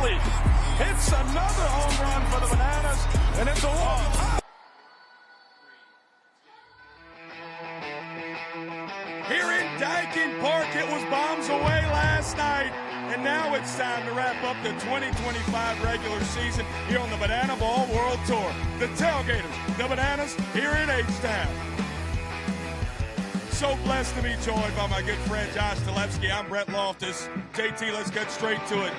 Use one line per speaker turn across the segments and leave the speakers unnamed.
Hasley hits another home run for the Bananas, and it's a walk. Here in Daikin Park, it was bombs away last night, and now it's time to wrap up the 2025 regular season here on the Banana Ball World Tour. The Tailgaters, the Bananas, here in H-Town. So blessed to be joined by my good friend Josh Talevsky. I'm Brett Loftus. JT, let's get straight to it.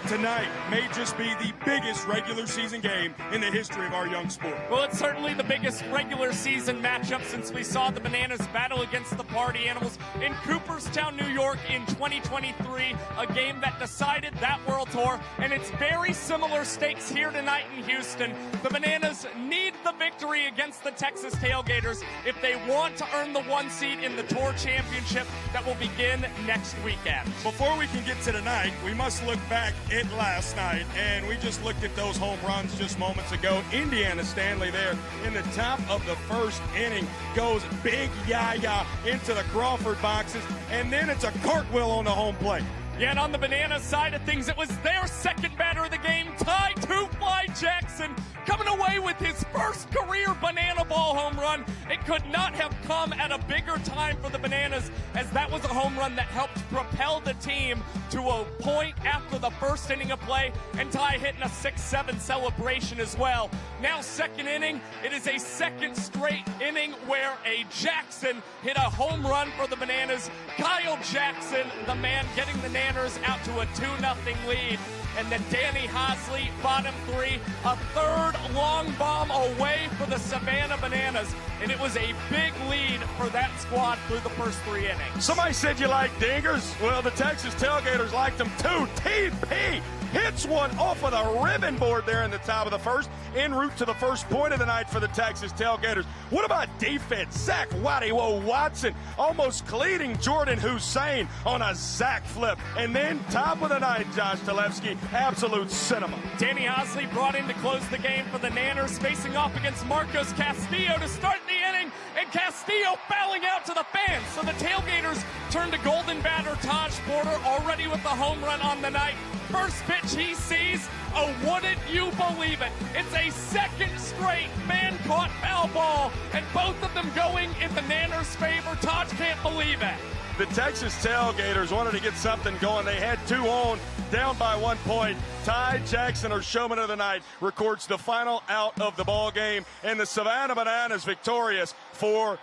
Tonight may just be the biggest regular season game in the history of our young sport.
Well, it's certainly the biggest regular season matchup since we saw the Bananas battle against the Party Animals in Cooperstown, New York in 2023, a game that decided that World Tour, and it's very similar stakes here tonight in Houston. The Bananas need the victory against the Texas Tailgaters if they want to earn the 1 seed in the Tour Championship that will begin next weekend.
Before we can get to tonight, we must look back at last night, and we just looked at those home runs just moments ago. Indiana Stanley there in the top of the first inning goes big yaya into the Crawford boxes, and then it's a cartwheel on the home plate.
Yeah, and on the Banana side of things, it was their second batter of the game, Ty Two-Fly Jackson, coming away with his first career Banana Ball home run. It could not have come at a bigger time for the Bananas, as that was a home run that helped propel the team to a point after the first inning of play, and Ty hitting a 6-7 celebration as well. Now second inning, it is a second straight inning where a Jackson hit a home run for the Bananas. Kyle Jackson, the man getting the Nanners out to a 2-0 lead. And then Danny Hasley, bottom three, a third long bomb away for the Savannah Bananas. And it was a big lead for that squad through the first 3 innings.
Somebody said you like dingers. Well, the Texas Tailgaters liked them too. TP hits one off of the ribbon board there in the top of the first, en route to the first point of the night for the Texas Tailgaters. What about defense? Zach Watson almost cleating Jordan Hussein on a Zach flip. And then top of the night, Josh Talevsky, absolute cinema.
Danny Hasley brought in to close the game for the Nanners, facing off against Marcos Castillo to start the inning, and Castillo fouling out to the fans. So the Tailgaters turn to golden batter Taj Porter, already with the home run on the night. First pitch he sees, oh, wouldn't you believe it? It's a second straight man-caught foul ball, and both of them going in the Nanners' favor. Taj can't believe it.
The Texas Tailgaters wanted to get something going. They had 2 on, down by 1 point. Ty Jackson, our showman of the night, records the final out of the ball game, and the Savannah Bananas victorious 4-3.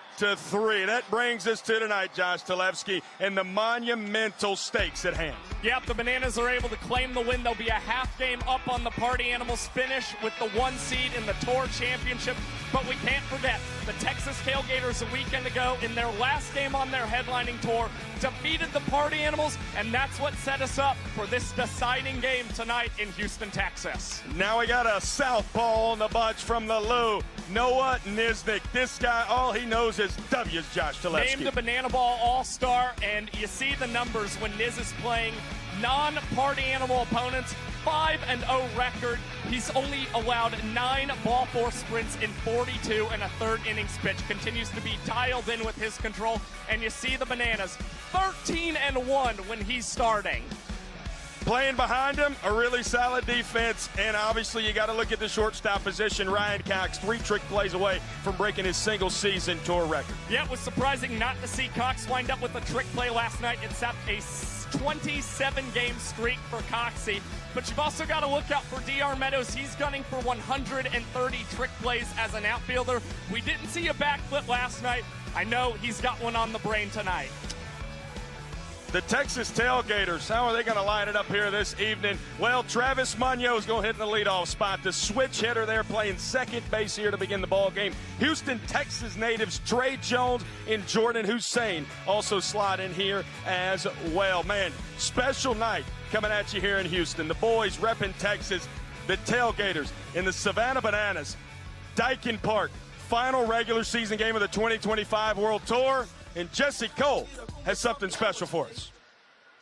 That brings us to tonight, Josh Talevsky, and the monumental stakes at hand.
Yep, the Bananas are able to claim the win. They'll be a half game up on the Party Animals finish with the 1 seed in the Tour Championship. But we can't forget, the Texas Tailgaters a weekend ago, in their last game on their headlining tour, defeated the Party Animals, and that's what set us up for this deciding game tonight in Houston, Texas.
Now we got a southpaw on the bunch from the Lou, Noah Niznik. This guy, all he knows is W's, Josh Talevsky.
Named a Banana Ball All-Star, and you see the numbers when Niz is playing non-Party Animal opponents. 5-0 record. He's only allowed 9 ball four sprints in 42 and a third innings pitch. Continues to be dialed in with his control. And you see the Bananas 13-1 when he's starting.
Playing behind him, a really solid defense, and obviously you got to look at the shortstop position. Ryan Cox, 3 trick plays away from breaking his single-season tour record.
Yeah, it was surprising not to see Cox wind up with a trick play last night. It set a 27-game streak for Coxie. But you've also got to look out for DR Meadows. He's gunning for 130 trick plays as an outfielder. We didn't see a backflip last night. I know he's got one on the brain tonight.
The Texas Tailgaters, how are they going to line it up here this evening? Well, Travis Munoz going to hit in the leadoff spot. The switch hitter there playing second base here to begin the ball game. Houston, Texas natives Trey Jones and Jordan Hussein also slot in here as well. Man, special night coming at you here in Houston. The boys repping Texas, the Tailgaters in the Savannah Bananas, Daikin Park, final regular season game of the 2025 World Tour. And Jesse Cole has something special for us.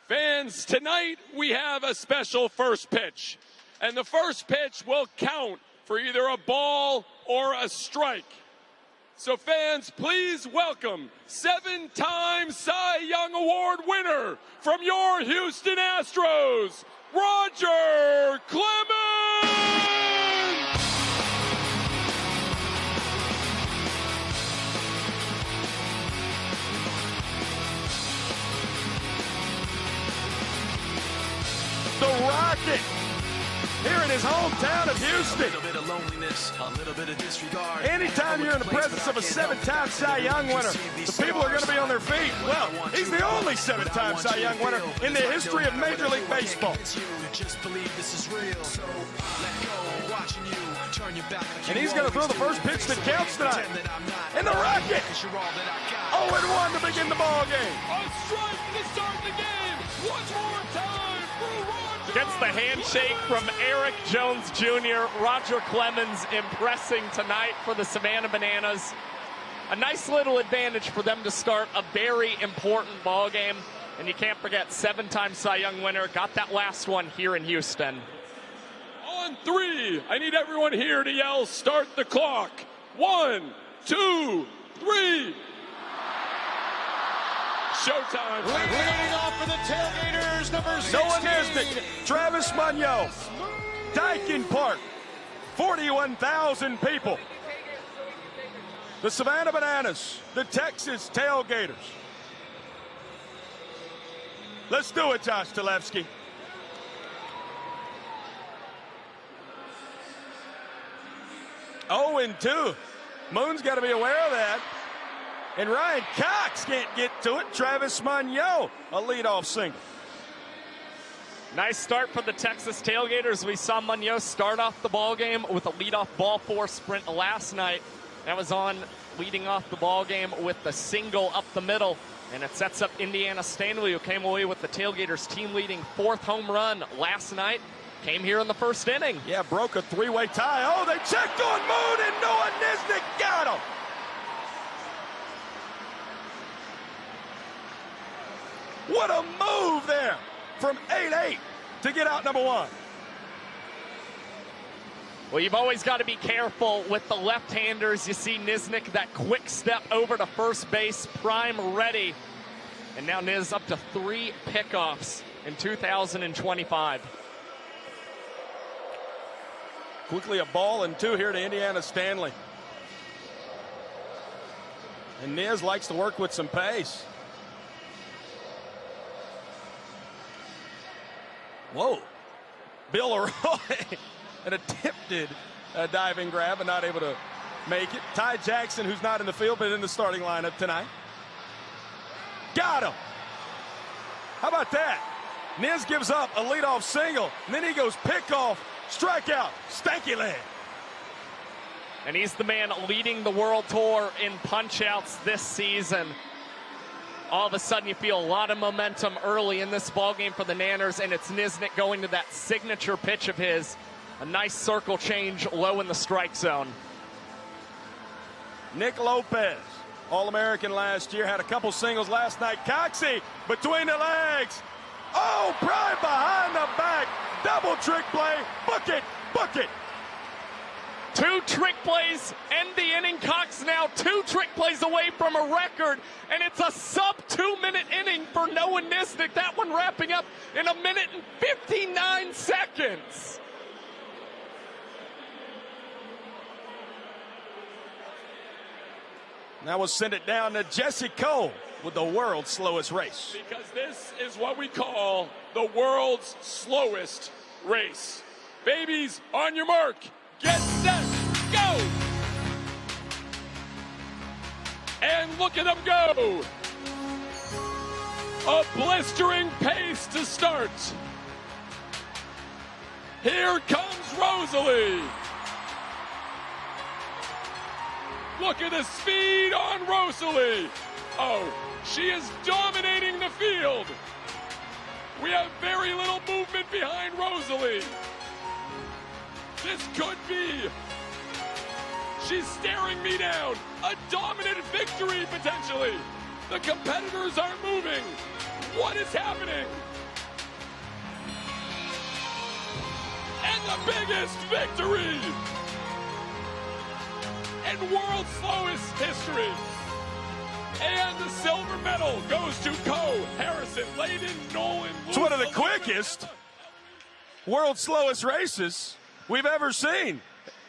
Fans, tonight we have a special first pitch. And the first pitch will count for either a ball or a strike. So fans, please welcome 7-time Cy Young Award winner from your Houston Astros, Roger
here in his hometown of Houston.
A little bit of loneliness, a little bit of disregard.
Anytime you're in the presence of a 7-time Cy Young winner, the people are going to be on their feet. Well, he's the only 7-time Cy Young winner in the history of Major League Baseball.
Just believe this is real. So let go, watching you turn your back.
And he's going to throw the first pitch that counts tonight. And the Rocket 0-1 to begin the ball game.
A strike to start the game. One more time for Roger.
Gets the handshake from Eric Jones Jr. Roger Clemens impressing tonight for the Savannah Bananas. A nice little advantage for them to start a very important ball game. And you can't forget, 7-time Cy Young winner, got that last one here in Houston.
On 3, I need everyone here to yell, start the clock. 1, 2, 3. Showtime.
Leading off for the Tailgaters, number 16.
Noah Nisnik, Travis Munyo, Daikin Park, 41,000 people. The Savannah Bananas, the Texas Tailgaters. Let's do it, Josh Talevsky. Oh, and 2. Moon's got to be aware of that. And Ryan Cox can't get to it. Travis Munyo, a leadoff single.
Nice start for the Texas Tailgaters. We saw Munyo start off the ball game with a leadoff ball 4 sprint last night. That was on leading off the ball game with the single up the middle. And it sets up Indiana Stanley, who came away with the Tailgaters team-leading 4th home run last night. Came here in the first inning.
Yeah, broke a 3-way tie. Oh, they checked on Moon, and Noah Nisnik got him. What a move there from 8-8 to get out number 1.
Well, you've always got to be careful with the left-handers. You see Nisnik, that quick step over to first base, prime ready. And now Niz up to 3 pickoffs in 2025.
Quickly a ball and 2 here to Indiana Stanley. And Niz likes to work with some pace. Whoa. Bill Leroy, an attempted diving grab, but not able to make it. Ty Jackson, who's not in the field, but in the starting lineup tonight. Got him. How about that? Niz gives up a leadoff single, and then he goes pickoff, strikeout, stanky leg.
And he's the man leading the World Tour in punch-outs this season. All of a sudden, you feel a lot of momentum early in this ballgame for the Nanners, and it's Nisnik going to that signature pitch of his. A nice circle change low in the strike zone.
Nick Lopez, All-American last year, had a couple singles last night. Coxey between the legs. Oh, prime behind the back. Double trick play. Book it, book it.
2 trick plays end the inning. Cox now 2 trick plays away from a record, and it's a sub-2-minute inning for Noah Nisnik. That one wrapping up in 1 minute and 59 seconds.
Now we'll send it down to Jesse Cole with the world's slowest race.
Because this is what we call the world's slowest race. Babies, on your mark. Get set, go! And look at them go! A blistering pace to start. Here comes Rosalie. Look at the speed on Rosalie. Oh, she is dominating the field. We have very little movement behind Rosalie. This could be. She's staring me down. A dominant victory, potentially. The competitors are moving. What is happening? And the biggest victory in world's slowest history. And the silver medal goes to Coe, Harrison, Layden, Nolan.
It's one of the quickest world's slowest races we've ever seen.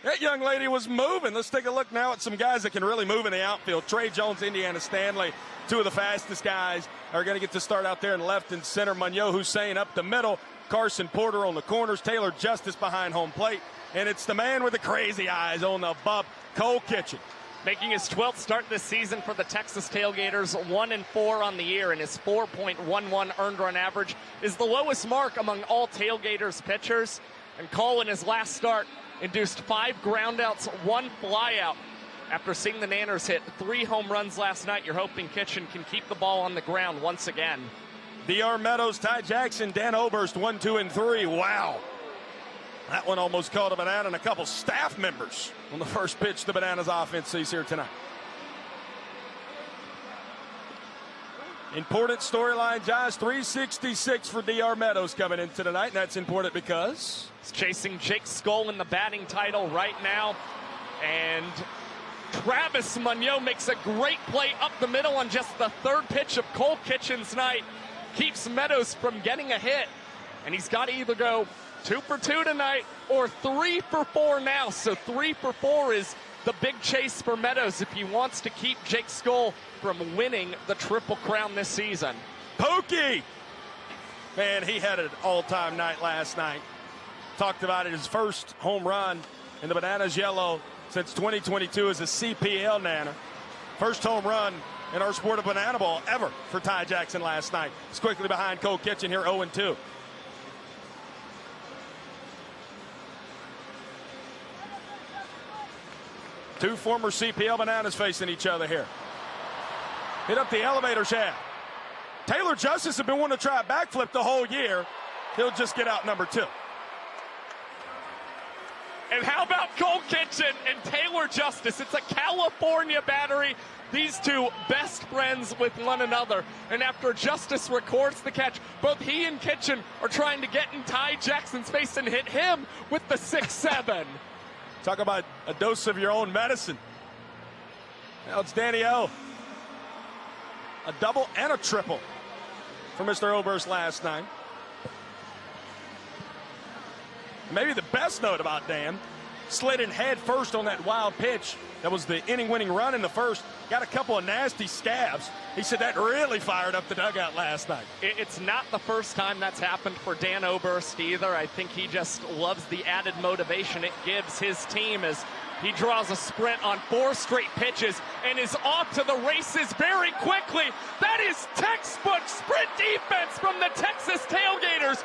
That young lady was moving. Let's take a look now at some guys that can really move in the outfield. Trey Jones, Indiana Stanley, 2 of the fastest guys are going to get to start out there in left and center. Munyo Hussein up the middle. Carson Porter on the corners, Taylor Justice behind home plate, and it's the man with the crazy eyes on the bump, Cole Kitchen.
Making his 12th start this season for the Texas Tailgaters, 1-4 on the year, and his 4.11 earned run average is the lowest mark among all Tailgaters pitchers. And Cole, in his last start, induced 5 groundouts, 1 flyout. After seeing the Nanners hit 3 home runs last night, you're hoping Kitchen can keep the ball on the ground once again.
DR Meadows, Ty Jackson, Dan Oberst, 1, 2, and 3. Wow. That one almost caught a Banana and a couple staff members on the first pitch the Bananas offense sees here tonight. Important storyline, Josh. 366 for DR Meadows coming into tonight, and that's important because
he's chasing Jake Skull in the batting title right now. And Travis Munoz makes a great play up the middle on just the 3rd pitch of Cole Kitchen's night. Keeps Meadows from getting a hit. And he's got to either go 2 for 2 tonight or 3 for 4 now. So 3 for 4 is the big chase for Meadows if he wants to keep Jake Skull from winning the Triple Crown this season.
Pokey! Man, he had an all-time night last night. Talked about it, his first home run in the Bananas yellow since 2022 as a CPL Nana. First home run in our sport of banana ball ever for Ty Jackson last night. He's quickly behind Cole Kitchen here, 0-2. Two former CPL Bananas facing each other here. Hit up the elevator shaft. Taylor Justice has been wanting to try a backflip the whole year. He'll just get out number 2.
And how about Cole Kitchen and Taylor Justice? It's a California battery. These two best friends with one another. And after Justice records the catch, both he and Kitchen are trying to get in Ty Jackson's face and hit him with the 6-7.
Talk about a dose of your own medicine. Now it's Danny O. A double and a triple for Mr. Oberst last night. Maybe the best note about Dan, slid in head first on that wild pitch. That was the inning-winning run in the first. Got a couple of nasty scabs. He said that really fired up the dugout last night.
It's not the first time that's happened for Dan Oberst either. I think he just loves the added motivation it gives his team as he draws a sprint on 4 straight pitches and is off to the races very quickly. That is textbook sprint defense from the Texas Tailgaters.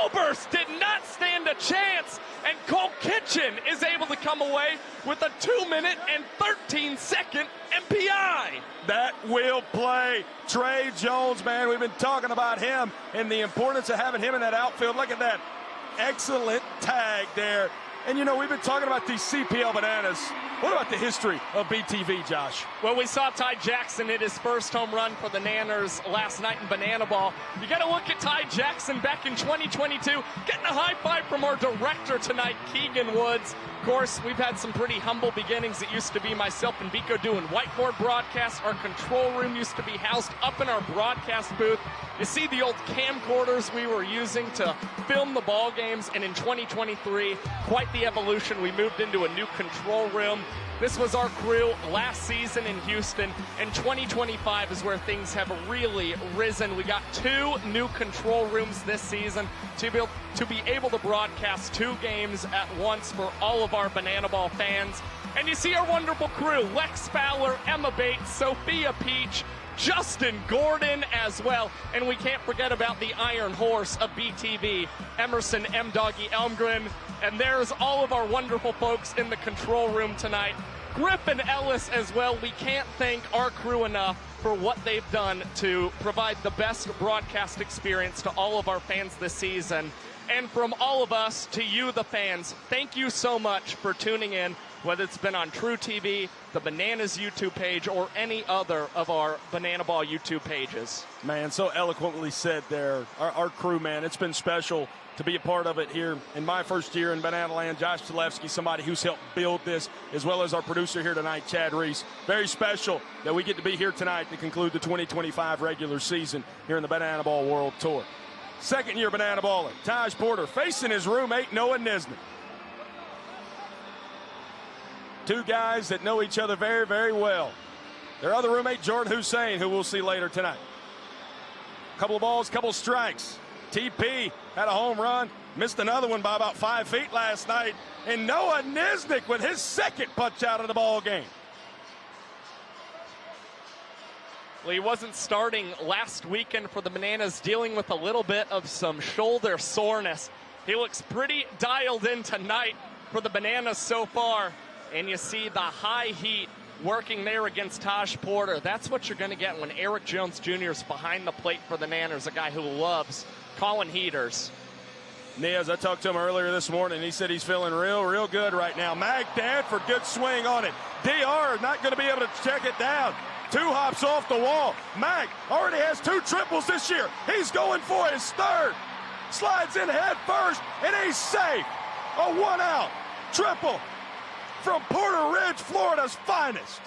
Oberst did not stand a chance, and Cole Kitchen is able to come away with a 2-minute and 13-second MPI.
That will play. Trey Jones, man, we've been talking about him and the importance of having him in that outfield. Look at that excellent tag there. And, you know, we've been talking about these CPL Bananas. What about the history of BTV, Josh?
Well, we saw Ty Jackson hit his first home run for the Nanners last night in Banana Ball. You got to look at Ty Jackson back in 2022, getting a high five from our director tonight, Keegan Woods. Of course, we've had some pretty humble beginnings. It used to be myself and Biko doing whiteboard broadcasts. Our control room used to be housed up in our broadcast booth. You see the old camcorders we were using to film the ball games, and in 2023, quite the evolution. We moved into a new control room. This was our crew last season in Houston, and 2025 is where things have really risen. We got 2 new control rooms this season to be able to broadcast 2 games at once for all of our Banana Ball fans. And you see our wonderful crew, Lex Fowler, Emma Bates, Sophia Peach, Justin Gordon as well. And we can't forget about the Iron Horse of BTV, Emerson M. Doggy Elmgren. And there's all of our wonderful folks in the control room tonight. Griffin Ellis as well. We can't thank our crew enough for what they've done to provide the best broadcast experience to all of our fans this season. And from all of us to you, the fans, thank you so much for tuning in, whether it's been on TruTV, the Bananas YouTube page, or any other of our Banana Ball YouTube pages.
Man, so eloquently said there. Our crew, man, it's been special to be a part of it here in my first year in Banana Land. Josh Zalewski, somebody who's helped build this, as well as our producer here tonight, Chad Reese. Very special that we get to be here tonight to conclude the 2025 regular season here in the Banana Ball World Tour. Second-year Banana Baller, Taj Porter, facing his roommate, Noah Nisner. 2 guys that know each other very, very well. Their other roommate, Jordan Hussein, who we'll see later tonight. Couple of balls, couple of strikes. TP had a home run, missed another one by about 5 feet last night. And Noah Nisnik with his second punch out of the ball game.
Well, he wasn't starting last weekend for the Bananas, dealing with a little bit of some shoulder soreness. He looks pretty dialed in tonight for the Bananas so far. And you see the high heat working there against Taj Porter. That's what you're going to get when Eric Jones Jr. is behind the plate for the Nanners, a guy who loves calling heaters.
Niaz, I talked to him earlier this morning. He said he's feeling real good right now. Mag Danford, good swing on it. DR not going to be able to check it down. 2 hops off the wall. Mag already has 2 triples this year. He's going for his third. Slides in head first, and he's safe. A 1-out triple from Porter Ridge, Florida's finest.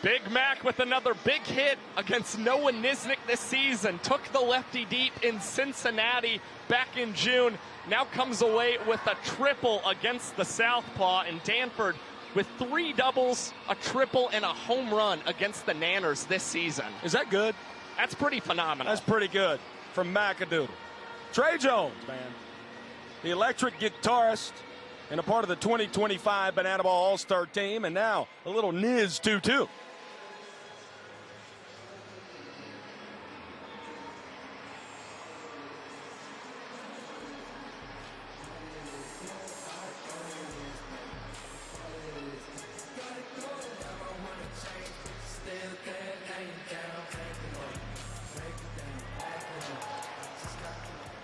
Big Mac with another big hit against Noah Nisnik this season. Took the lefty deep in Cincinnati back in June. Now comes away with a triple against the Southpaw. And Danford with 3 doubles, a triple, and a home run against the Nanners this season.
Is that good?
That's pretty phenomenal.
That's pretty good from McAdoodle. Trey Jones, man. The electric guitarist and a part of the 2025 Banana Ball All-Star team, and now a little Niz 2-2.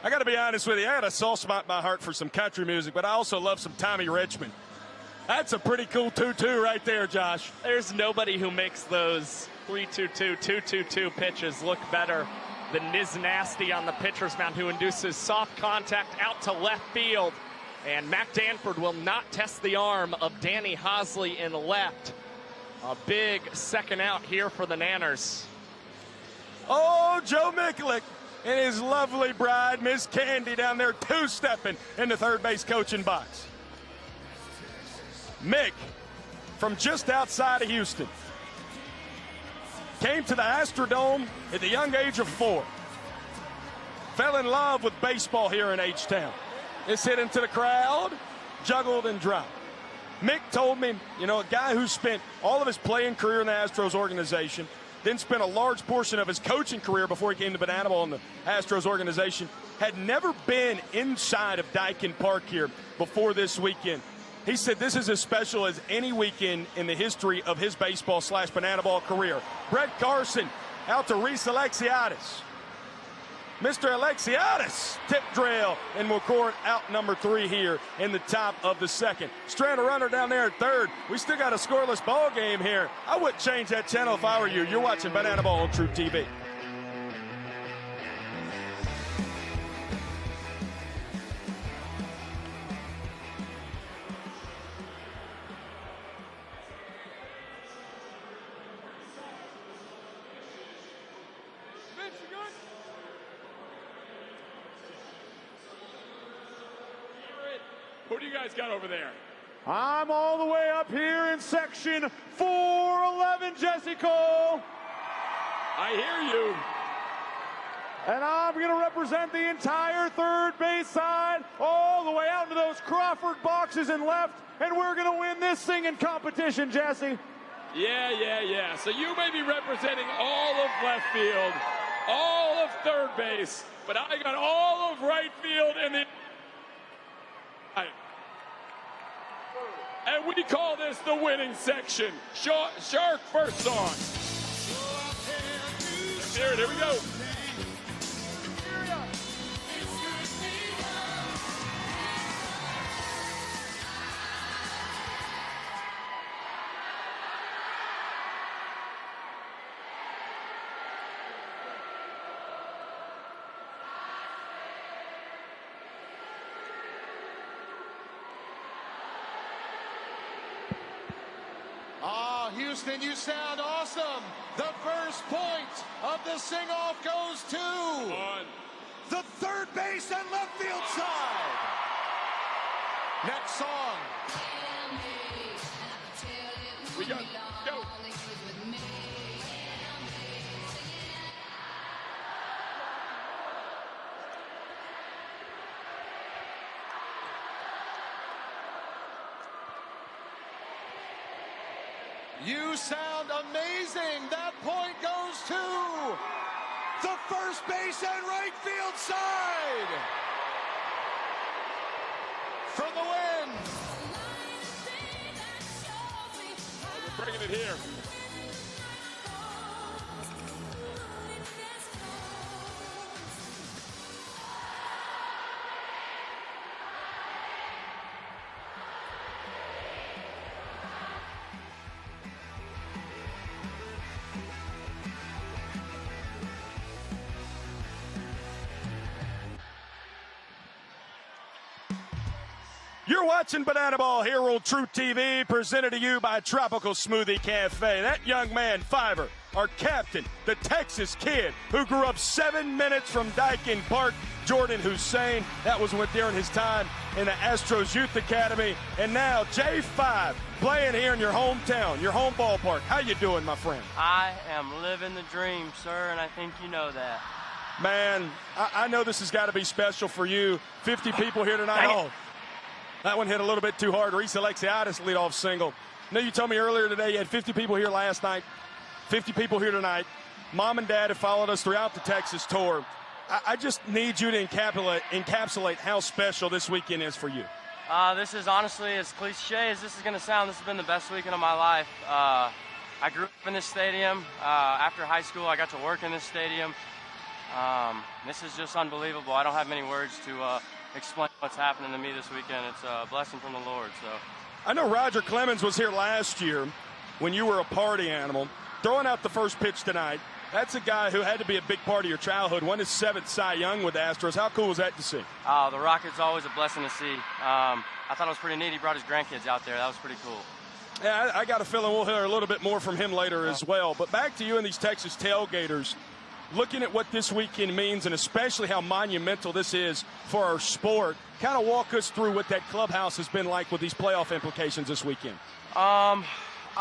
I got to be honest with you, I got a soft spot in my heart for some country music, but I also love some Tommy Richmond. That's a pretty cool 2-2 right there, Josh.
There's nobody who makes those 3-2-2, 2-2-2 pitches look better than Niz Nasty on the pitcher's mound, who induces soft contact out to left field. And Mac Danford will not test the arm of Danny Hosley in left. A big second out here for the Nanners.
Oh, Joe Mikulik and his lovely bride, Miss Candy, down there two-stepping in the third base coaching box. Mick, from just outside of Houston, came to the Astrodome at the young age of 4. Fell in love with baseball here in H-Town. It's hit into the crowd, juggled and dropped. Mick told me, you know, a guy who spent all of his playing career in the Astros organization, then spent a large portion of his coaching career before he came to Banana Ball in the Astros organization, had never been inside of Daikin Park here before this weekend. He said this is as special as any weekend in the history of his baseball/Banana Ball career. Brett Carson out to Reese Alexiadis. Mr. Alexiadis, tip drill, and McCourt out number 3 here in the top of the second. Strand a runner down there at third. We still got a scoreless ball game here. I wouldn't change that channel if I were you. You're watching Banana Ball on TruTV.
Who do you guys got over there?
I'm all the way up here in section 411, Jesse Cole.
I hear you.
And I'm going to represent the entire third base side all the way out to those Crawford boxes and left. And we're going to win this singing competition, Jesse.
Yeah. So you may be representing all of left field, all of third base, but I got all of right field and the... And we call this the winning section. Shark first song. Here we go.
Houston, you sound awesome. The first point of the sing-off goes to the third base and left field side. Next song.
We got go.
You sound amazing. That point goes to the first base and right field side for the win.
We're bringing it here.
You're watching Banana Ball here on TruTV, presented to you by Tropical Smoothie Cafe. That young man, Fiverr, our captain, the Texas kid who grew up 7 minutes from Daikin Park, Jordan Hussein. That was during his time in the Astros Youth Academy. And now J5 playing here in your hometown, your home ballpark. How you doing, my friend?
I am living the dream, sir, and I think you know that.
Man, I know this has got to be special for you. 50 people here tonight. Oh, that one hit a little bit too hard. Reese Alexiadis leadoff single. I know you told me earlier today you had 50 people here last night, 50 people here tonight. Mom and Dad have followed us throughout the Texas tour. I just need you to encapsulate how special this weekend is for you.
This is honestly, as cliche as this is going to sound, this has been the best weekend of my life. I grew up in this stadium. After high school, I got to work in this stadium. This is just unbelievable. I don't have many words to explain what's happening to me this weekend. It's a blessing from the Lord. So,
I know Roger Clemens was here last year when you were a party animal. Throwing out the first pitch tonight, that's a guy who had to be a big part of your childhood. Won his 7th Cy Young with the Astros. How cool was that to see?
The Rocket's always a blessing to see. I thought it was pretty neat. He brought his grandkids out there. That was pretty cool.
Yeah, I got a feeling we'll hear a little bit more from him later as well. But back to you and these Texas Tailgaters. Looking at what this weekend means and especially how monumental this is for our sport, kind of walk us through what that clubhouse has been like with these playoff implications this weekend.
I'll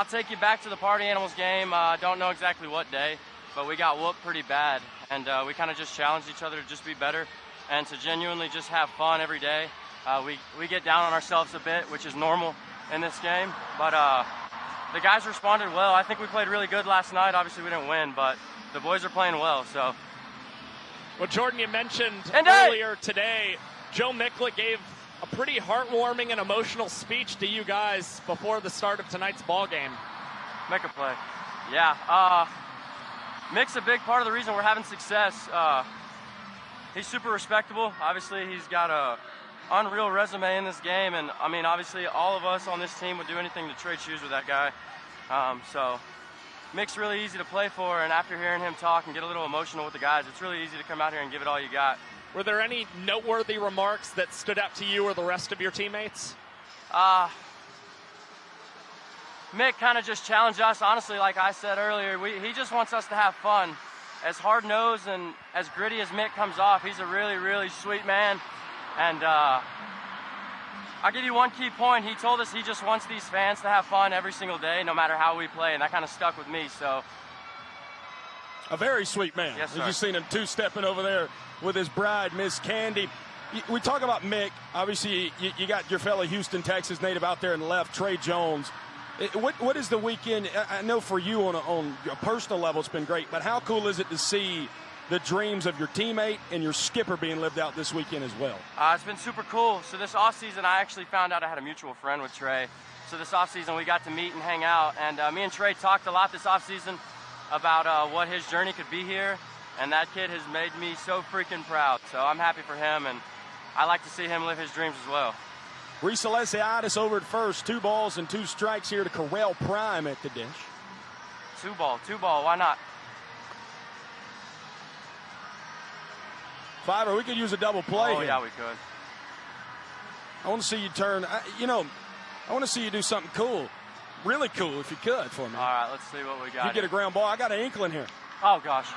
take you back to the Party Animals game. Don't know exactly what day, but we got whooped pretty bad. And we kind of just challenged each other to just be better and to genuinely just have fun every day. We get down on ourselves a bit, which is normal in this game. But the guys responded well. I think we played really good last night. Obviously, we didn't win, but the boys are playing well, so.
Well, Jordan, you mentioned earlier today, Joe Mikla gave a pretty heartwarming and emotional speech to you guys before the start of tonight's ball game.
Make a play. Yeah. Mick's a big part of the reason we're having success. He's super respectable. Obviously, he's got a unreal resume in this game, and I mean, obviously, all of us on this team would do anything to trade shoes with that guy. So Mick's really easy to play for, and after hearing him talk and get a little emotional with the guys, it's really easy to come out here and give it all you got.
Were there any noteworthy remarks that stood out to you or the rest of your teammates?
Mick kind of just challenged us. Honestly, like I said earlier, he just wants us to have fun. As hard-nosed and as gritty as Mick comes off, he's a really, really sweet man. And I'll give you one key point. He told us he just wants these fans to have fun every single day, no matter how we play, and that kind of stuck with me. So,
a very sweet man.
Yes, sir.
You've seen him two-stepping over there with his bride, Miss Candy. We talk about Mick. Obviously, you got your fellow Houston, Texas native out there in the left, Trey Jones. What is the weekend? I know for you on a personal level it's been great, but how cool is it to see the dreams of your teammate and your skipper being lived out this weekend as well?
It's been super cool. So this offseason, I actually found out I had a mutual friend with Trey. So this offseason, we got to meet and hang out. And me and Trey talked a lot this offseason about what his journey could be here. And that kid has made me so freaking proud. So I'm happy for him, and I like to see him live his dreams as well.
Reese Alexiadis over at first. 2 balls and 2 strikes here to Corral Prime at the dish.
2 ball, why not?
Fiverr, we could use a double play here.
Yeah, we could.
I want to see you turn. I want to see you do something cool. Really cool, if you could, for me.
All right, let's see what we got.
You get a ground ball. I got an inkling here.
Oh, gosh.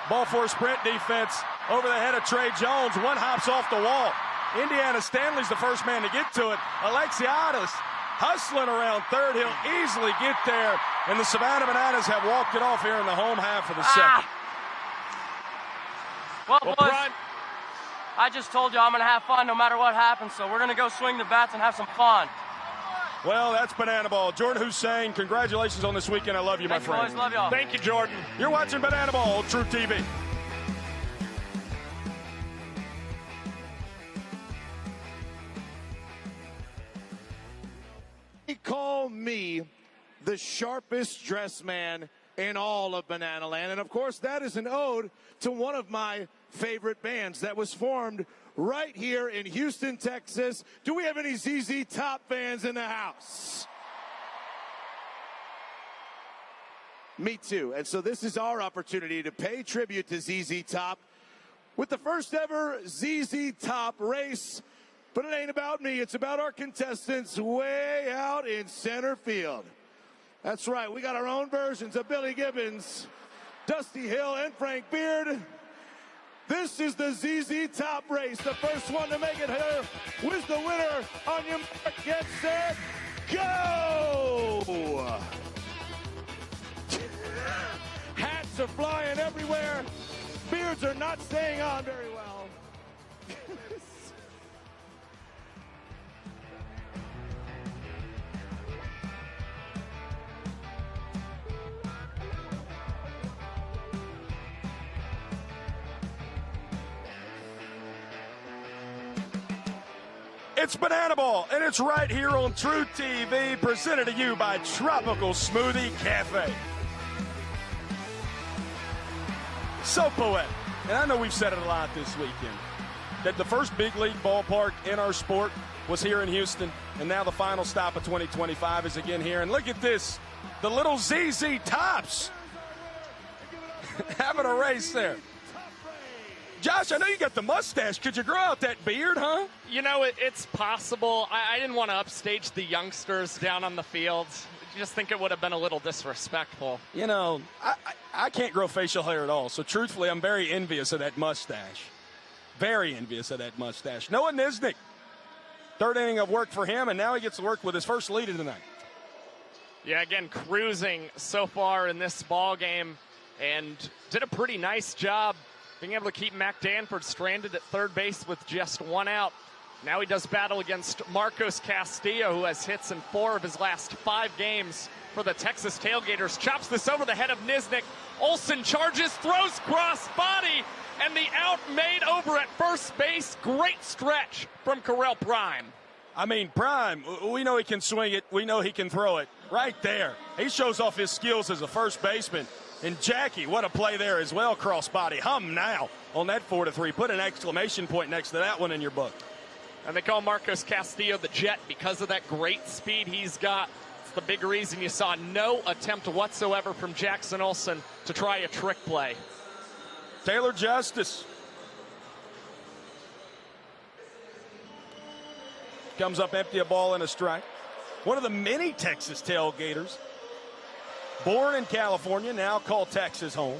Ball for a sprint defense over the head of Trey Jones. One hops off the wall. Indiana Stanley's the first man to get to it. Alexiadis hustling around third. He'll easily get there. And the Savannah Bananas have walked it off here in the home half of the second.
Well, boys, I just told you I'm going to have fun no matter what happens, so we're going to go swing the bats and have some fun.
Well, that's Banana Ball. Jordan Hussein, congratulations on this weekend. I love you, my friend.
Thanks, boys. Love y'all.
Thank you, Jordan.
You're watching Banana Ball on TruTV.
They call me the sharpest dressed man in all of Banana Land. And of course, that is an ode to one of my favorite bands that was formed right here in Houston, Texas. Do we have any ZZ Top fans in the house? Me too. And so this is our opportunity to pay tribute to ZZ Top with the first ever ZZ Top race. But it ain't about me. It's about our contestants way out in center field. That's right. We got our own versions of Billy Gibbons, Dusty Hill, and Frank Beard. This is the ZZ Top race. The first one to make it here was the winner. On your mark, get set, go! Hats are flying everywhere. Beards are not staying on very well.
It's Banana Ball, and it's right here on TruTV, presented to you by Tropical Smoothie Cafe. So poetic. And I know we've said it a lot this weekend, that the first big league ballpark in our sport was here in Houston, and now the final stop of 2025 is again here. And look at this, the little ZZ Tops having a race there. Josh, I know you got the mustache. Could you grow out that beard, huh?
You know, it's possible. I didn't want to upstage the youngsters down on the field. I just think it would have been a little disrespectful.
You know, I can't grow facial hair at all, so truthfully, I'm very envious of that mustache. Very envious of that mustache. Noah Nisnik, third inning of work for him, and now he gets to work with his first lead of the night.
Yeah, again, cruising so far in this ball game, and did a pretty nice job being able to keep Mac Danford stranded at third base with just one out. Now he does battle against Marcos Castillo, who has hits in 4 of his last 5 games for the Texas Tailgaters. Chops this over the head of Nisnik. Olsen charges, throws cross body, and the out made over at first base. Great stretch from Correll Prime.
I mean, Prime, we know he can swing it. We know he can throw it. Right there. He shows off his skills as a first baseman. And Jackie, what a play there as well, crossbody. Hum now on that 4-3. Put an exclamation point next to that one in your book.
And they call Marcos Castillo the Jet because of that great speed he's got. It's the big reason you saw no attempt whatsoever from Jackson Olsen to try a trick play.
Taylor Justice comes up empty, a ball and a strike. One of the many Texas Tailgaters. Born in California, now call Texas home.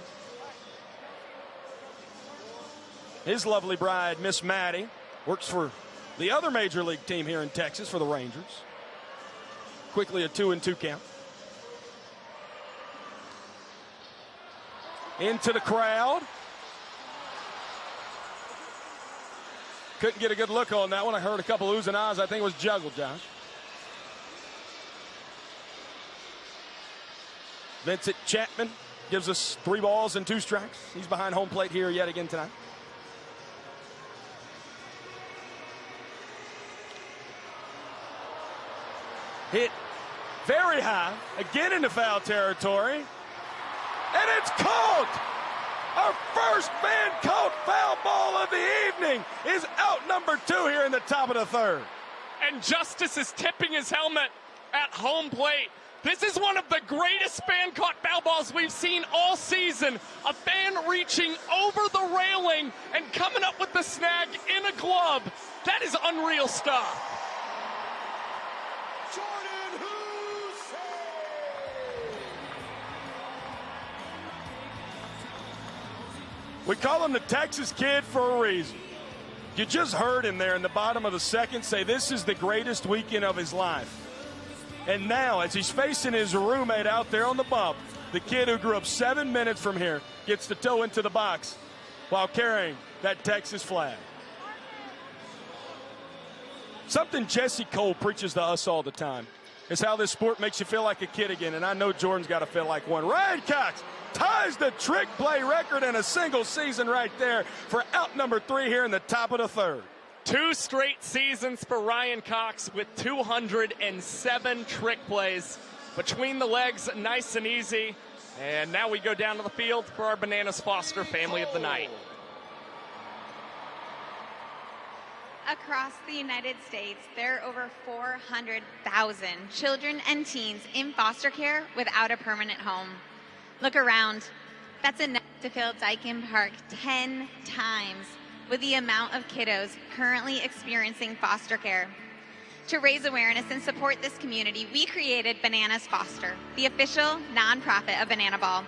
His lovely bride, Miss Maddie, works for the other major league team here in Texas for the Rangers. Quickly a 2-2 count. Into the crowd. Couldn't get a good look on that one. I heard a couple oohs and ahs. I think it was juggled, Josh. Vincent Chapman gives us 3 balls and 2 strikes. He's behind home plate here yet again tonight. Hit very high, again into foul territory. And it's called! Our first fan-called foul ball of the evening is out number 2 here in the top of the third.
And Justice is tipping his helmet at home plate. This is one of the greatest fan-caught foul balls we've seen all season. A fan reaching over the railing and coming up with the snag in a glove. That is unreal stuff.
Jordan Hussein!
We call him the Texas Kid for a reason. You just heard him there in the bottom of the second say this is the greatest weekend of his life. And now, as he's facing his roommate out there on the bump, the kid who grew up 7 minutes from here gets to toe into the box while carrying that Texas flag. Something Jesse Cole preaches to us all the time. is how this sport makes you feel like a kid again, and I know Jordan's got to feel like one. Ryan Cox ties the trick play record in a single season right there for out number 3 here in the top of the 3rd.
2 straight seasons for Ryan Cox with 207 trick plays. Between the legs, nice and easy. And now we go down to the field for our Bananas Foster Family of the Night.
Across the United States, there are over 400,000 children and teens in foster care without a permanent home. Look around. That's enough to fill Daikin Park 10 times with the amount of kiddos currently experiencing foster care. To raise awareness and support this community, we created Bananas Foster, the official nonprofit of Banana Ball.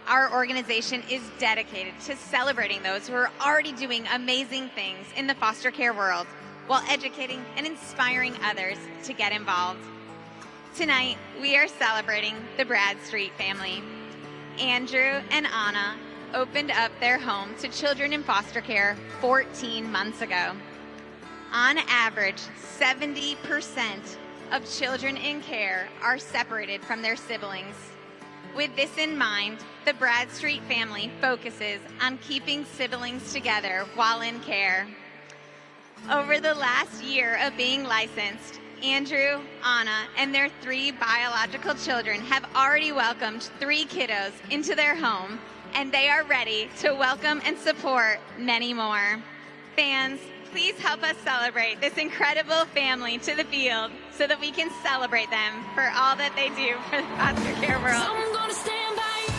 Our organization is dedicated to celebrating those who are already doing amazing things in the foster care world while educating and inspiring others to get involved. Tonight, we are celebrating the Bradstreet family. Andrew and Anna opened up their home to children in foster care 14 months ago. On average, 70% of children in care are separated from their siblings. With this in mind, the Bradstreet family focuses on keeping siblings together while in care. Over the last year of being licensed, Andrew, Anna, and their 3 biological children have already welcomed 3 kiddos into their home, and they are ready to welcome and support many more. Fans, please help us celebrate this incredible family to the field so that we can celebrate them for all that they do for the foster care world.
I'm gonna stand by you.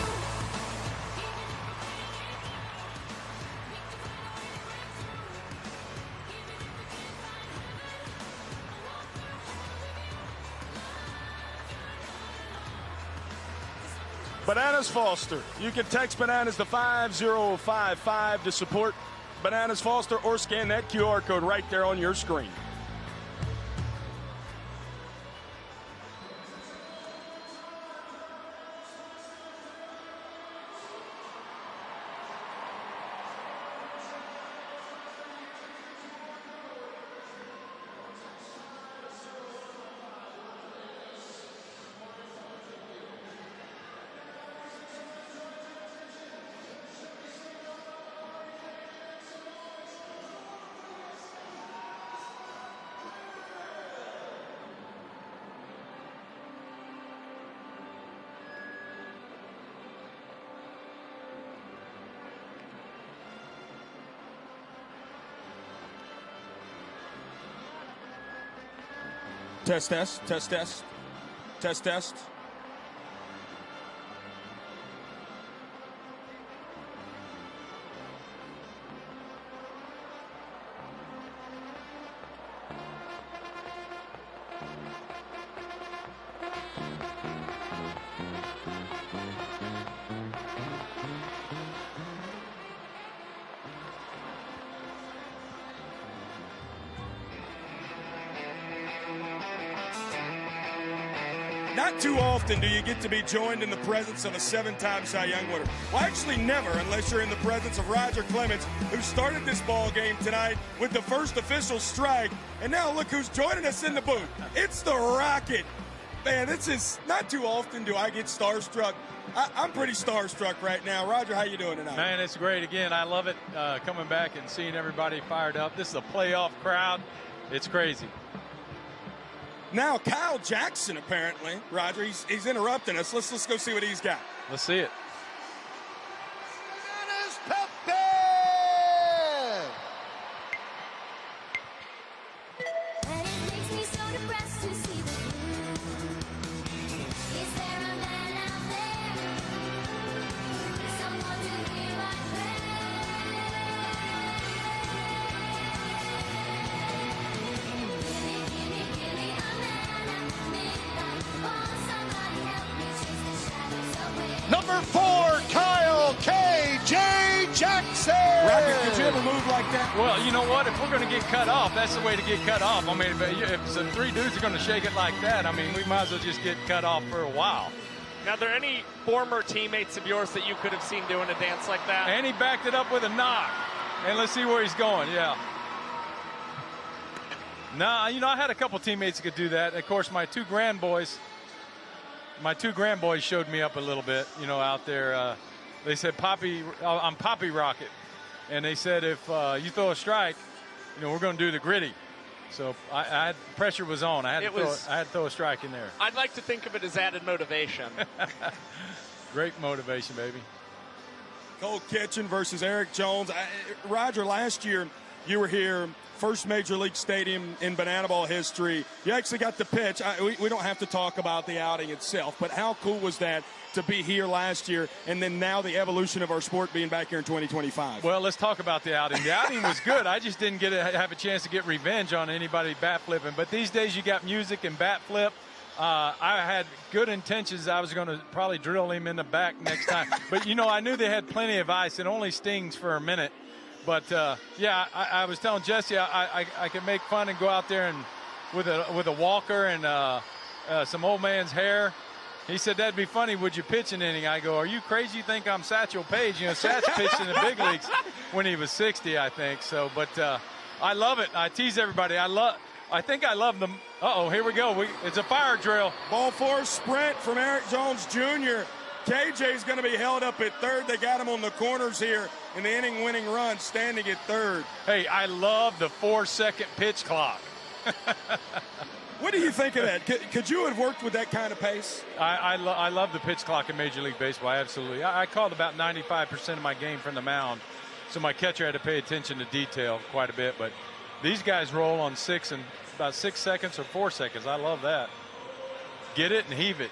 Bananas Foster. You can text Bananas to 5055 to support Bananas Foster or scan that QR code right there on your screen. Test, test, test, test, test, test. Not too often do you get to be joined in the presence of a 7-time Cy Young winner. Well, actually never, unless you're in the presence of Roger Clemens, who started this ball game tonight with the first official strike. And now look who's joining us in the booth. It's the Rocket. Man, this is not too often do I get starstruck. I'm pretty starstruck right now. Roger, how you doing tonight?
Man, it's great. Again, I love it coming back and seeing everybody fired up. This is a playoff crowd. It's crazy.
Now Kyle Jackson, apparently, Roger, he's interrupting us. Let's go see what he's got.
Let's see it.
Bananas Pepe!
And it makes me so depressed to see the blue. Is there a man out there? Someone to hear my
Number 4, Kyle K.J. Jackson.
Roger, could you ever move like that?
Well, you know what? If we're going to get cut off, that's the way to get cut off. I mean, if the 3 dudes are going to shake it like that, I mean, we might as well just get cut off for a while.
Now, are there any former teammates of yours that you could have seen doing a dance like that?
And he backed it up with a knock. And let's see where he's going, yeah. No, you know, I had a couple teammates that could do that. Of course, my two grand boys showed me up a little bit, you know, out there. They said, Poppy, I'm Poppy Rocket. And they said, if you throw a strike, you know, we're going to do the gritty. So I had, pressure was on. I had to throw a strike in there.
I'd like to think of it as added motivation.
Great motivation, baby.
Cole Kitchen versus Eric Jones. Roger, last year you were here, first Major League Stadium in Banana Ball history. You actually got the pitch. We don't have to talk about the outing itself, but how cool was that to be here last year and then now the evolution of our sport being back here in 2025?
Well, let's talk about the outing. The outing was good. I just didn't have a chance to get revenge on anybody bat flipping. But these days you got music and bat flip. I had good intentions. I was going to probably drill him in the back next time. But, you know, I knew they had plenty of ice. It only stings for a minute. But, yeah, I was telling Jesse I could make fun and go out there and with a walker and some old man's hair. He said, that'd be funny. Would you pitch an inning? I go, are you crazy? You think I'm Satchel Paige? You know, Satch pitched in the big leagues when he was 60, I think. So, but I love it. I tease everybody. I think I love them. Uh-oh, here we go. It's a fire drill.
Ball four sprint from Eric Jones Jr. KJ's going to be held up at third. They got him on the corners here in the inning-winning run, standing at third.
Hey, I love the 4-second pitch clock.
What do you think of that? Could you have worked with that kind of pace?
I love the pitch clock in Major League Baseball, absolutely. I called about 95% of my game from the mound, so my catcher had to pay attention to detail quite a bit. But these guys roll on about 6 seconds or 4 seconds. I love that. Get it and heave it.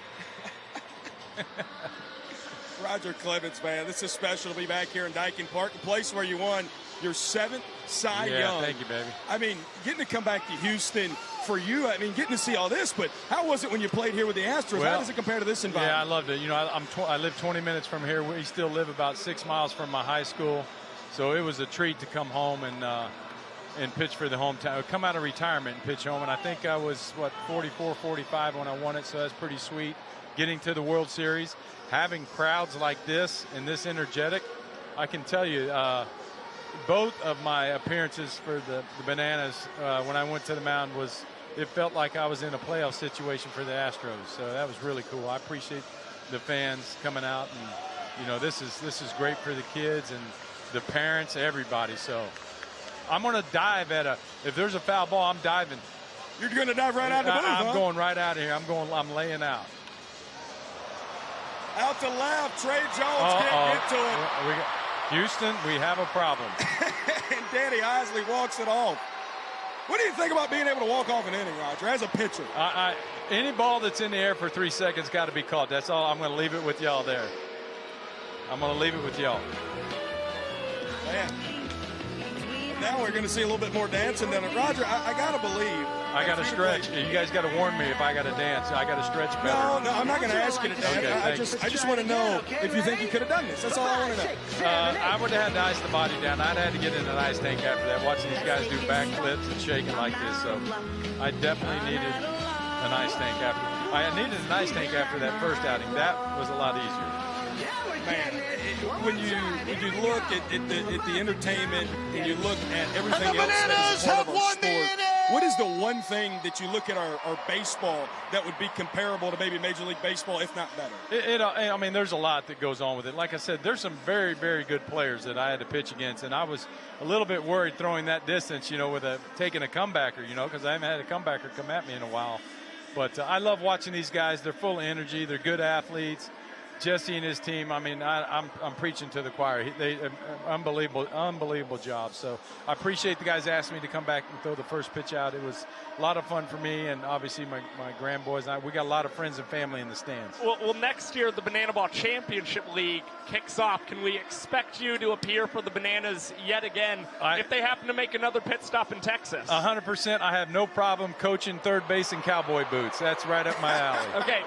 Roger Clemens, man, this is special to be back here in Daikin Park, the place where you won your 7th Cy Young.
Yeah, thank you, baby.
I mean, getting to come back to Houston for you, I mean, getting to see all this, but how was it when you played here with the Astros? How does it compare to this environment?
Yeah, I loved it. You know, I live 20 minutes from here. We still live about 6 miles from my high school, so it was a treat to come home and pitch for the hometown. Come out of retirement and pitch home, and I think I was, 44, 45 when I won it, so that's pretty sweet. Getting to the World Series, having crowds like this and this energetic, I can tell you, both of my appearances for the Bananas when I went to the mound it felt like I was in a playoff situation for the Astros. So that was really cool. I appreciate the fans coming out, and you know, this is great for the kids and the parents, everybody. So I'm going to dive if there's a foul ball, I'm diving.
You're going to dive right out of the booth,
I'm going right out of here. I'm laying out.
Out to left, Trey Jones can't get to it.
Houston, we have a problem.
And Danny Isley walks it off. What do you think about being able to walk off an inning, Roger, as a pitcher?
Any ball that's in the air for 3 seconds got to be caught. That's all. I'm going to leave it with y'all there. I'm going to leave it with y'all.
Man. Now we're going to see a little bit more dancing down it. Roger, I got to believe.
I got to stretch. You guys got to warn me if I got to dance. I got to stretch better.
No, I'm not going to ask you to dance.
Okay,
I just want to know if you think you could have done this. That's all I want to know.
I would have had to ice the body down. I'd had to get in an ice tank after that, watching these guys do backflips and shaking like this. So I definitely needed an ice tank after that first outing. That was a lot easier.
Man, when you look at the entertainment and you look at everything else that is part of our sport, what is the one thing that you look at our baseball that would be comparable to maybe Major League Baseball, if not better?
I mean, there's a lot that goes on with it. Like I said, there's some very, very good players that I had to pitch against, and I was a little bit worried throwing that distance, you know, with taking a comebacker, you know, because I haven't had a comebacker come at me in a while. But I love watching these guys. They're full of energy. They're good athletes. Jesse and his team, I mean, I'm preaching to the choir. They unbelievable job. So I appreciate the guys asking me to come back and throw the first pitch out. It was a lot of fun for me, and obviously my grand boys and I. We got a lot of friends and family in the stands.
Well, next year the Banana Ball Championship League kicks off. Can we expect you to appear for the Bananas yet again if they happen to make another pit stop in Texas?
100%. I have no problem coaching third base in cowboy boots. That's right up my alley.
Okay,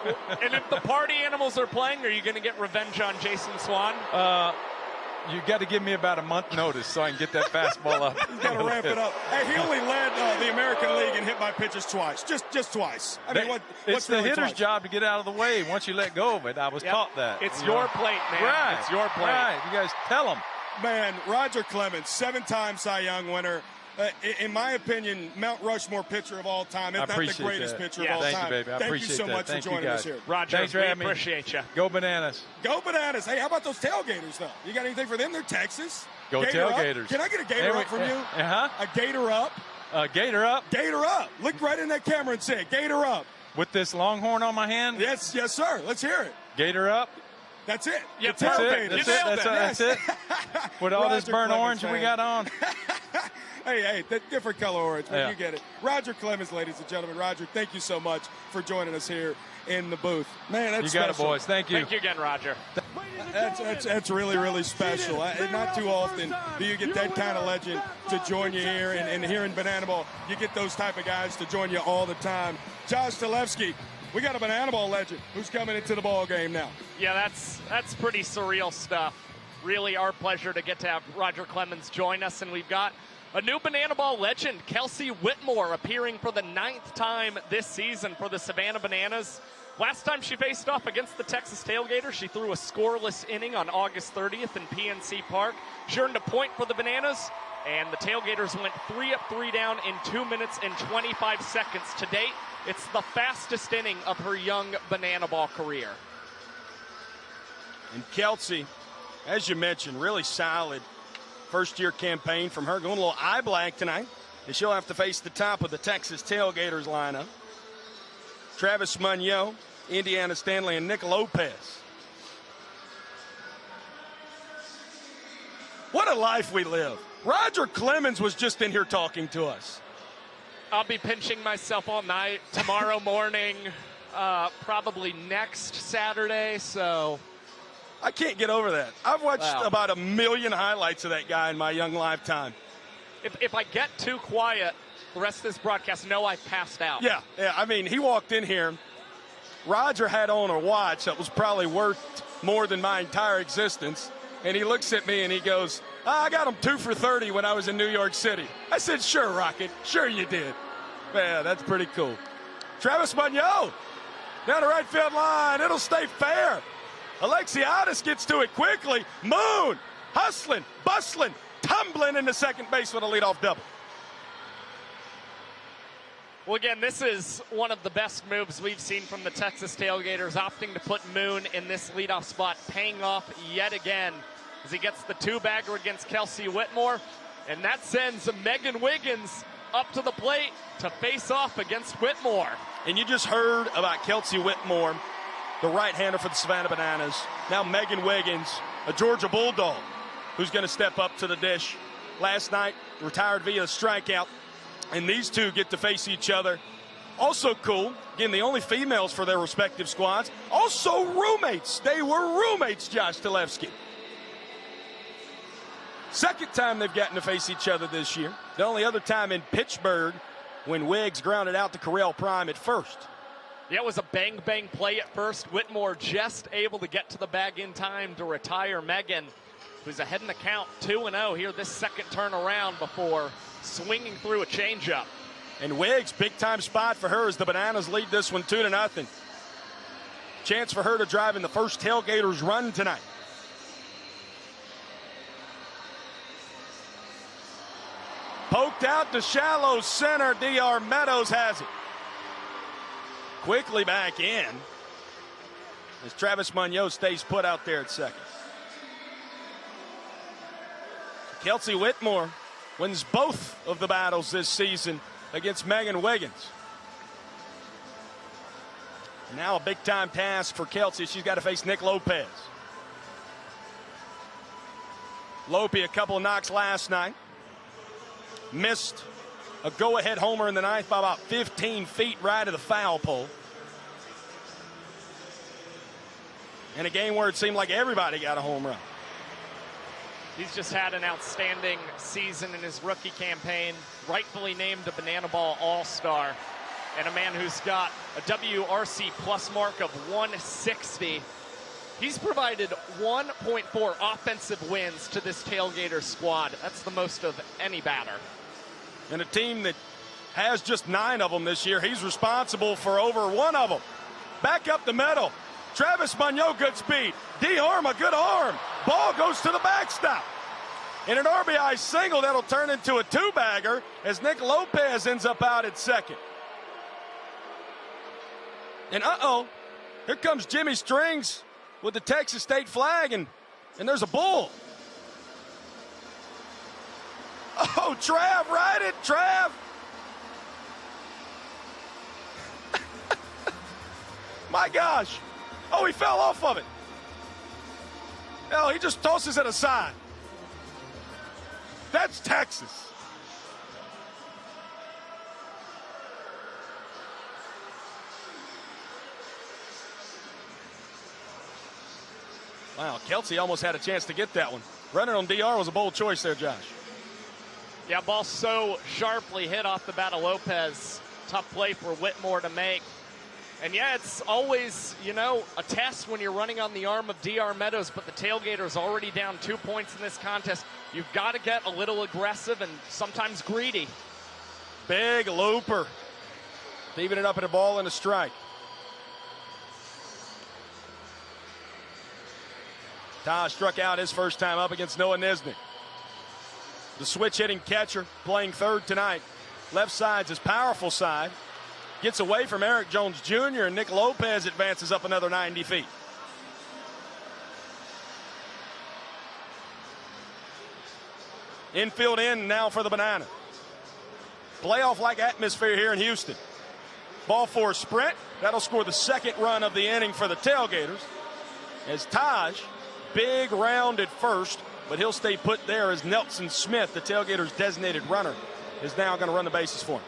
and if the party animals are playing, are you going to get revenge on Jason Swan?
You got to give me about a month notice so I can get that fastball up.
He's got to ramp it up. Hey, he only led the American League in hit by pitches twice, just twice. I mean,
it's the hitter's job to get out of the way once you let go of it. I was taught that.
It's your plate, man.
Right.
It's your plate.
Right. You guys tell them.
Man, Roger Clemens, 7-time Cy Young winner. in my opinion, Mount Rushmore pitcher of all time, if not the greatest pitcher of all
Thank
time.
you, baby. I
Thank
appreciate
you so
that.
much
Thank
for
you,
joining
guys.
us here.
Roger,
Thanks for
we
having me.
appreciate you.
Go Bananas.
Go Bananas. Hey, how about those tailgaters, though? You got anything for them? They're Texas.
Go
Gator
Tailgaters.
Up. Can I get a gator up from you?
Uh-huh.
A gator up.
Gator up.
Gator up. Look right in that camera and say it. Gator up.
With this longhorn on my hand?
Yes, sir. Let's hear it.
Gator up.
That's it.
Yeah,
The
That's
tailgaters.
it. That's it. With all this
Roger
burnt
Clemens,
orange
man.
we got on.
Hey, that different color orange, but
Yeah.
you get it. Roger Clemens, ladies and gentlemen. Roger, thank you so much for joining us here in the booth. Man, that's
You got it,
special.
boys. Thank you.
Thank you again, Roger.
That's really, really special. Not too often do you get that kind of legend to join you here. And here in Banana Ball, you get those type of guys to join you all the time. Josh Talevsky, we got a Banana Ball legend who's coming into the ball game now.
Yeah, that's pretty surreal stuff. Really our pleasure to get to have Roger Clemens join us, and we've got a new Banana Ball legend, Kelsey Whitmore, appearing for the 9th time this season for the Savannah Bananas. Last time she faced off against the Texas Tailgaters, she threw a scoreless inning on August 30th in PNC Park. She earned a point for the Bananas, and the Tailgaters went 3 up, 3 down in 2 minutes and 25 seconds. To date, it's the fastest inning of her young Banana Ball career.
And Kelsey, as you mentioned, really solid first-year campaign from her. Going a little eye black tonight, and she'll have to face the top of the Texas Tailgaters lineup. Travis Munoz, Indiana Stanley, and Nick Lopez. What a life we live. Roger Clemens was just in here talking to us.
I'll be pinching myself all night tomorrow morning, probably next Saturday, so...
I can't get over that. I've watched about 1 million highlights of that guy in my young lifetime.
If I get too quiet, the rest of this broadcast, know I passed out.
Yeah. I mean, he walked in here. Roger had on a watch that was probably worth more than my entire existence. And he looks at me and he goes, I got him 2 for 30 when I was in New York City. I said, sure, Rocket. Sure you did. Yeah, that's pretty cool. Travis Munoz down the right field line. It'll stay fair. Alexiadis gets to it quickly. Moon hustling, bustling, tumbling into second base with a leadoff double.
Well, again, this is one of the best moves we've seen from the Texas Tailgaters, opting to put Moon in this leadoff spot, paying off yet again as he gets the 2-bagger against Kelsey Whitmore. And that sends Megan Wiggins up to the plate to face off against Whitmore.
And you just heard about Kelsey Whitmore, the right-hander for the Savannah Bananas. Now Megan Wiggins, a Georgia Bulldog, who's going to step up to the dish. Last night, retired via strikeout. And these two get to face each other. Also cool, again, the only females for their respective squads. Also roommates. They were roommates, Josh Talevsky. Second time they've gotten to face each other this year. The only other time in Pittsburgh when Wiggs grounded out to Correll Prime at first.
Yeah, it was a bang-bang play at first. Whitmore just able to get to the bag in time to retire Megan, who's ahead in the count 2-0 here this second turnaround before swinging through a changeup.
And Wiggs, big-time spot for her as the Bananas lead this one 2-0. Chance for her to drive in the first Tailgaters run tonight. Poked out to shallow center. D.R. Meadows has it. Quickly back in as Travis Munoz stays put out there at second. Kelsey Whitmore wins both of the battles this season against Megan Wiggins. And now a big-time task for Kelsey. She's got to face Nick Lopez. Lopey, a couple of knocks last night. Missed a go-ahead homer in the ninth by about 15 feet right of the foul pole. In a game where it seemed like everybody got a home run.
He's just had an outstanding season in his rookie campaign, rightfully named a Banana Ball All-Star, and a man who's got a WRC plus mark of 160. He's provided 1.4 offensive wins to this Tailgater squad. That's the most of any batter.
And a team that has just 9 of them this year, he's responsible for over 1 of them. Back up the middle. Travis Munoz, good speed. D. Arm, a good arm. Ball goes to the backstop. In an RBI single, that'll turn into a two-bagger as Nick Lopez ends up out at second. And here comes Jimmy Strings with the Texas State flag, and there's a bull. Oh, Trav, ride it, Trav. My gosh. Oh, he fell off of it. No, he just tosses it aside. That's Texas. Wow, Kelsey almost had a chance to get that one. Running on DR was a bold choice there, Josh.
Yeah, ball so sharply hit off the bat of Lopez. Tough play for Whitmore to make. And yeah, it's always, a test when you're running on the arm of DR Meadows, but the Tailgaters already down 2 points in this contest. You've got to get a little aggressive and sometimes greedy.
Big looper. Leaving it up at a ball and a strike. Taj struck out his first time up against Noah Nisnik. The switch-hitting catcher playing third tonight. Left side's his powerful side. Gets away from Eric Jones Jr., and Nick Lopez advances up another 90 feet. Infield in now for the Banana. Playoff-like atmosphere here in Houston. Ball for a sprint. That'll score the second run of the inning for the Tailgaters. As Taj, big round at first, but he'll stay put there as Nelson Smith, the Tailgaters' designated runner, is now going to run the bases for him.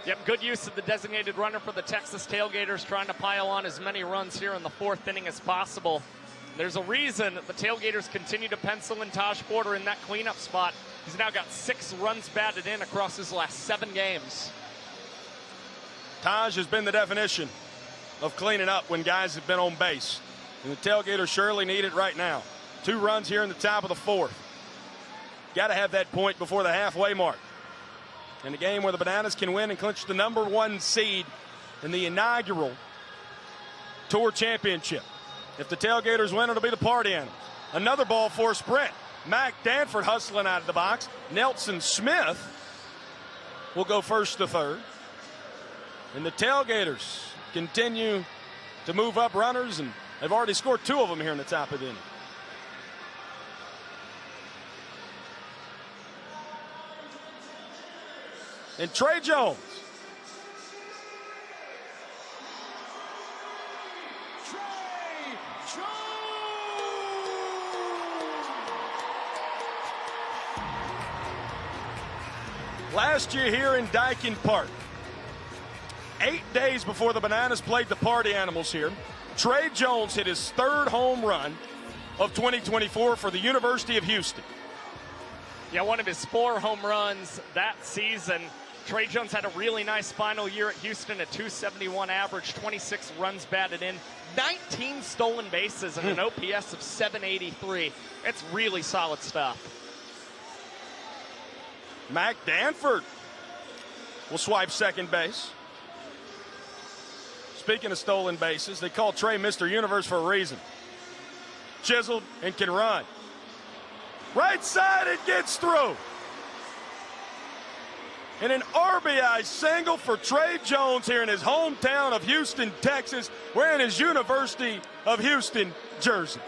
Yep, good use of the designated runner for the Texas Tailgaters, trying to pile on as many runs here in the fourth inning as possible. There's a reason the Tailgaters continue to pencil in Taj Porter in that cleanup spot. He's now got 6 runs batted in across his last 7 games.
Taj has been the definition of cleaning up when guys have been on base. And the Tailgaters surely need it right now. 2 runs here in the top of the fourth. Got to have that point before the halfway mark. In a game where the Bananas can win and clinch the #1 seed in the inaugural Tour Championship. If the Tailgaters win, it'll be the Party Animals. Another ball for a sprint. Mac Danford hustling out of the box. Nelson Smith will go first to third. And the Tailgaters continue to move up runners, and they've already scored 2 of them here in the top of the inning. And Trey Jones.
Trey Jones!
Last year here in Daikin Park, 8 days before the Bananas played the Party Animals here, Trey Jones hit his 3rd home run of 2024 for the University of Houston.
Yeah, one of his 4 home runs that season. Trey Jones had a really nice final year at Houston, a .271 average, 26 runs batted in, 19 stolen bases, and an OPS of .783. It's really solid stuff.
Mac Danford will swipe second base. Speaking of stolen bases, they call Trey Mr. Universe for a reason. Chiseled and can run. Right side, it gets through. And an RBI single for Trey Jones here in his hometown of Houston, Texas, wearing his University of Houston jersey.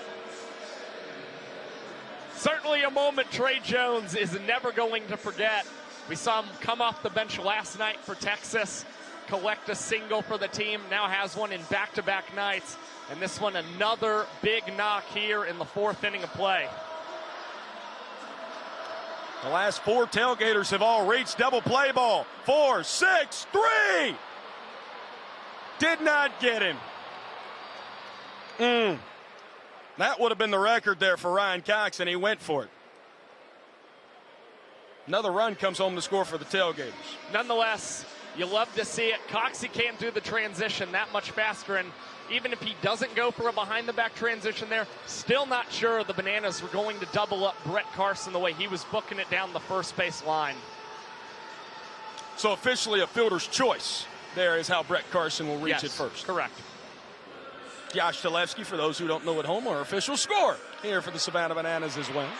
Certainly a moment Trey Jones is never going to forget. We saw him come off the bench last night for Texas, collect a single for the team, now has one in back-to-back nights, and this one another big knock here in the 4th inning of play.
The last 4 Tailgaters have all reached double play ball. 4, 6, 3. Did not get him. That would have been the record there for Ryan Cox, and he went for it. Another run comes home to score for the Tailgaters.
Nonetheless, you love to see it. Coxie can't do the transition that much faster, and even if he doesn't go for a behind-the-back transition there, still not sure the Bananas were going to double up Brett Carson the way he was booking it down the first base line.
So officially a fielder's choice. There is how Brett Carson will reach it first.
Correct.
Josh Talevsky, for those who don't know at home, our official score here for the Savannah Bananas as well.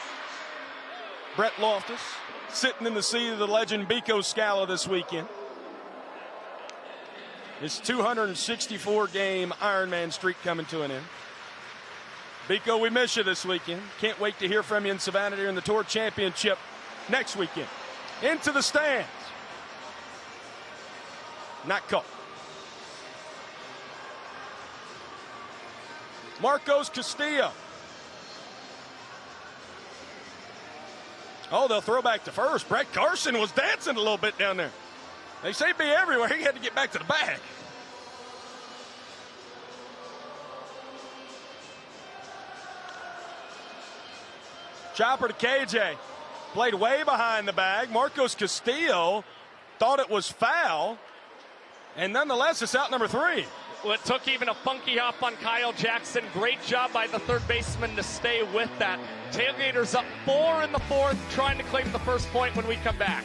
Brett Loftus sitting in the seat of the legend Biko Scala this weekend. His 264-game Ironman streak coming to an end. Biko, we miss you this weekend. Can't wait to hear from you in Savannah during the Tour Championship next weekend. Into the stands. Not caught. Marcos Castillo. Oh, they'll throw back to first. Brett Carson was dancing a little bit down there. They say be everywhere. He had to get back to the back. Chopper to KJ. Played way behind the bag. Marcos Castillo thought it was foul. And nonetheless, it's out number 3.
Well, it took even a funky hop on Kyle Jackson. Great job by the third baseman to stay with that. Tailgaters up 4 in the 4th, trying to claim the first point when we come back.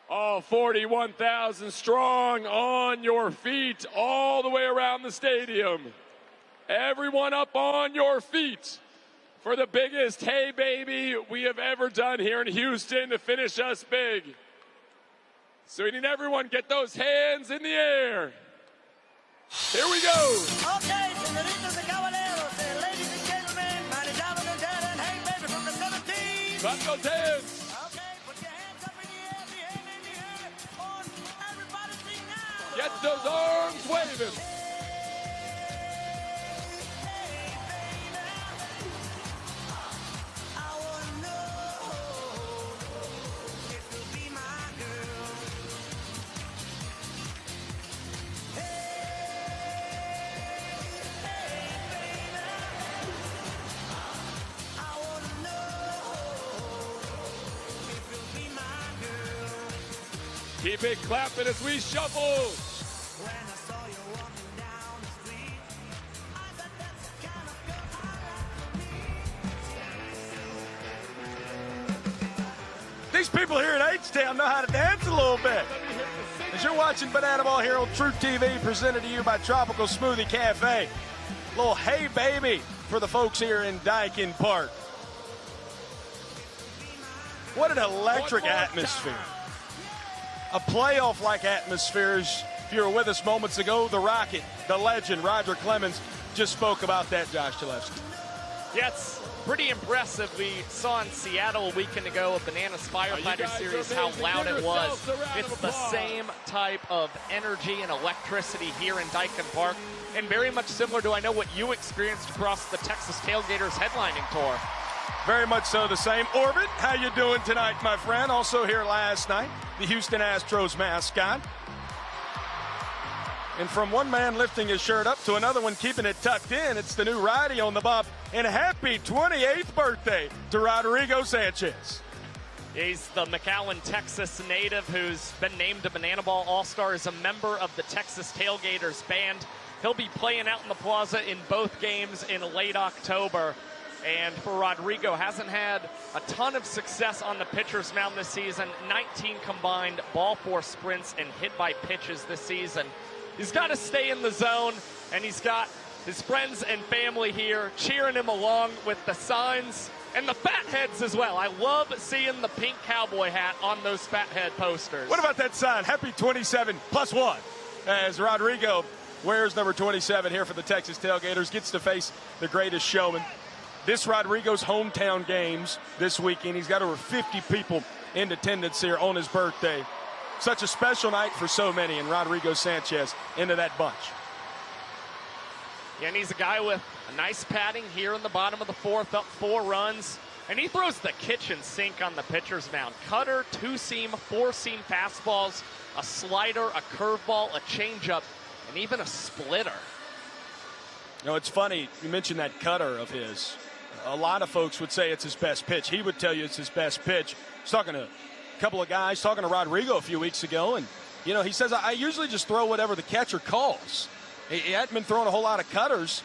All 41,000 strong on your feet all the way around the stadium. Everyone up on your feet for the biggest hey baby we have ever done here in Houston to finish us big. So we need everyone get those hands in the air. Here we go.
Okay, senoritas and caballeros, ladies and gentlemen, my damas and herren, hey baby from the 17.
Clap those hands.
Okay, put your hands up in the air, the hand in the air. On, everybody sing now.
Get those arms waving. Keep it clapping as we shuffle.
These people here in H-Town know how to dance a little bit. As you're watching Banana Ball here on TruTV, presented to you by Tropical Smoothie Cafe. Little hey baby for the folks here in Daikin Park. What an electric atmosphere. A playoff-like atmosphere. If you were with us moments ago, the Rocket, the legend, Roger Clemens, just spoke about that, Josh Chalefsky.
Yeah, it's pretty impressive. We saw in Seattle a weekend ago, a Bananas Firefighter Series, how loud it was. It's the same type of energy and electricity here in Daikin Park, and very much similar to, I know, what you experienced across the Texas Tailgaters headlining tour.
Very much so the same. Orbit, how you doing tonight, my friend? Also here last night, the Houston Astros mascot. And from one man lifting his shirt up to another one keeping it tucked in, it's the new righty on the bob. And happy 28th birthday to Rodrigo Sanchez.
He's the McAllen, Texas native who's been named a Banana Ball All-Star, is a member of the Texas Tailgaters band. He'll be playing out in the plaza in both games in late October. And for Rodrigo, hasn't had a ton of success on the pitcher's mound this season. 19 combined ball force sprints and hit by pitches this season. He's got to stay in the zone, and he's got his friends and family here cheering him along with the signs and the fat heads as well. I love seeing the pink cowboy hat on those fat head posters.
What about that sign? Happy 27+1. As Rodrigo wears number 27 here for the Texas Tailgaters, gets to face the greatest showman. This Rodrigo's hometown games this weekend. He's got over 50 people in attendance here on his birthday. Such a special night for so many, and Rodrigo Sanchez into that bunch.
Yeah, and he's a guy with a nice padding here in the bottom of the 4th, up 4 runs. And he throws the kitchen sink on the pitcher's mound. Cutter, 2-seam, 4-seam fastballs, a slider, a curveball, a changeup, and even a splitter.
You know, it's funny, you mentioned that cutter of his. A lot of folks would say it's his best pitch. He would tell you it's his best pitch. I was talking to a couple of guys, talking to Rodrigo a few weeks ago, and, you know, he says, I usually just throw whatever the catcher calls. He hadn't been throwing a whole lot of cutters,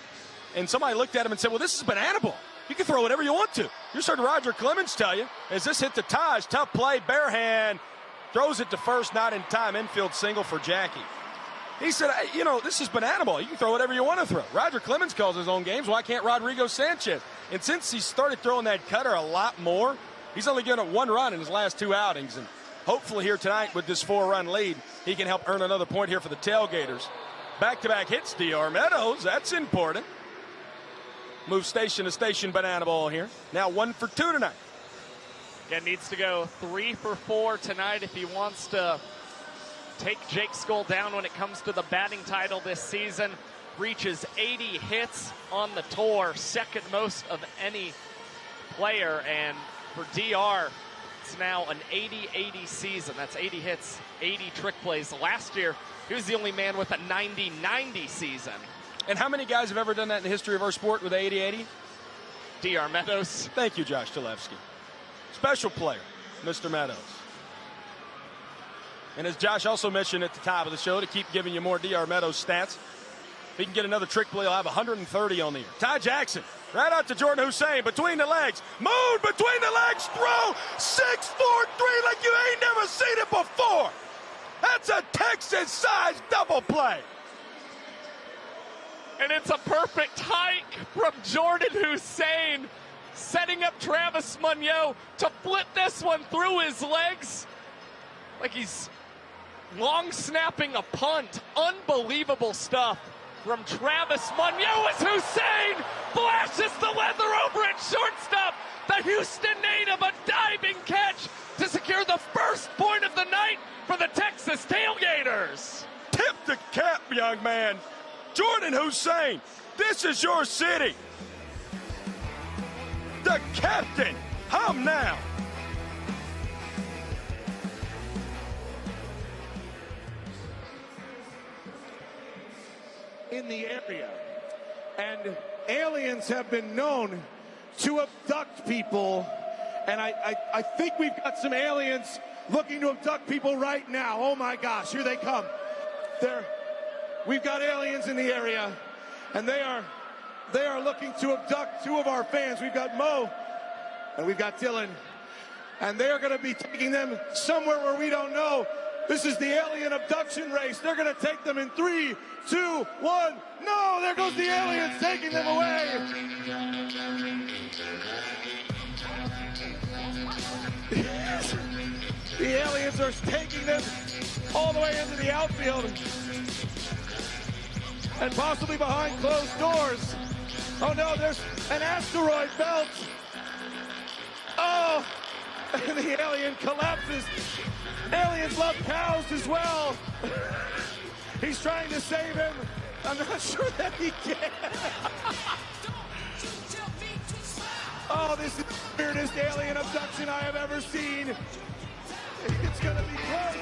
and somebody looked at him and said, well, this is Banana Ball. You can throw whatever you want to. You heard Roger Clemens tell you, as this hit the ties, tough play, bare hand, throws it to first, not in time, infield single for Jackie. He said, hey, you know, this is banana ball. You can throw whatever you want to throw. Roger Clemens calls his own games. Why can't Rodrigo Sanchez? And since he started throwing that cutter a lot more, he's only given up 1 run in his last 2 outings. And hopefully here tonight with this 4-run lead, he can help earn another point here for the Tailgaters. Back-to-back hits, DR Meadows. That's important. Move station to station banana ball here. Now 1 for 2 tonight.
Again, needs to go 3 for 4 tonight if he wants to take Jake Skull down when it comes to the batting title this season. Reaches 80 hits on the tour, second most of any player. And for DR, it's now an 80-80 season. That's 80 hits, 80 trick plays. Last year, he was the only man with a 90-90 season.
And how many guys have ever done that in the history of our sport with 80-80?
DR Meadows.
Thank you, Josh Talevsky. Special player, Mr. Meadows. And as Josh also mentioned at the top of the show, to keep giving you more DR Meadows stats, if he can get another trick play, he'll have 130 on the year. Ty Jackson, right out to Jordan Hussein, between the legs. Moon between the legs, throw, 6-4-3 like you ain't never seen it before. That's a Texas-sized double play.
And it's a perfect hike from Jordan Hussein, setting up Travis Monyo to flip this one through his legs like he's long snapping a punt. Unbelievable stuff from Travis Monyo as Hussein flashes the leather over at shortstop. The Houston native, a diving catch to secure the first point of the night for the Texas Tailgaters.
Tip the cap, young man. Jordan Hussein, this is your city. The captain, hum now.
In the area, and aliens have been known to abduct people, and I think we've got some aliens looking to abduct people right now. Oh my gosh, here they come. We've got aliens in the area, and they are looking to abduct 2 of our fans. We've got Mo and we've got Dylan, and they are going to be taking them somewhere where we don't know. This is the alien abduction race. They're going to take them in 3, 2, 1. No, there goes the aliens taking them away. The aliens are taking them all the way into the outfield and possibly behind closed doors. Oh no, there's an asteroid belt. Oh, and the alien collapses. Aliens love cows as well. He's trying to save him. I'm not sure that he can. Oh, this is the weirdest alien abduction I have ever seen. It's gonna be close.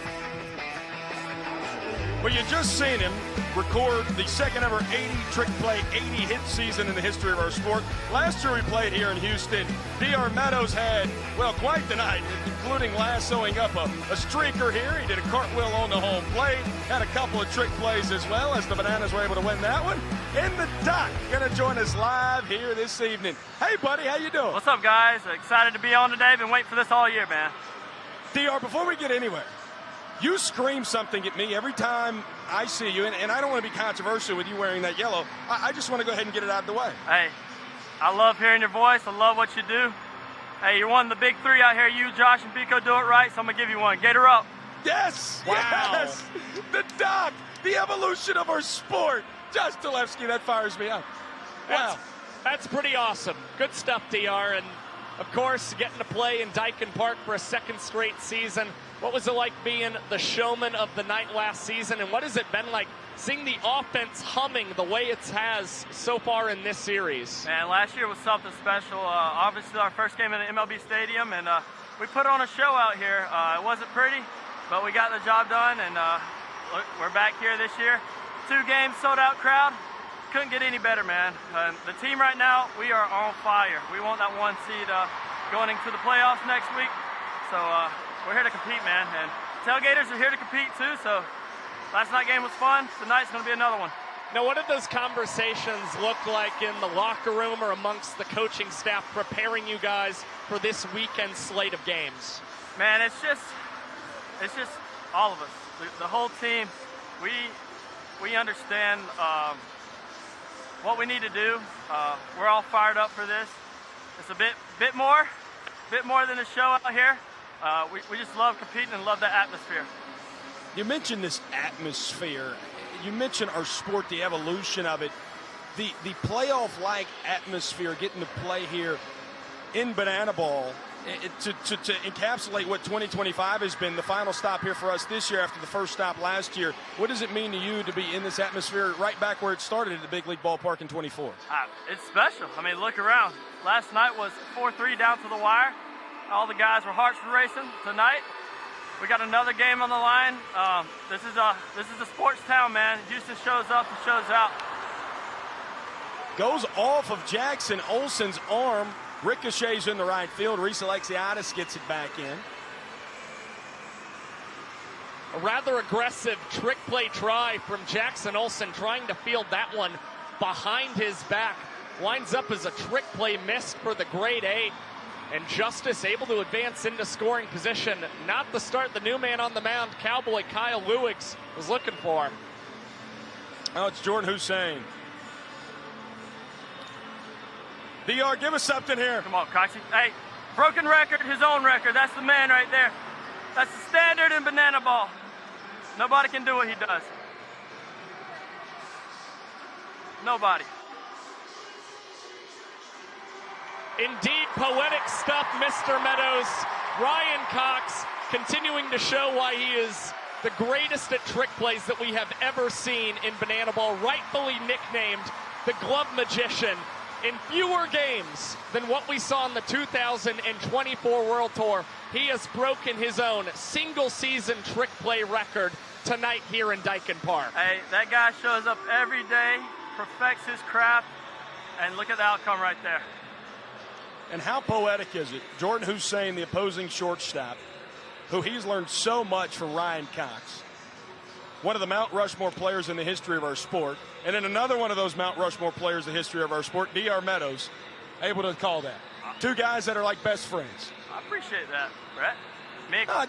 Well, you just seen him record the second ever 80 trick play, 80 hit season in the history of our sport. Last year we played here in Houston. DR Meadows had, well, quite the night, including lassoing up a streaker here. He did a cartwheel on the home plate, had a couple of trick plays as well, as the Bananas were able to win that one. In the dock, gonna join us live here this evening. Hey, buddy, how you doing?
What's up, guys? Excited to be on today. Been waiting for this all year, man.
DR, before we get anywhere, you scream something at me every time I see you, and I don't want to be controversial with you wearing that yellow. I just want to go ahead and get it out of the way.
Hey, I love hearing your voice. I love what you do. Hey, you're one of the big 3 out here. You, Josh, and Pico do it right, so I'm going to give you one. Gator up.
Yes!
Wow.
Yes! The doc, the evolution of our sport. Josh Talevsky, that fires me up. Wow.
That's pretty awesome. Good stuff, DR. And, of course, getting to play in Daikin Park for a second straight season. What was it like being the showman of the night last season, and what has it been like seeing the offense humming the way it has so far in this series?
Man, last year was something special. Obviously, our first game in the MLB Stadium, and we put on a show out here. It wasn't pretty, but we got the job done, and look, we're back here this year. 2 games, sold-out crowd. Couldn't get any better, man. The team right now, we are on fire. We want that 1 seed going into the playoffs next week. So, we're here to compete, man, and Tailgaters are here to compete too, so last night's game was fun. Tonight's going to be another one.
Now, what did those conversations look like in the locker room or amongst the coaching staff preparing you guys for this weekend slate of games?
Man, it's just all of us. The whole team, we understand what we need to do. We're all fired up for this. It's a bit more than a show out here. We just love competing and love the atmosphere.
You mentioned this atmosphere. You mentioned our sport, the evolution of it. The playoff-like atmosphere, getting to play here in Banana Ball, to encapsulate what 2025 has been, the final stop here for us this year after the first stop last year. What does it mean to you to be in this atmosphere right back where it started at the Big League Ballpark in 24?
It's special. I mean, look around. Last night was 4-3 down to the wire. All the guys were hearts racing. Tonight, we got another game on the line. This is a sports town, man. Houston shows up and shows out.
Goes off of Jackson Olsen's arm. Ricochets in the right field. Reese Alexiadis gets it back in.
A rather aggressive trick play try from Jackson Olsen, trying to field that one behind his back. Winds up as a trick play missed for the grade A. And Justice able to advance into scoring position. Not the start the new man on the mound, Cowboy Kyle Lewigs, was looking for.
Oh, it's Jordan Hussein. DR, give us something here.
Come on, Coxie. Hey, broken record, his own record. That's the man right there. That's the standard in Banana Ball. Nobody can do what he does. Nobody.
Indeed, poetic stuff, Mr. Meadows. Ryan Cox continuing to show why he is the greatest at trick plays that we have ever seen in Banana Ball, rightfully nicknamed the Glove Magician. In fewer games than what we saw in the 2024 World Tour, he has broken his own single-season trick play record tonight here in Daikin Park.
Hey, that guy shows up every day, perfects his craft, and look at the outcome right there.
And how poetic is it? Jordan Hussein, the opposing shortstop, who he's learned so much from Ryan Cox. One of the Mount Rushmore players in the history of our sport. And then another one of those Mount Rushmore players in the history of our sport, DR Meadows, able to call that. Two guys that are like best friends.
I appreciate that, Brett.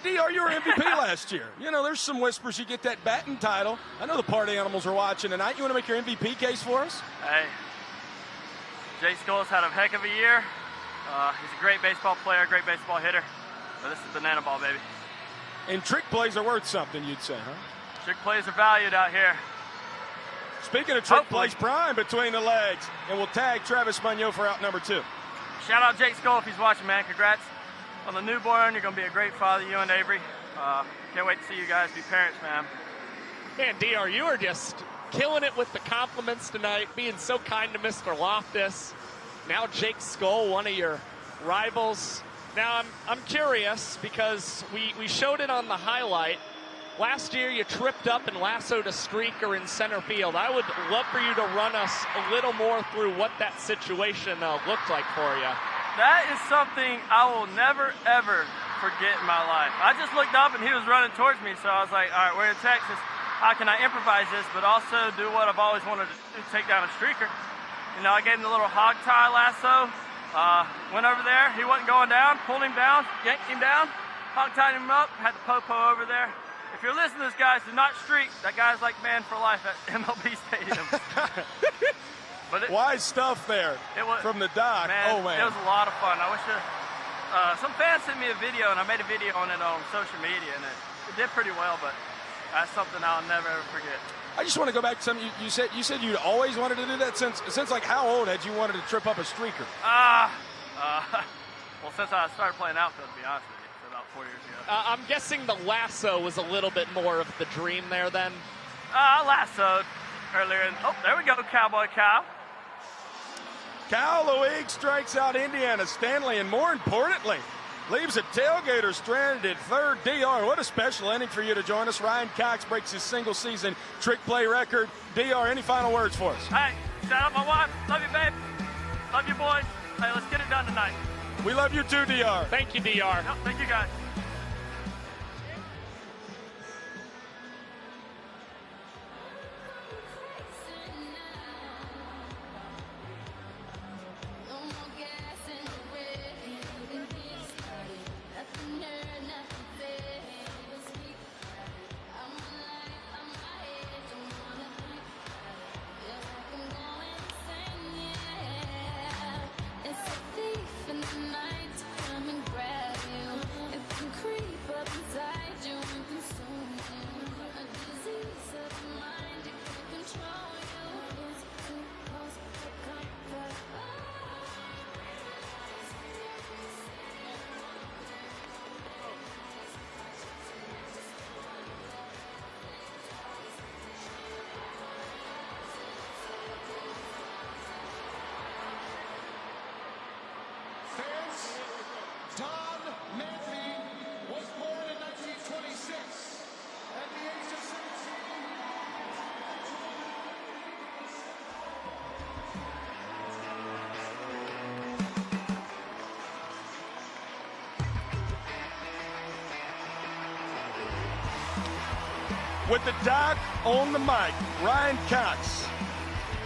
DR, you were MVP last year. You know, there's some whispers you get that batting title. I know the party animals are watching tonight. You want to make your MVP case for us?
Hey, Jay Skol's had a heck of a year. He's a great baseball player, great baseball hitter. But this is Banana Ball, baby.
And trick plays are worth something, you'd say, huh?
Trick plays are valued out here.
Speaking of trick plays, prime between the legs. And we'll tag Travis Munoz for out number 2.
Shout out Jake Skol if he's watching, man. Congrats on the newborn. You're going to be a great father, you and Avery. Can't wait to see you guys be parents, man.
Man, DR, you are just killing it with the compliments tonight, being so kind to Mr. Loftus. Now Jake Skol, one of your rivals. Now I'm curious because we showed it on the highlight. Last year you tripped up and lassoed a streaker in center field. I would love for you to run us a little more through what that situation looked like for you.
That is something I will never, ever forget in my life. I just looked up and he was running towards me, so I was like, all right, we're in Texas. How can I improvise this, but also do what I've always wanted to do, take down a streaker? You know, I gave him the little hog tie lasso, went over there. He wasn't going down, pulled him down, yanked him down, hog tied him up, had the popo over there. If you're listening to this, guys, do not streak. That guy's like man for life at MLB Stadium. But
wise stuff there from the doc.
Man, it was a lot of fun. I wish some fans sent me a video, and I made a video on it on social media, and it did pretty well, but that's something I'll never, ever forget.
I just want to go back to something you said. You said you'd always wanted to do that since like how old had you wanted to trip up a streaker?
Well, since I started playing outfield, to be honest with you, so about 4 years ago.
I'm guessing the lasso was a little bit more of the dream there then.
I lassoed earlier. There we go, Cowboy Kyle.
Kyle Lewigs strikes out Indiana Stanley, and more importantly, leaves a Tailgater stranded at third. DR, what a special inning for you to join us. Ryan Cox breaks his single-season trick play record. DR, any final words for us?
Hey, shout out my wife. Love you, babe. Love you, boys. Hey, let's get it done tonight.
We love you too, DR.
Thank you, DR.
Yep, thank you, guys.
with the doc on the mic, Ryan Cox,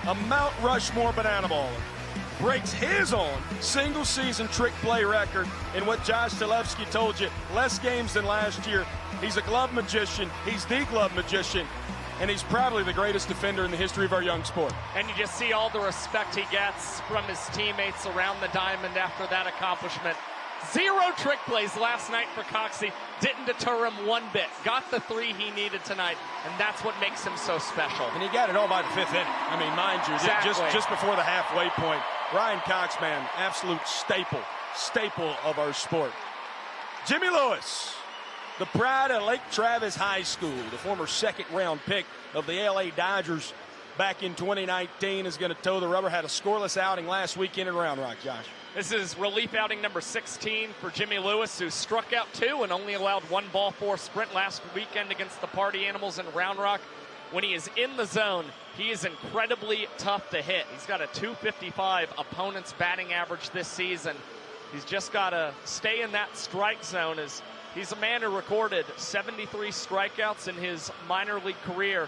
a Mount Rushmore banana baller, breaks his own single-season trick play record in what Josh Talevsky told you, less games than last year. He's a glove magician. He's the glove magician, and he's probably the greatest defender in the history of our young sport.
And you just see all the respect he gets from his teammates around the diamond after that accomplishment. 0 trick plays last night for Coxie. Didn't deter him one bit. Got the 3 he needed tonight, and that's what makes him so special.
And he got it all by the 5th inning. I mean, mind you,
Exactly.
just before the halfway point. Ryan Cox, man, absolute staple of our sport. Jimmy Lewis, the pride of Lake Travis High School, the former second-round pick of the LA Dodgers back in 2019, is going to toe the rubber. Had a scoreless outing last weekend in Round Rock, Josh.
This is relief outing number 16 for Jimmy Lewis, who struck out 2 and only allowed 1 ball 4 sprint last weekend against the Party Animals in Round Rock. When he is in the zone, he is incredibly tough to hit. He's got a .255 opponent's batting average this season. He's just got to stay in that strike zone, as he's a man who recorded 73 strikeouts in his minor league career,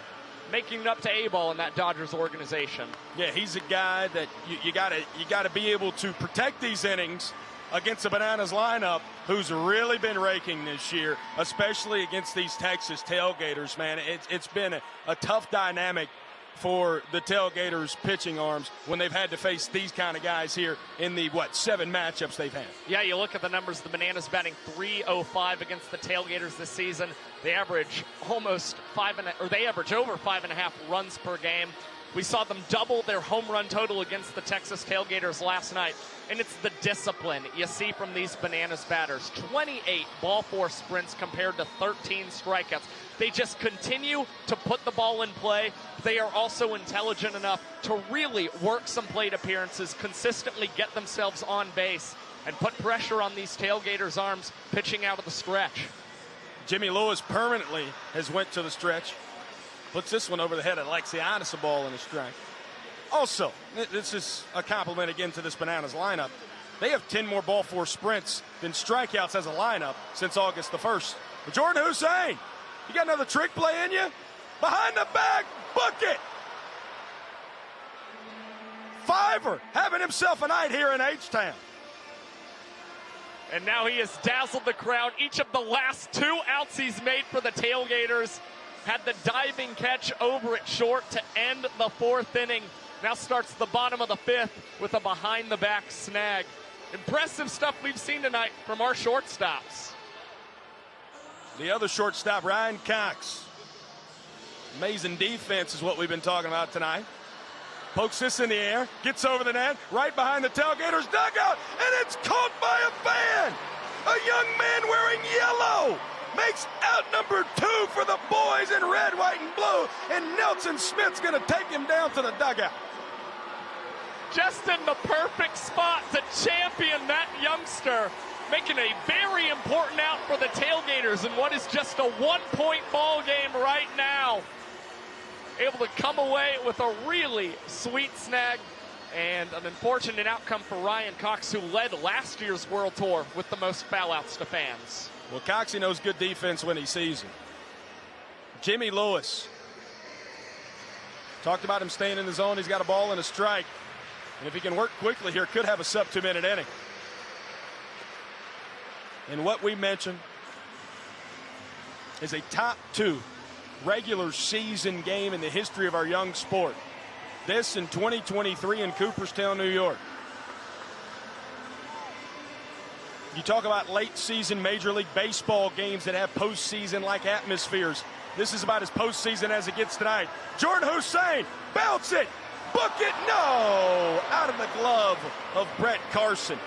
making it up to A-ball in that Dodgers organization.
Yeah, he's a guy that you gotta be able to protect these innings against the Bananas lineup, who's really been raking this year, especially against these Texas Tailgaters, man. It's been a tough dynamic for the Tailgaters pitching arms when they've had to face these kind of guys here in the, 7 matchups they've had.
Yeah, you look at the numbers, the Bananas batting .305 against the Tailgaters this season. They average over 5.5 runs per game. We saw them double their home run total against the Texas Tailgaters last night. And it's the discipline you see from these Bananas batters. 28 ball 4 sprints compared to 13 strikeouts. They just continue to put the ball in play. They are also intelligent enough to really work some plate appearances, consistently get themselves on base, and put pressure on these Tailgaters' arms pitching out of the stretch.
Jimmy Lewis permanently has went to the stretch. Puts this one over the head of Alexiadis, a ball in a strike. Also, this is a compliment again to this Bananas lineup. They have 10 more ball 4 sprints than strikeouts as a lineup since August the 1st. But Jordan Hussein, you got another trick play in you? Behind the back, book it! Fiver having himself a night here in H-Town.
And now he has dazzled the crowd. Each of the last 2 outs he's made for the Tailgaters had the diving catch over at short to end the 4th inning. Now starts the bottom of the 5th with a behind-the-back snag. Impressive stuff we've seen tonight from our shortstops.
The other shortstop, Ryan Cox. Amazing defense is what we've been talking about tonight. Pokes this in the air, gets over the net, right behind the Tailgaters dugout, and it's caught by a fan! A young man wearing yellow makes out number 2 for the boys in red, white, and blue, and Nelson Smith's going to take him down to the dugout.
Just in the perfect spot to champion that youngster, making a very important out for the Tailgaters in what is just a 1-point ball game right now. Able to come away with a really sweet snag, and an unfortunate outcome for Ryan Cox, who led last year's World Tour with the most foul-outs to fans.
Well, Coxie knows good defense when he sees it. Jimmy Lewis. Talked about him staying in the zone. He's got a ball and a strike. And if he can work quickly here, could have a sub-2-minute inning. And what we mentioned is a top 2 regular season game in the history of our young sport. This in 2023 in Cooperstown, New York. You talk about late season Major League Baseball games that have postseason-like atmospheres. This is about as postseason as it gets tonight. Jordan Hussein, bounce it, book it, no! Out of the glove of Brett Carson.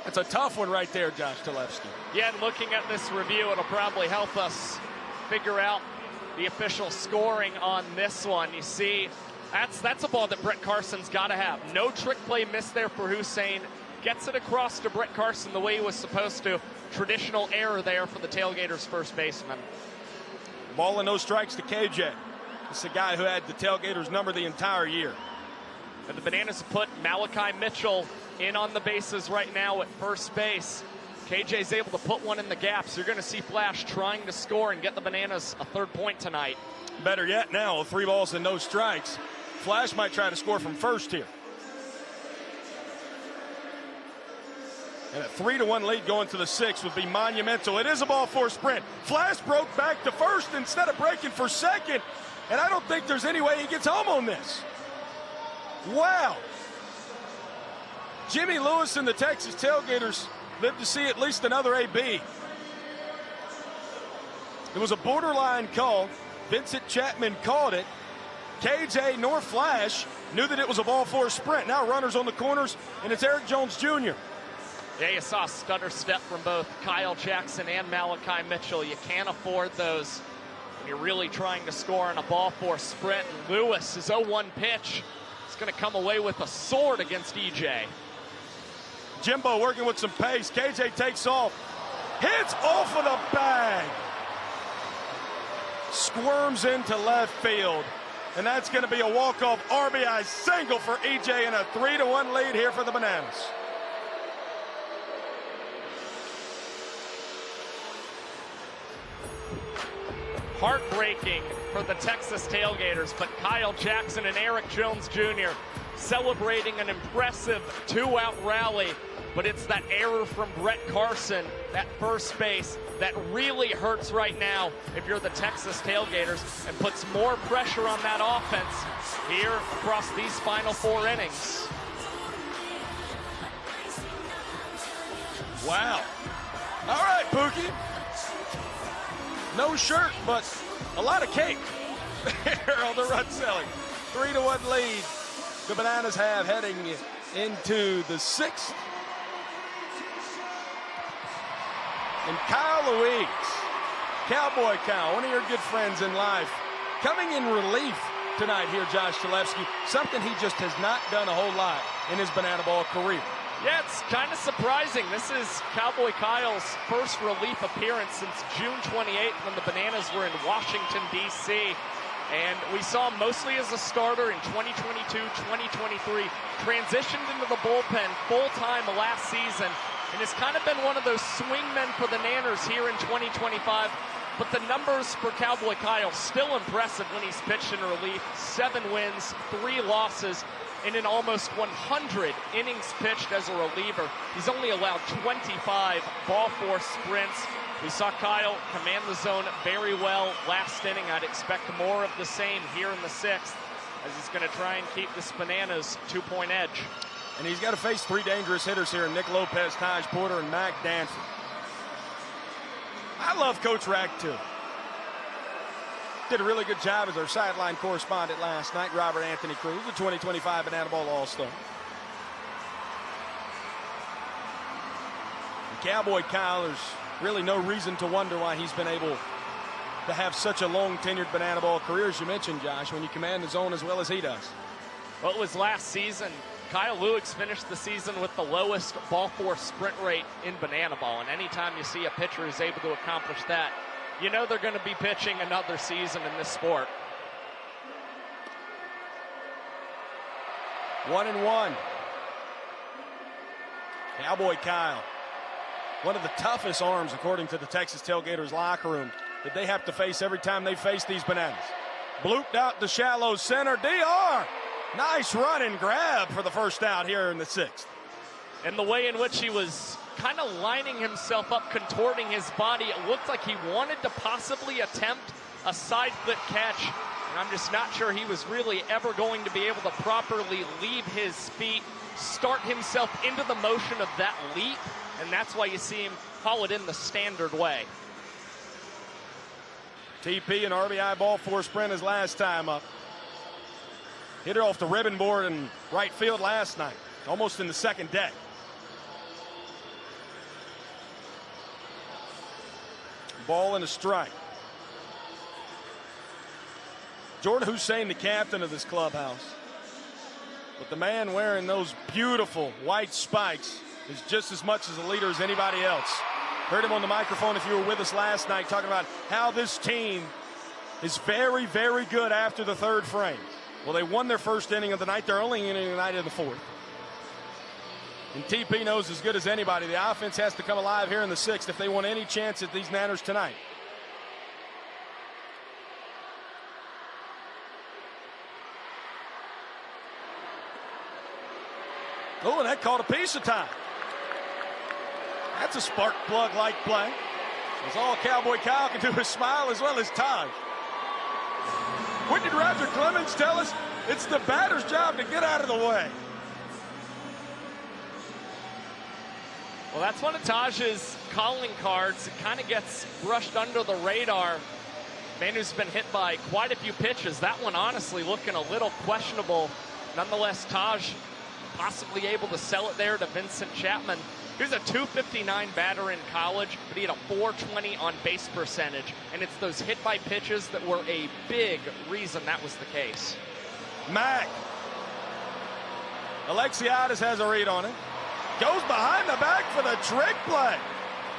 It's a tough one right there, Josh Talevsky.
Yeah, and looking at this review, it'll probably help us figure out the official scoring on this one. You see, that's a ball that Brett Carson's got to have. No trick play missed there for Hussein. Gets it across to Brett Carson the way he was supposed to. Traditional error there for the Tailgaters first baseman.
Ball and no strikes to KJ. It's a guy who had the Tailgaters number the entire year.
And the Bananas put Malachi Mitchell in on the bases right now at first base. KJ's able to put one in the gap, so you're going to see Flash trying to score and get the Bananas a 3rd point tonight.
Better yet now, 3 balls and no strikes. Flash might try to score from first here. And a 3-1 lead going to the 6th would be monumental. It is a ball 4 sprint. Flash broke back to first instead of breaking for second. And I don't think there's any way he gets home on this. Wow. Jimmy Lewis and the Texas Tailgaters live to see at least another AB. It was a borderline call. Vincent Chapman called it. KJ nor Flash knew that it was a ball 4 sprint. Now runners on the corners, and it's Eric Jones Jr.
Yeah, you saw a stutter step from both Kyle Jackson and Malachi Mitchell. You can't afford those when you're really trying to score on a ball 4 sprint. And Lewis, his 0-1 pitch, is going to come away with a sword against EJ.
Jimbo working with some pace. KJ takes off. Hits off of the bag. Squirms into left field. And that's going to be a walk-off RBI single for EJ and a 3-1 lead here for the Bananas.
Heartbreaking for the Texas Tailgaters, but Kyle Jackson and Eric Jones Jr. celebrating an impressive 2-out rally, but it's that error from Brett Carson, that first base, that really hurts right now if you're the Texas Tailgaters and puts more pressure on that offense here across these final 4 innings.
Wow. All right, Pookie. No shirt, but a lot of cake here on the run selling. 3-1 lead the Bananas have heading into the 6th. And Kyle Louise, Cowboy Kyle, one of your good friends in life, coming in relief tonight here, Josh Chalefsky. Something he just has not done a whole lot in his Banana Ball career.
Yeah, it's kind of surprising. This is Cowboy Kyle's first relief appearance since June 28th when the Bananas were in Washington, D.C. And we saw him mostly as a starter in 2022, 2023. Transitioned into the bullpen full-time last season and has kind of been one of those swingmen for the Nanners here in 2025. But the numbers for Cowboy Kyle still impressive when he's pitched in relief. 7 wins, 3 losses. And in almost 100 innings pitched as a reliever. He's only allowed 25 ball 4 sprints. We saw Kyle command the zone very well last inning. I'd expect more of the same here in the 6th as he's going to try and keep this Bananas 2-point edge.
And he's got to face 3 dangerous hitters here, Nick Lopez, Taj Porter, and Mac Danford. I love Coach Rack, too. Did a really good job as our sideline correspondent last night, Robert Anthony Cruz, the 2025 Banana Ball All-Star. Cowboy Kyle, there's really no reason to wonder why he's been able to have such a long-tenured Banana Ball career, as you mentioned, Josh, when you command the zone as well as he does.
Well, it was last season. Kyle Lewis finished the season with the lowest ball 4 sprint rate in Banana Ball, and anytime you see a pitcher who's able to accomplish that, you know they're going to be pitching another season in this sport.
1-1. Cowboy Kyle, one of the toughest arms, according to the Texas Tailgaters locker room, that they have to face every time they face these Bananas. Blooped out to shallow center. DR. Nice run and grab for the first out here in the 6th.
And the way in which he was kind of lining himself up, contorting his body, it looked like he wanted to possibly attempt a side flip catch. And I'm just not sure he was really ever going to be able to properly leave his feet, start himself into the motion of that leap. And that's why you see him call it in the standard way.
TP and RBI ball 4 sprint his last time up. Hit it off the ribbon board in right field last night, almost in the 2nd deck. Ball and a strike. Jordan Hussein, the captain of this clubhouse. But the man wearing those beautiful white spikes is just as much as a leader as anybody else. Heard him on the microphone if you were with us last night talking about how this team is very, very good after the 3rd frame. Well, they won their first inning of the night. They're only inning tonight in the 4th. And TP knows as good as anybody, the offense has to come alive here in the 6th if they want any chance at these Nanners tonight. Oh, and that caught a piece of time. That's a spark plug-like play. That's all Cowboy Kyle can do is smile as well as Taj. What did Roger Clemens tell us? It's the batter's job to get out of the way.
Well, that's one of Taj's calling cards. It kind of gets brushed under the radar. Man who's been hit by quite a few pitches. That one honestly looking a little questionable. Nonetheless, Taj possibly able to sell it there to Vincent Chapman. He was a .259 batter in college, but he had a .420 on base percentage. And it's those hit by pitches that were a big reason that was the case.
Mack. Alexiadis has a read on it. Goes behind the back for the trick play.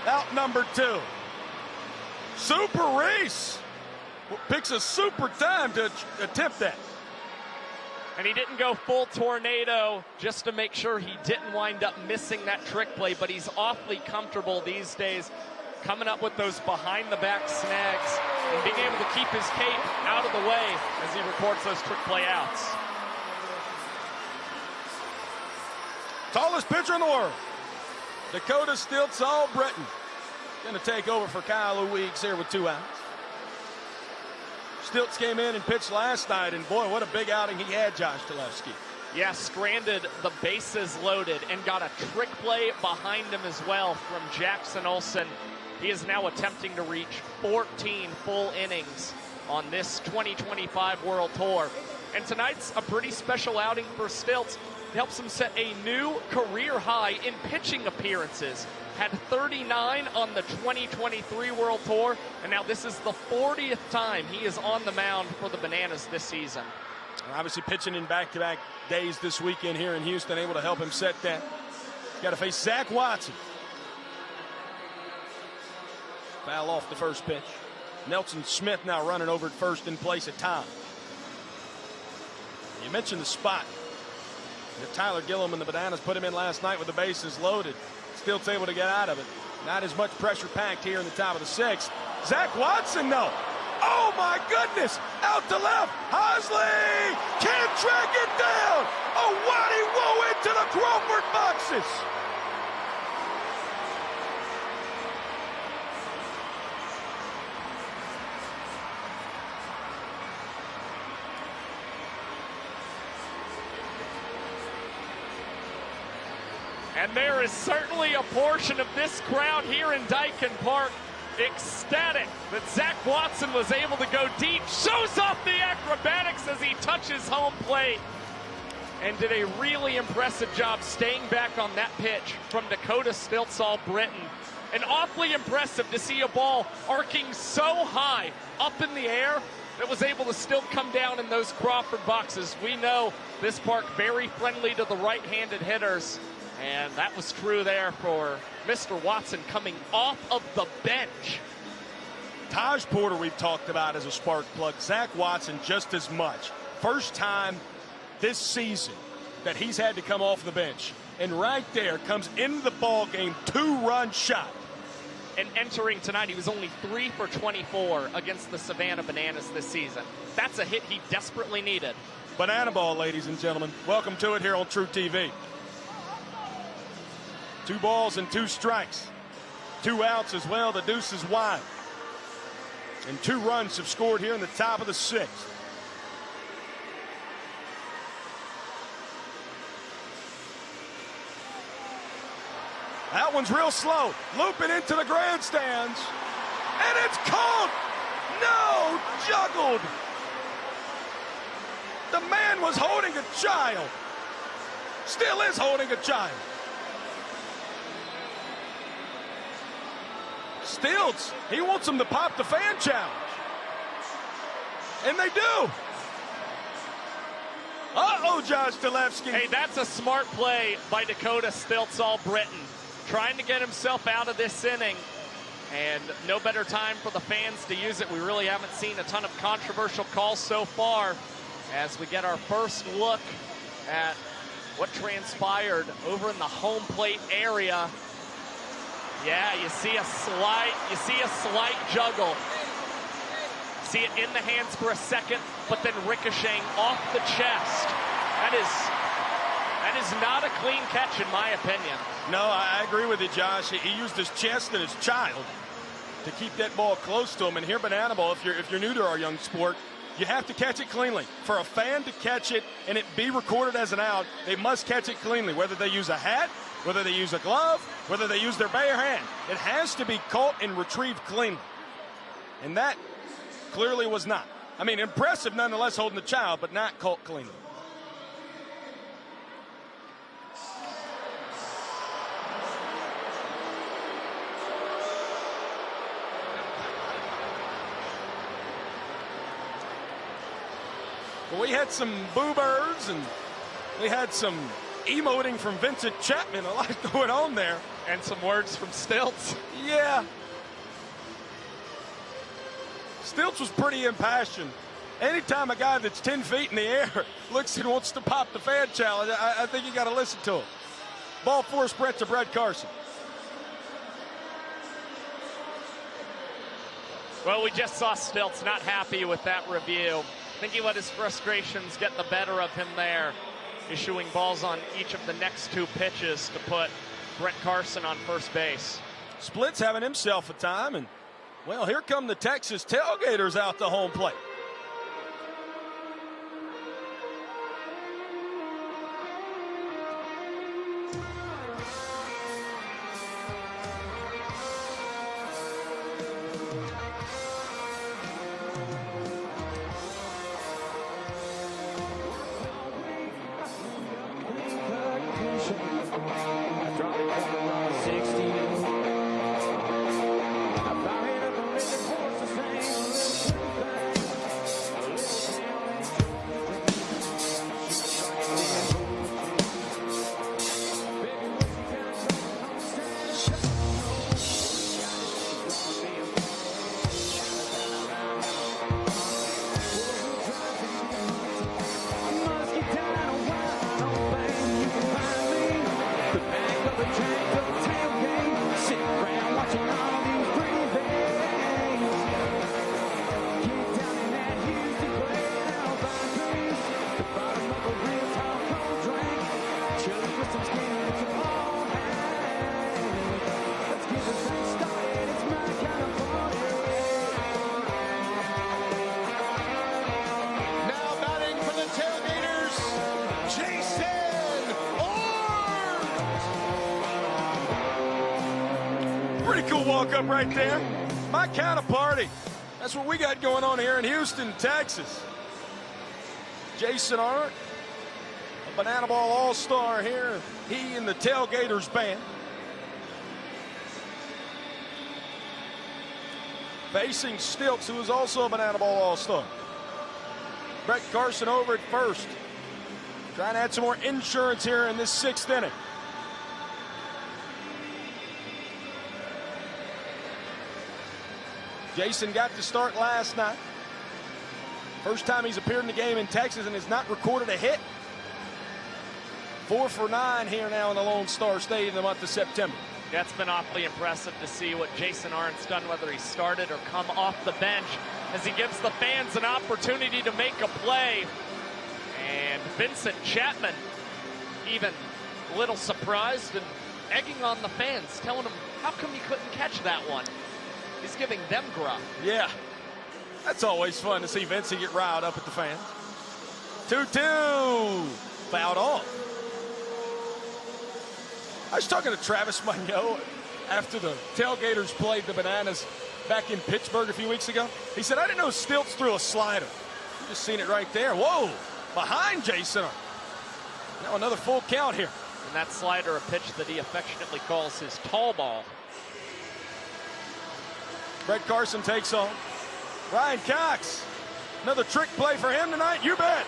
Out number 2. Super Reese picks a super time to attempt that.
And he didn't go full tornado just to make sure he didn't wind up missing that trick play, but he's awfully comfortable these days coming up with those behind-the-back snags and being able to keep his cape out of the way as he records those trick play outs.
Tallest pitcher in the world. Dakota Stiltzall Britton. Going to take over for Kyle Weeks here with 2 outs. Stiltz came in and pitched last night, and boy, what a big outing he had, Josh Talevsky.
Yeah, stranded the bases loaded and got a trick play behind him as well from Jackson Olsen. He is now attempting to reach 14 full innings on this 2025 World Tour. And tonight's a pretty special outing for Stiltz. It helps him set a new career high in pitching appearances. Had 39 on the 2023 World Tour, and now this is the 40th time he is on the mound for the Bananas this season.
Obviously pitching in back-to-back days this weekend here in Houston, able to help him set that. He's got to face Zach Watson. Foul off the first pitch. Nelson Smith now running over at first in place of Tom. You mentioned the spot that Tyler Gillum and the Bananas put him in last night with the bases loaded. Stiltz able to get out of it. Not as much pressure packed here in the top of the 6th. Zach Watson, though. Oh, my goodness. Out to left. Hosley can't track it down. A waddy-whoa into the Crawford boxes.
And there is certainly a portion of this crowd here in Daikin Park ecstatic that Zach Watson was able to go deep. Shows off the acrobatics as he touches home plate. And did a really impressive job staying back on that pitch from Dakota Stiltzall Britton. And awfully impressive to see a ball arcing so high up in the air that was able to still come down in those Crawford boxes. We know this park very friendly to the right-handed hitters. And that was true there for Mr. Watson coming off of the bench.
Taj Porter we've talked about as a spark plug. Zach Watson just as much. First time this season that he's had to come off the bench. And right there comes into the ball game, 2-run shot.
And entering tonight, he was only 3 for 24 against the Savannah Bananas this season. That's a hit he desperately needed.
Banana ball, ladies and gentlemen. Welcome to it here on TruTV. 2 balls and 2 strikes. 2 outs as well. The deuce is wide. And 2 runs have scored here in the top of the 6th. That one's real slow. Looping into the grandstands. And it's caught. No, juggled. The man was holding a child. Still is holding a child. Stiltz, he wants them to pop the fan challenge. And they do. Uh-oh, Josh Talevsky.
Hey, that's a smart play by Dakota Stiltzall Britton. Trying to get himself out of this inning. And no better time for the fans to use it. We really haven't seen a ton of controversial calls so far as we get our first look at what transpired over in the home plate area. Yeah, you see a slight juggle. See it in the hands for a second, but then ricocheting off the chest. That is not a clean catch, in my opinion.
No, I agree with you, Josh. He used his chest and his child to keep that ball close to him. And here, Banana Ball, if you're new to our young sport, you have to catch it cleanly. For a fan to catch it and it be recorded as an out, they must catch it cleanly, whether they use a hat, whether they use a glove, whether they use their bare hand. It has to be caught and retrieved cleanly. And that clearly was not. I mean, impressive nonetheless holding the child, but not caught cleanly. Well, we had some boo birds and we had some emoting from Vincent Chapman. A lot going on there.
And some words from Stilts.
Yeah. Stilts was pretty impassioned. Anytime a guy that's 10 feet in the air looks and wants to pop the fan challenge, I think you got to listen to him. Ball 4 sprint to Brett Carson.
Well, we just saw Stilts not happy with that review. I think he let his frustrations get the better of him there, issuing balls on each of the next 2 pitches to put Brett Carson on first base.
Split's having himself a time, and, well, here come the Texas Tailgaters out to home plate. Walk up right there. My kind of party. That's what we got going on here in Houston, Texas. Jason Arndt, a Banana Ball All-Star here. He and the Tailgaters band. Facing Stilts, who is also a Banana Ball All-Star. Brett Carson over at first. Trying to add some more insurance here in this 6th inning. Jason got to start last night. First time he's appeared in the game in Texas and has not recorded a hit. 4 for 9 here now in the Lone Star State in the month of September.
Yeah, it's been awfully impressive to see what Jason Arndt's done, whether he started or come off the bench, as he gives the fans an opportunity to make a play. And Vincent Chapman, even a little surprised and egging on the fans, telling them, how come you couldn't catch that one? He's giving them gruff. Yeah.
That's always fun to see Vincent get riled up at the fans. 2-2. Fouled off. I was talking to Travis Monroe after the Tailgaters played the Bananas back in Pittsburgh a few weeks ago. He said, I didn't know Stilts threw a slider. You just seen it right there. Whoa. Behind Jason. Now another full count here.
And that slider, a pitch that he affectionately calls his tall ball.
Brett Carson takes on. Ryan Cox. Another trick play for him tonight? You bet.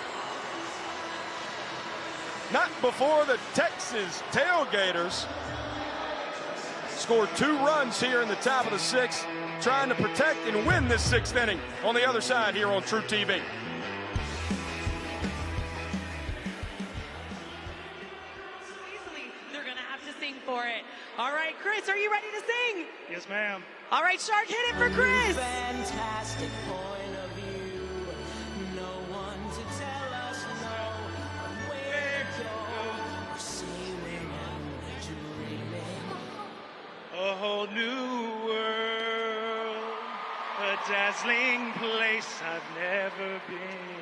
Not before the Texas Tailgaters scored 2 runs here in the top of the 6th, trying to protect and win this 6th inning on the other side here on TruTV.
All right, Chris, are you ready to sing?
Yes, ma'am.
All right, Shark, hit it for Chris.
Fantastic point of view. No one to tell us no. Where to go. We're sailing and dreaming.
A whole new world, a dazzling place I've never been.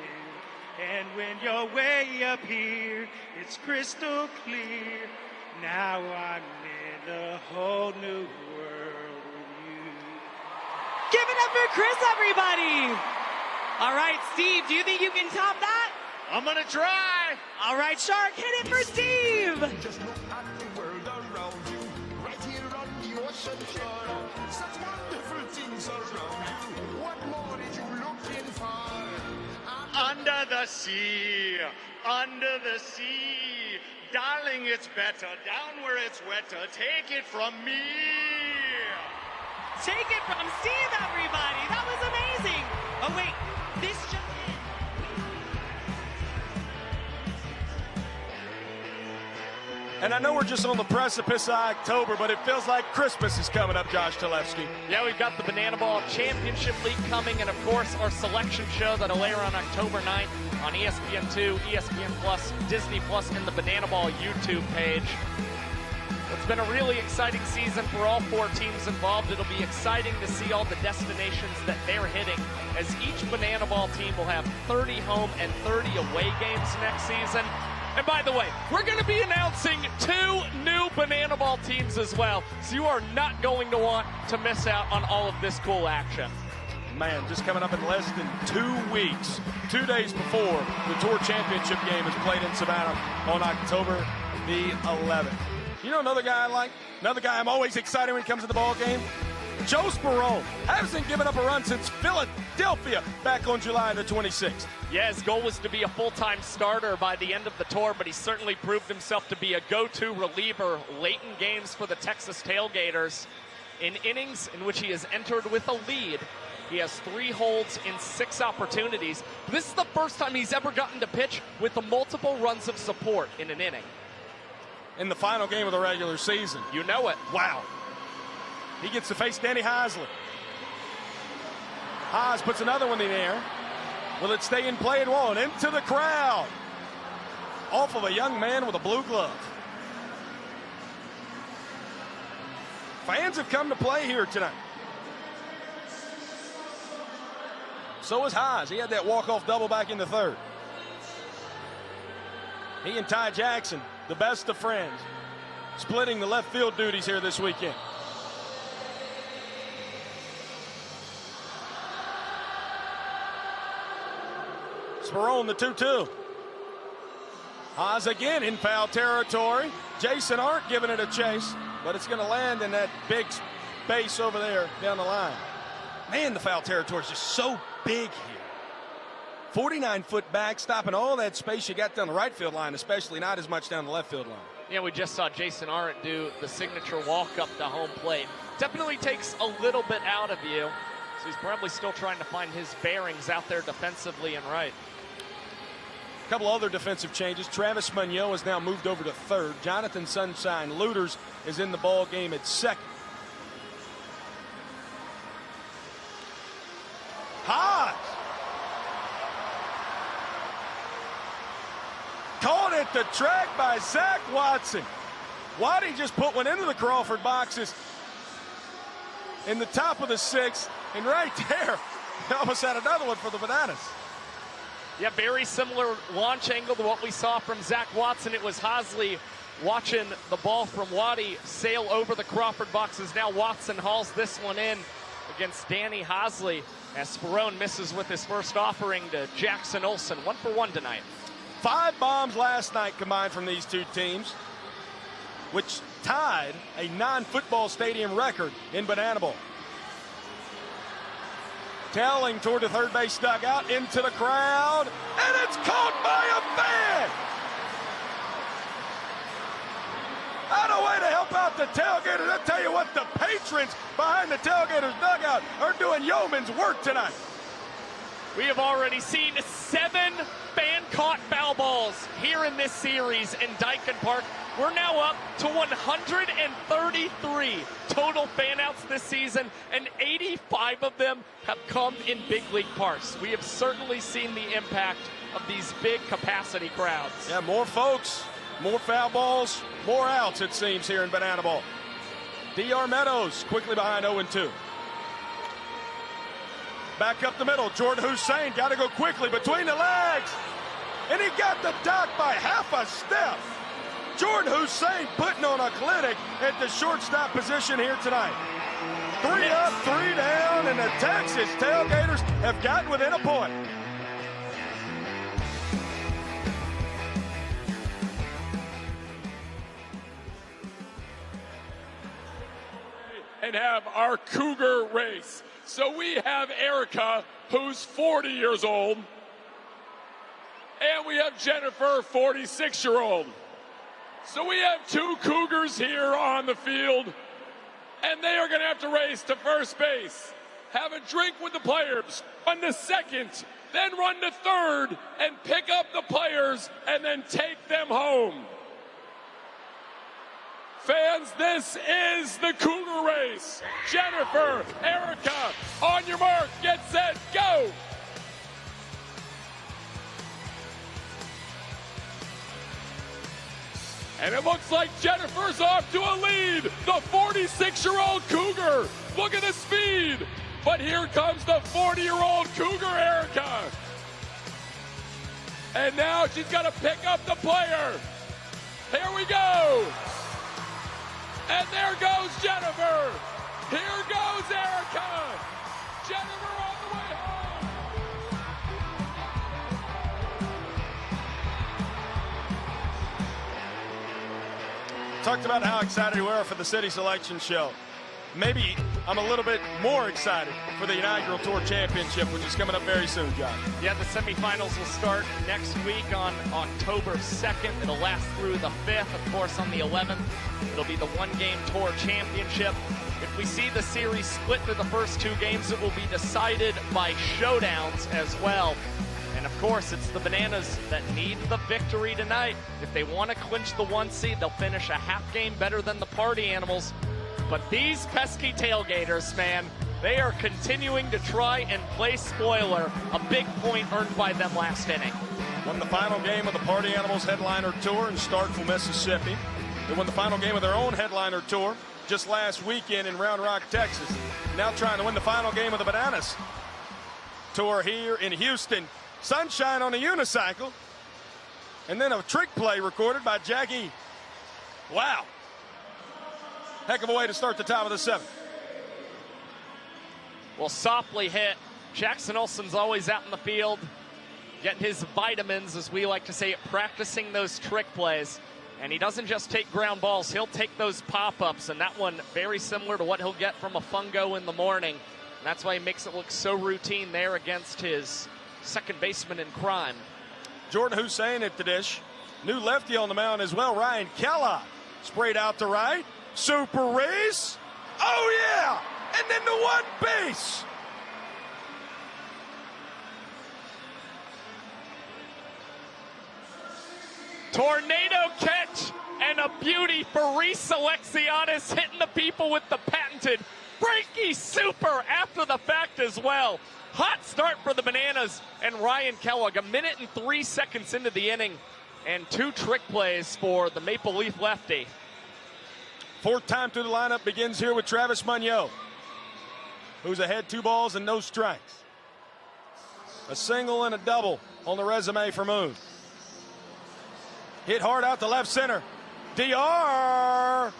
And when you're way up here, it's crystal clear. Now I'm in a whole new world with you.
Give it up for Chris, everybody. All right, Steve, do you think you can top that?
I'm gonna try.
All right, Shark, hit it for Steve.
Just look at the world around you, right here on the ocean shore. Such wonderful things around you. What more are you looking for?
Under the sea, darling, it's better down where it's wetter. Take it from me.
Take it from Steve, everybody. That was amazing. Oh, wait, this just in.
And I know we're just on the precipice of October, but it feels like Christmas is coming up, Josh Talevsky.
Yeah, we've got the Banana Ball Championship League coming, and of course our selection show that'll air on October 9th on ESPN2, ESPN Plus, Disney Plus, and the Banana Ball YouTube page. It's been a really exciting season for all four teams involved. It'll be exciting to see all the destinations that they're hitting, as each Banana Ball team will have 30 home and 30 away games next season. And by the way, we're going to be announcing 2 new Banana Ball teams as well, so you are not going to want to miss out on all of this cool action.
Man, just coming up in less than 2 weeks, 2 days before the Tour Championship game is played in Savannah on October the 11th. You know another guy I like? Another guy I'm always excited when it comes to the ball game? Joe Sperone hasn't given up a run since Philadelphia back on July the 26th.
Yeah, his goal was to be a full-time starter by the end of the tour, but he certainly proved himself to be a go-to reliever late in games for the Texas Tailgaters. In innings in which he has entered with a lead, he has 3 holds in 6 opportunities. This is the first time he's ever gotten to pitch with the multiple runs of support in an inning.
In the final game of the regular season.
You know it.
Wow. He gets to face Danny Heisley. Haas puts another one in the air. Will it stay in play and one? Into the crowd. Off of a young man with a blue glove. Fans have come to play here tonight. So is Haas. He had that walk-off double back in the 3rd. He and Ty Jackson, the best of friends, splitting the left field duties here this weekend. Sperone, the 2-2. Haas again in foul territory. Jason Arndt giving it a chase, but it's going to land in that big space over there down the line. Man, the foul territory is just so big here. 49-foot back, stopping all that space you got down the right field line, especially not as much down the left field line.
Yeah, we just saw Jason Arndt do the signature walk up to home plate. Definitely takes a little bit out of you, so he's probably still trying to find his bearings out there defensively and right.
A couple other defensive changes. Travis Munoz has now moved over to 3rd. Jonathan Sunshine Looters is in the ball game at 2nd. Haas caught at the track by Zach Watson. Waddy just put one into the Crawford boxes in the top of the 6th, and right there, he almost had another one for the Bananas.
Yeah, very similar launch angle to what we saw from Zach Watson. It was Heisley watching the ball from Waddy sail over the Crawford boxes. Now Watson hauls this one in against Danny Heisley as Sperone misses with his first offering to Jackson Olsen. 1 for 1 tonight.
5 bombs last night combined from these two teams, which tied a non-football stadium record in Banana Bowl. Telling toward the 3rd base dugout, into the crowd, and it's caught by a fan! Out of way to help out the Tailgaters. I tell you what, the patrons behind the Tailgaters dugout are doing yeoman's work tonight.
We have already seen 7 fan-caught foul balls here in this series in Daikin Park. We're now up to 133 total fanouts this season, and 85 of them have come in big league parks. We have certainly seen the impact of these big capacity crowds.
Yeah, more folks, more foul balls, more outs, it seems, here in Banana Ball. D.R. Meadows quickly behind 0-2. Back up the middle, Jordan Hussein got to go quickly between the legs. And he got the dock by half a step. Jordan Hussein putting on a clinic at the shortstop position here tonight. 3 up, 3 down, and the Texas Tailgaters have gotten within a point.
And have our Cougar race. So we have Erica, who's 40 years old, and we have Jennifer, 46-year-old. So we have 2 Cougars here on the field, and they are going to have to race to first base, have a drink with the players, run to second, then run to third, and pick up the players, and then take them home. Fans, this is the Cougar race. Jennifer, Erica, on your mark, get set, go! And it looks like Jennifer's off to a lead. The 46-year-old Cougar. Look at the speed. But here comes the 40-year-old Cougar, Erica. And now she's got to pick up the player. Here we go. And there goes Jennifer. Here goes Erica. Jennifer on the way home.
Talked about how excited we were for the city selection show. Maybe I'm a little bit more excited for the inaugural Tour Championship, which is coming up very soon, John.
Yeah, the semifinals will start next week on October 2nd. It'll last through the 5th, of course, on the 11th. It'll be the one-game Tour Championship. If we see the series split through the first 2 games, it will be decided by showdowns as well. And of course, it's the Bananas that need the victory tonight. If they want to clinch the 1 seed, they'll finish a half game better than the Party Animals. But these pesky Tailgaters, man, they are continuing to try and play spoiler. A big point earned by them last inning.
Won the final game of the Party Animals headliner tour in Starkville, Mississippi. They won the final game of their own headliner tour just last weekend in Round Rock, Texas. Now trying to win the final game of the Bananas tour here in Houston. Sunshine on a unicycle. And then a trick play recorded by Jackie. Wow. Heck of a way to start the top of the 7th.
Well, softly hit. Jackson Olsen's always out in the field, getting his vitamins, as we like to say, practicing those trick plays. And he doesn't just take ground balls, he'll take those pop-ups, and that one very similar to what he'll get from a fungo in the morning. And that's why he makes it look so routine there against his second baseman in crime.
Jordan Hussein at the dish. New lefty on the mound as well, Ryan Kellogg. Sprayed out to right. Super race. Oh, yeah. And then to one base.
Tornado catch and a beauty for Reese Alexianis, hitting the people with the patented Breaky Super after the fact as well. Hot start for the Bananas and Ryan Kellogg. 1 minute and 3 seconds into the inning, and 2 trick plays for the Maple Leaf lefty.
4th time through the lineup begins here with Travis Monroe, who's ahead 2 balls and no strikes. A single and a double on the resume for Moon. Hit hard out to left center. DR, a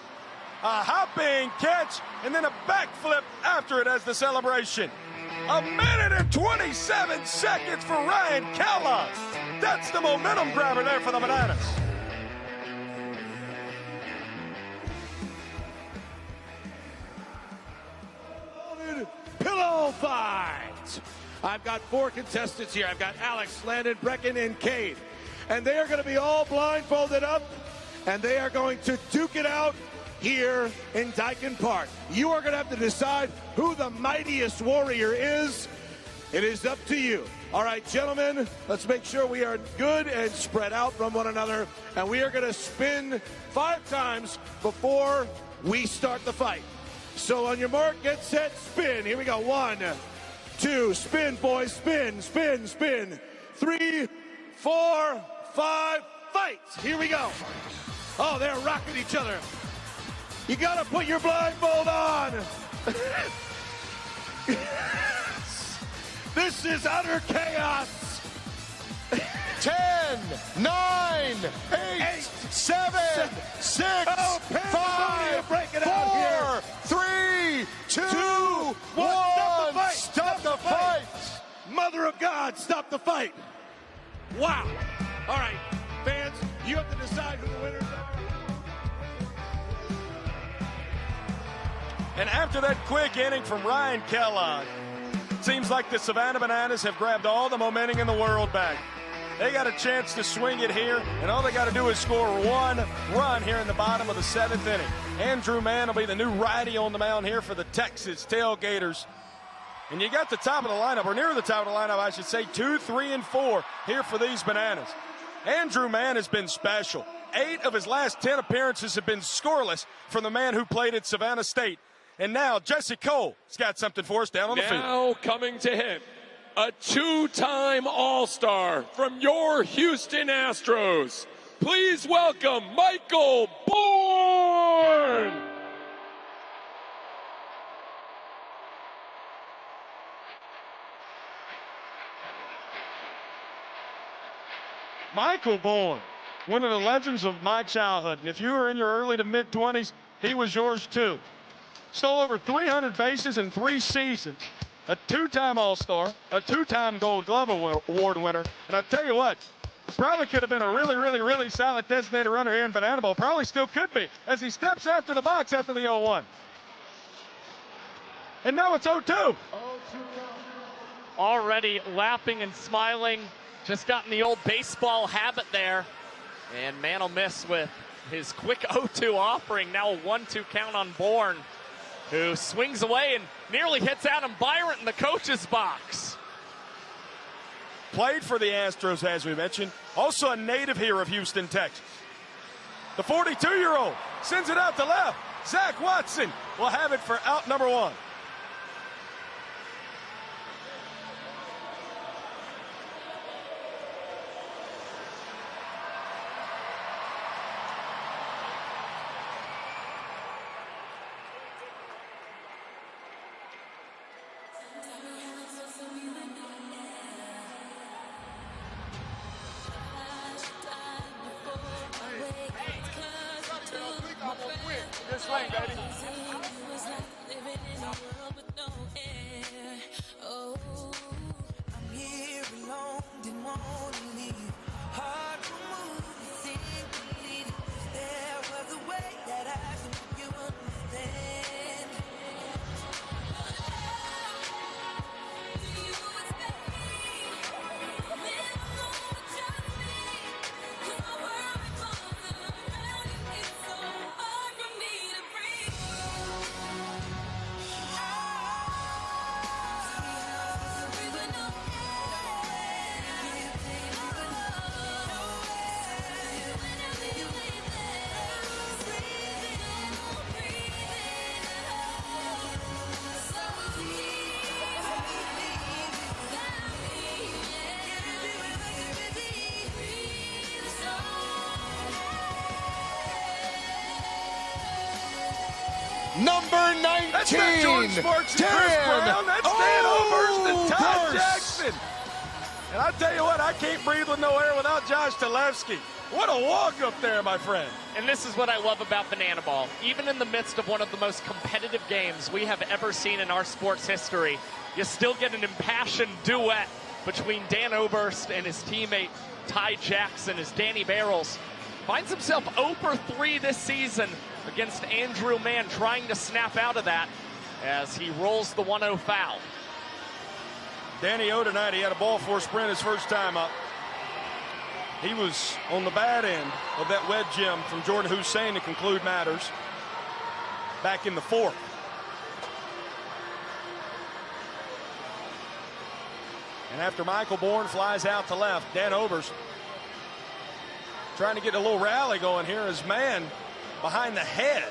hopping catch, and then a backflip after it as the celebration. 1 minute and 27 seconds for Ryan Kellogg. That's the momentum grabber there for the Bananas.
Pillow fight. I've got 4 contestants here. I've got Alex, Landon, Brecken, and Cade. And they are going to be all blindfolded up, and they are going to duke it out here in Daikin Park. You are going to have to decide who the mightiest warrior is. It is up to you. All right, gentlemen, let's make sure we are good and spread out from one another. And we are going to spin 5 times before we start the fight. So on your mark, get set, spin. Here we go. 1, 2, spin, boys, spin, spin, spin. 3, 4, 5, fights. Here we go. Oh, they're rocking each other. You got to put your blindfold on. This is utter chaos.
10, 9, 8, 7, 6,
Oh,
5,
break it out here.
4, 3, 2, 1. Stop the fight.
Mother of God, stop the fight. Wow. All right, fans, you have to decide who the winners are.
And after that quick inning from Ryan Kellogg, seems like the Savannah Bananas have grabbed all the momentum in the world back. They got a chance to swing it here, and all they got to do is score 1 run here in the bottom of the 7th inning. Andrew Mann will be the new righty on the mound here for the Texas Tailgaters. And you got the top of the lineup, or near the top of the lineup, I should say, 2, 3, and 4 here for these Bananas. Andrew Mann has been special. 8 of his last 10 appearances have been scoreless from the man who played at Savannah State. And now Jesse Cole has got something for us down on the field.
Now coming to him, a 2-time All-Star from your Houston Astros. Please welcome Michael Bourne.
Michael Bourne, one of the legends of my childhood. And if you were in your early to mid-20s, he was yours too. Stole over 300 bases in 3 seasons. A 2-time All-Star, a 2-time Gold Glove Award winner. And I tell you what, probably could have been a really solid designated runner here in Banana Bowl. Probably still could be, as he steps after the box after the 0-1. And now it's 0-2.
Already laughing and smiling. Just got in the old baseball habit there. And Mann will miss with his quick 0-2 offering. Now a 1-2 count on Bourne, who swings away and nearly hits Adam Byron in the coach's box.
Played for the Astros, as we mentioned. Also a native here of Houston, Texas. The 42-year-old sends it out to left. Zach Watson will have it for out number 1.
This way, baby.
I'm here alone, didn't want to leave. Hard to move, you think you believe it. There was a way that I could make you understand. Do you expect me? Live alone, just me. 'Cause my world revolves around you. It's so hard for me to breathe.
Number 19.
That's not George Sparks and Chris Brown. That's Dan Oberst and Todd Jackson. And I tell you what, I can't breathe with no air without Josh Talevsky. What a walk up there, my friend.
And this is what I love about Banana Ball. Even in the midst of one of the most competitive games we have ever seen in our sports history, you still get an impassioned duet between Dan Oberst and his teammate Ty Jackson as Danny Barrels finds himself 0-3 this season against Andrew Mann, trying to snap out of that as he rolls the 1-0 foul.
Danny O tonight, he had a ball four sprint his first time up. He was on the bad end of that wedge gem from Jordan Hussein to conclude matters back in the 4th. And after Michael Bourne flies out to left, Dan Oberst trying to get a little rally going here. His man behind the head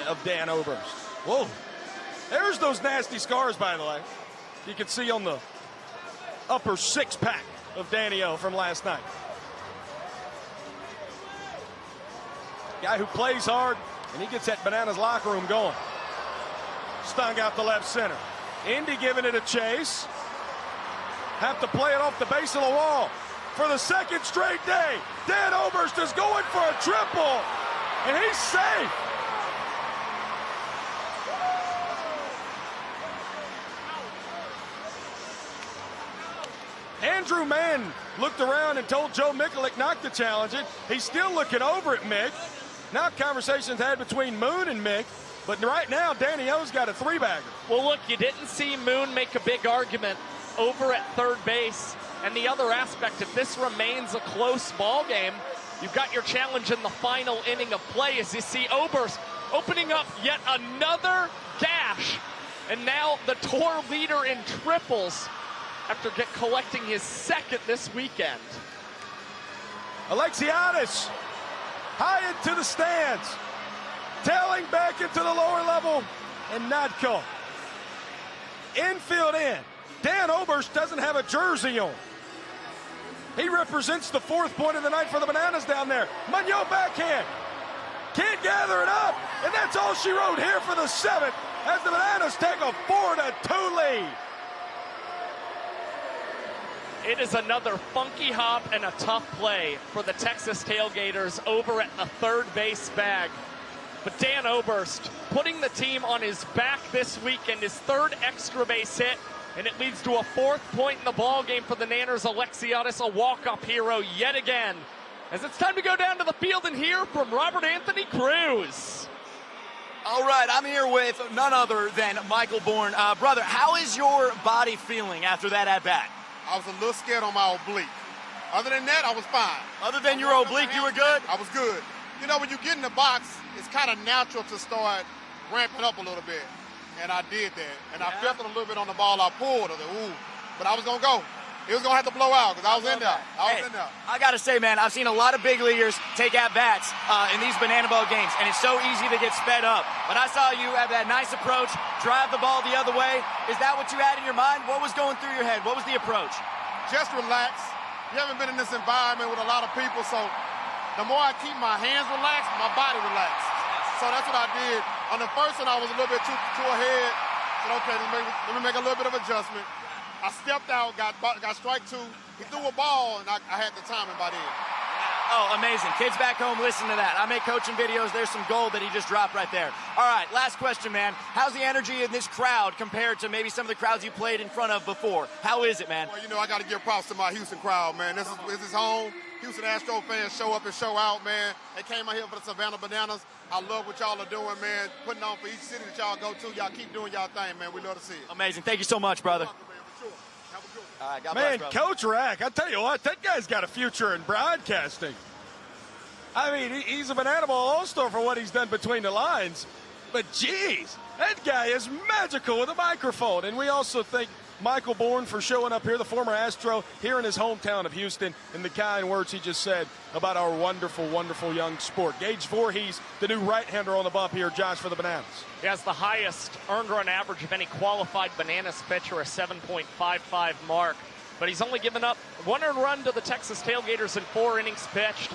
of Dan Oberst. Whoa. There's those nasty scars, by the way. You can see on the upper six-pack of Danny O from last night. Guy who plays hard, and he gets that Bananas locker room going. Stung out the left center. Indy giving it a chase. Have to play it off the base of the wall for the second straight day. Dan Oberst is going for a triple, and he's safe. Andrew Mann looked around and told Joe Mikulik not to challenge it. He's still looking over at Mick. Now conversations had between Moon and Mick, but right now Danny O's got a three-bagger.
Well, look, you didn't see Moon make a big argument over at third base. And the other aspect, if this remains a close ball game, you've got your challenge in the final inning of play as you see Oberst opening up yet another gash. And now the tour leader in triples after collecting his second this weekend.
Alexiadis high into the stands, tailing back into the lower level, and not caught. Infield in. Dan Oberst doesn't have a jersey on. He represents the fourth point of the night for the Bananas down there. Munoz backhand. Can't gather it up, and that's all she wrote here for the seventh as the Bananas take a 4-2 lead.
It is another funky hop and a tough play for the Texas Tailgaters over at the third base bag. But Dan Oberst putting the team on his back this weekend, his third extra base hit, and it leads to a fourth point in the ball game for the Nanners. Alexiadis, a walk-up hero yet again. As it's time to go down to the field and hear from Robert Anthony Cruz.
All right, I'm here with none other than Michael Bourne. Brother, how is your body feeling after that at-bat?
I was a little scared on my oblique. Other than that, I was fine.
Other than your oblique, you were good?
I was good. You know, when you get in the box, it's kind of natural to start ramping up a little bit. And I did that. And I felt it a little bit on the ball I pulled. I was like, ooh. But I was going to go. It was going to have to blow out because I was in there.
I got to say, man, I've seen a lot of big leaguers take at-bats in these Banana Ball games, and it's so easy to get sped up. But I saw you have that nice approach, drive the ball the other way. Is that what you had in your mind? What was going through your head? What was the approach?
Just relax. You haven't been in this environment with a lot of people, so the more I keep my hands relaxed, my body relaxed. So that's what I did. On the first one, I was a little bit too ahead. I said, okay, let me make a little bit of adjustment. I stepped out, got strike two. He threw a ball, and I had the timing by then.
Oh, amazing. Kids back home, listen to that. I make coaching videos. There's some gold that he just dropped right there. All right, last question, man. How's the energy in this crowd compared to maybe some of the crowds you played in front of before? How is it, man?
Well, you know, I got to give props to my Houston crowd, man. This is home. Houston Astro fans show up and show out, man. They came out here for the Savannah Bananas. I love what y'all are doing, man. Putting on for each city that y'all go to. Y'all keep doing y'all thing, man. We love to see it.
Amazing. Thank you so much, brother. All right, God
Man,
bless,
Coach Rack, I tell you what, that guy's got a future in broadcasting. I mean, he's a Banana Ball All-Star for what he's done between the lines. But, geez, that guy is magical with a microphone. And we also thank Michael Bourne for showing up here, the former Astro, here in his hometown of Houston, and the kind words he just said about our wonderful, wonderful young sport. Gage Voorhees, the new right-hander on the bump here, Josh, for the Bananas.
He has the highest earned run average of any qualified Bananas pitcher, a 7.55 mark. But he's only given up one earned run to the Texas Tailgaters in 4 innings pitched.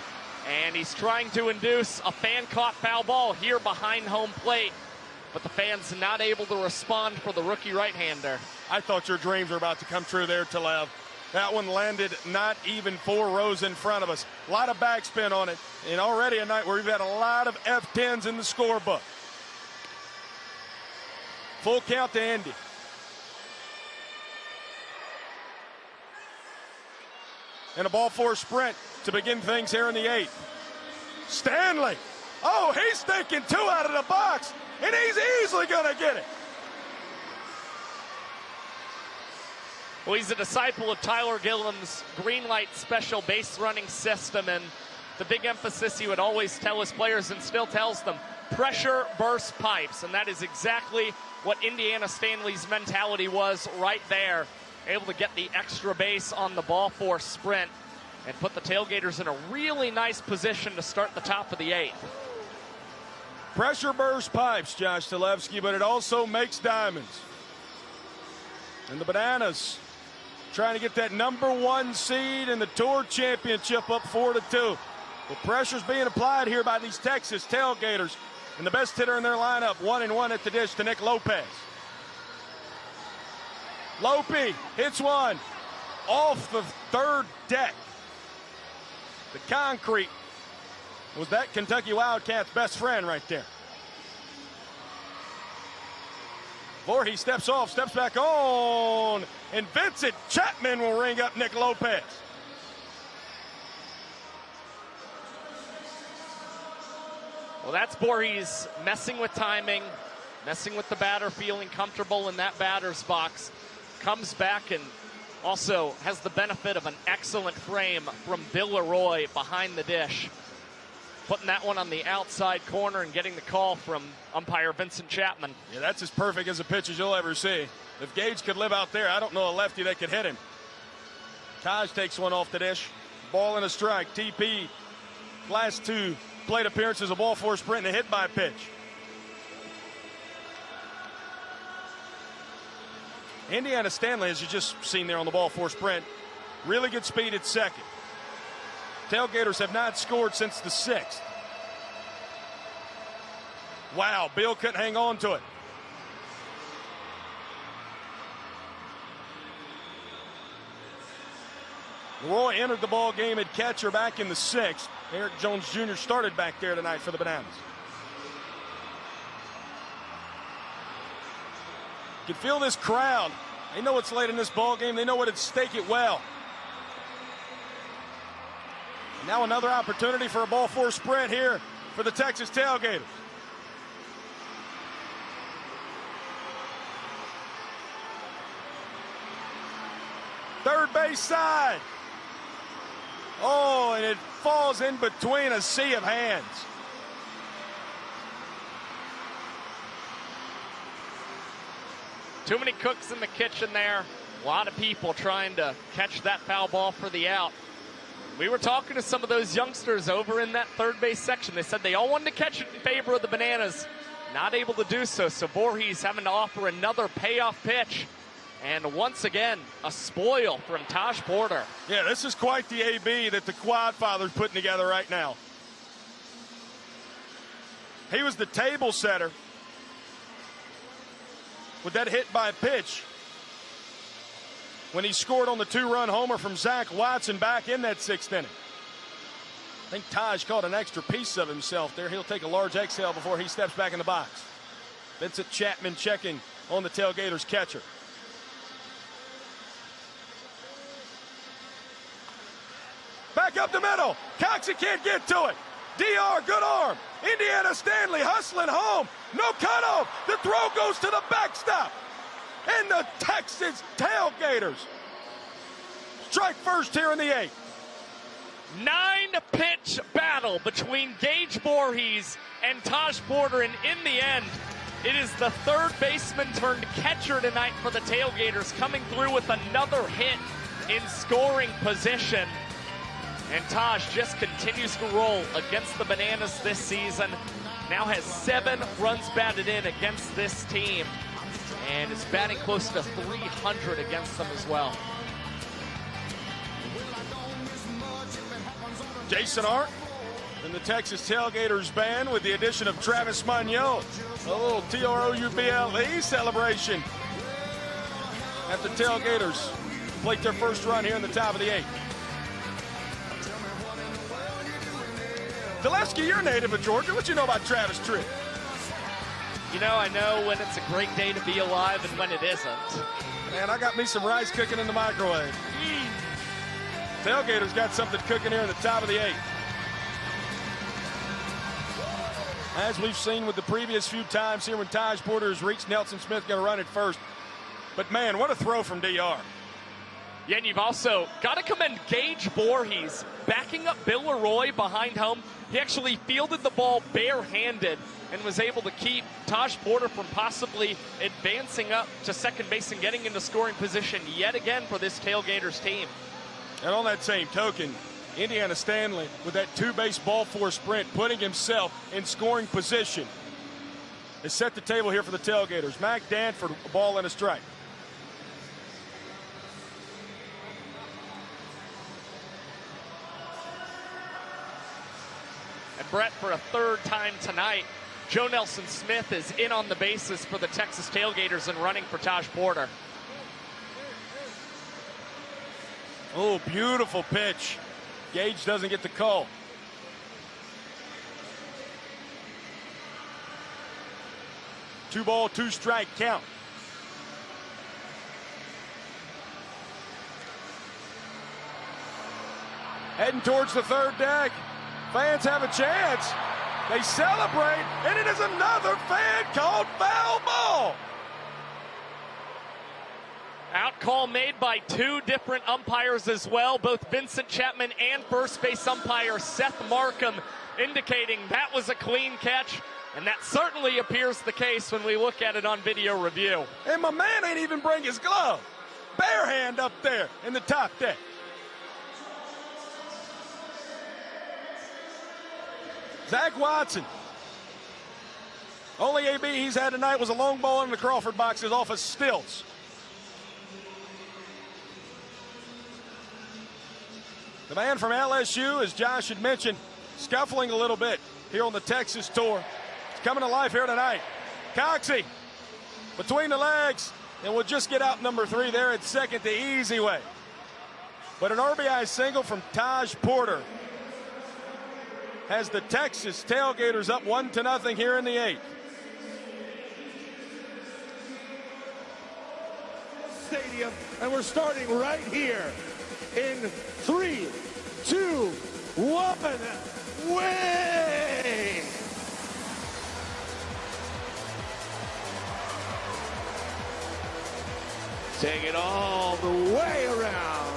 And he's trying to induce a fan-caught foul ball here behind home plate. But the fans not able to respond for the rookie right-hander.
I thought your dreams were about to come true there, Telev. That one landed not even 4 rows in front of us. A lot of backspin on it. And already a night where we've had a lot of F10s in the scorebook. Full count to Andy. And a ball 4 sprint to begin things here in the 8th. Stanley. Oh, he's thinking 2 out of the box. And he's easily going to get it.
Well, he's a disciple of Tyler Gilliam's green light special base running system, and the big emphasis he would always tell his players and still tells them, pressure burst pipes, and that is exactly what Indiana Stanley's mentality was right there. able to get the extra base on the ball force sprint and put the Tailgaters in a really nice position to start the top of the 8th.
Pressure burst pipes, Josh Talevsky, but it also makes diamonds. And the Bananas trying to get that #1 seed in the Tour Championship up 4-2. The pressure's being applied here by these Texas Tailgaters. And the best hitter in their lineup, 1-1 at the dish to Nick Lopez. Lopey hits one off the third deck. The concrete was that Kentucky Wildcats' best friend right there. Voorhees steps off, steps back on, and Vincent Chapman will ring up Nick Lopez.
Well, that's Voorhees messing with timing, messing with the batter, feeling comfortable in that batter's box. Comes back and also has the benefit of an excellent frame from Bill Leroy behind the dish. Putting that one on the outside corner and getting the call from umpire Vincent Chapman.
Yeah, that's as perfect as a pitch as you'll ever see. If Gage could live out there, I don't know a lefty that could hit him. Taj takes one off the dish. Ball and a strike. TP, last 2 plate appearances, a ball four sprint and a hit by pitch. Indiana Stanley, as you just seen there on the ball four sprint, really good speed at second. Tailgaters have not scored since the 6th. Wow, Bill couldn't hang on to it. Leroy entered the ball game at catcher back in the 6th. Eric Jones Jr. started back there tonight for the Bananas. You can feel this crowd. They know it's late in this ball game. They know what at stake it well. Now another opportunity for a ball four sprint here for the Texas Tailgaters. Third base side. Oh, and it falls in between a sea of hands.
Too many cooks in the kitchen there. A lot of people trying to catch that foul ball for the out. We were talking to some of those youngsters over in that third base section. They said they all wanted to catch it in favor of the Bananas. Not able to do so. So Voorhees having to offer another payoff pitch. And once again, a spoil from Taj Porter.
Yeah, this is quite the AB that the Quad Father's putting together right now. He was the table setter with that hit by pitch when he scored on the 2-run homer from Zach Watson back in that 6th inning. I think Taj caught an extra piece of himself there. He'll take a large exhale before he steps back in the box. Vincent Chapman checking on the Tailgaters catcher. Back up the middle. Coxey can't get to it. DR, good arm. Indiana Stanley hustling home. No cutoff. The throw goes to the backstop. And the Texas Tailgaters strike first here in the 8th.
9-pitch battle between Gage Voorhees and Taj Porter, and in the end, it is the third baseman turned catcher tonight for the Tailgaters, coming through with another hit in scoring position. And Taj just continues to roll against the Bananas this season. Now has 7 runs batted in against this team, and is batting close to 300 against them as well.
Jason Arndt and the Texas Tailgaters band with the addition of Travis Munoz. A little TROUBLE celebration at the Tailgaters. Plate their first run here in the top of the 8th. Talevsky, you're native of Georgia. What you know about Travis Tritt?
You know, I know when it's a great day to be alive and when it isn't.
Man, I got me some rice cooking in the microwave. Tailgaters got something cooking here in the top of the 8th. As we've seen with the previous few times here when Taj Porter has reached, Nelson Smith going to run it first. But man, what a throw from DR.
Yeah, and you've also got to commend Gage Voorhees backing up Bill Leroy behind home. He actually fielded the ball barehanded and was able to keep Taj Porter from possibly advancing up to second base and getting into scoring position yet again for this Tailgaters team.
And on that same token, Indiana Stanley with that two-base ball four sprint, putting himself in scoring position, has set the table here for the Tailgaters. Mac Danford, a ball and a strike.
And Brett, for a third time tonight, Joe Nelson Smith is in on the bases for the Texas Tailgaters and running for Taj Porter.
Oh, beautiful pitch. Gage doesn't get the call. Two ball, two strike count. Heading towards the third deck. Fans have a chance. They celebrate, and it is another fan called foul ball.
Out call made by two different umpires as well, both Vincent Chapman and first base umpire Seth Markham, indicating that was a clean catch, and that certainly appears the case when we look at it on video review.
And my man ain't even bring his glove. Bare hand up there in the top deck. Zach Watson. Only AB he's had tonight was a long ball in the Crawford boxes off of stilts. The man from LSU, as Josh had mentioned, scuffling a little bit here on the Texas tour. He's coming to life here tonight. Coxey between the legs, and will just get out number 3 there at second the easy way. But an RBI single from Taj Porter has the Texas Tailgaters up 1-0 here in the 8th.
Stadium, and we're starting right here in 3, 2, 1, way! Take it all the way around.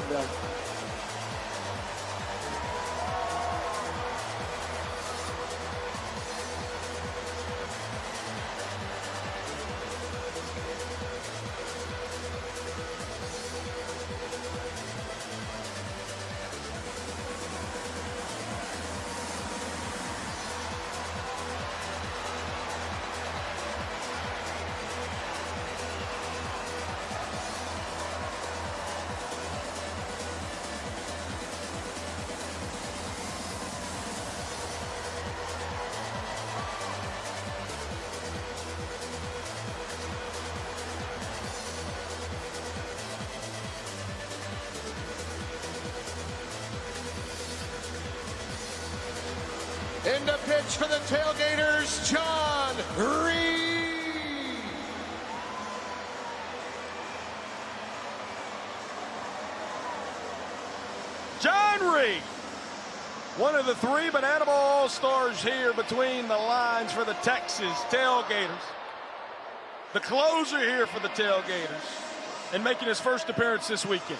In the pitch for the Tailgaters, John Reed.
John Reed, one of the 3 Banana Ball All-Stars here between the lines for the Texas Tailgaters. The closer here for the Tailgaters, and making his first appearance this weekend.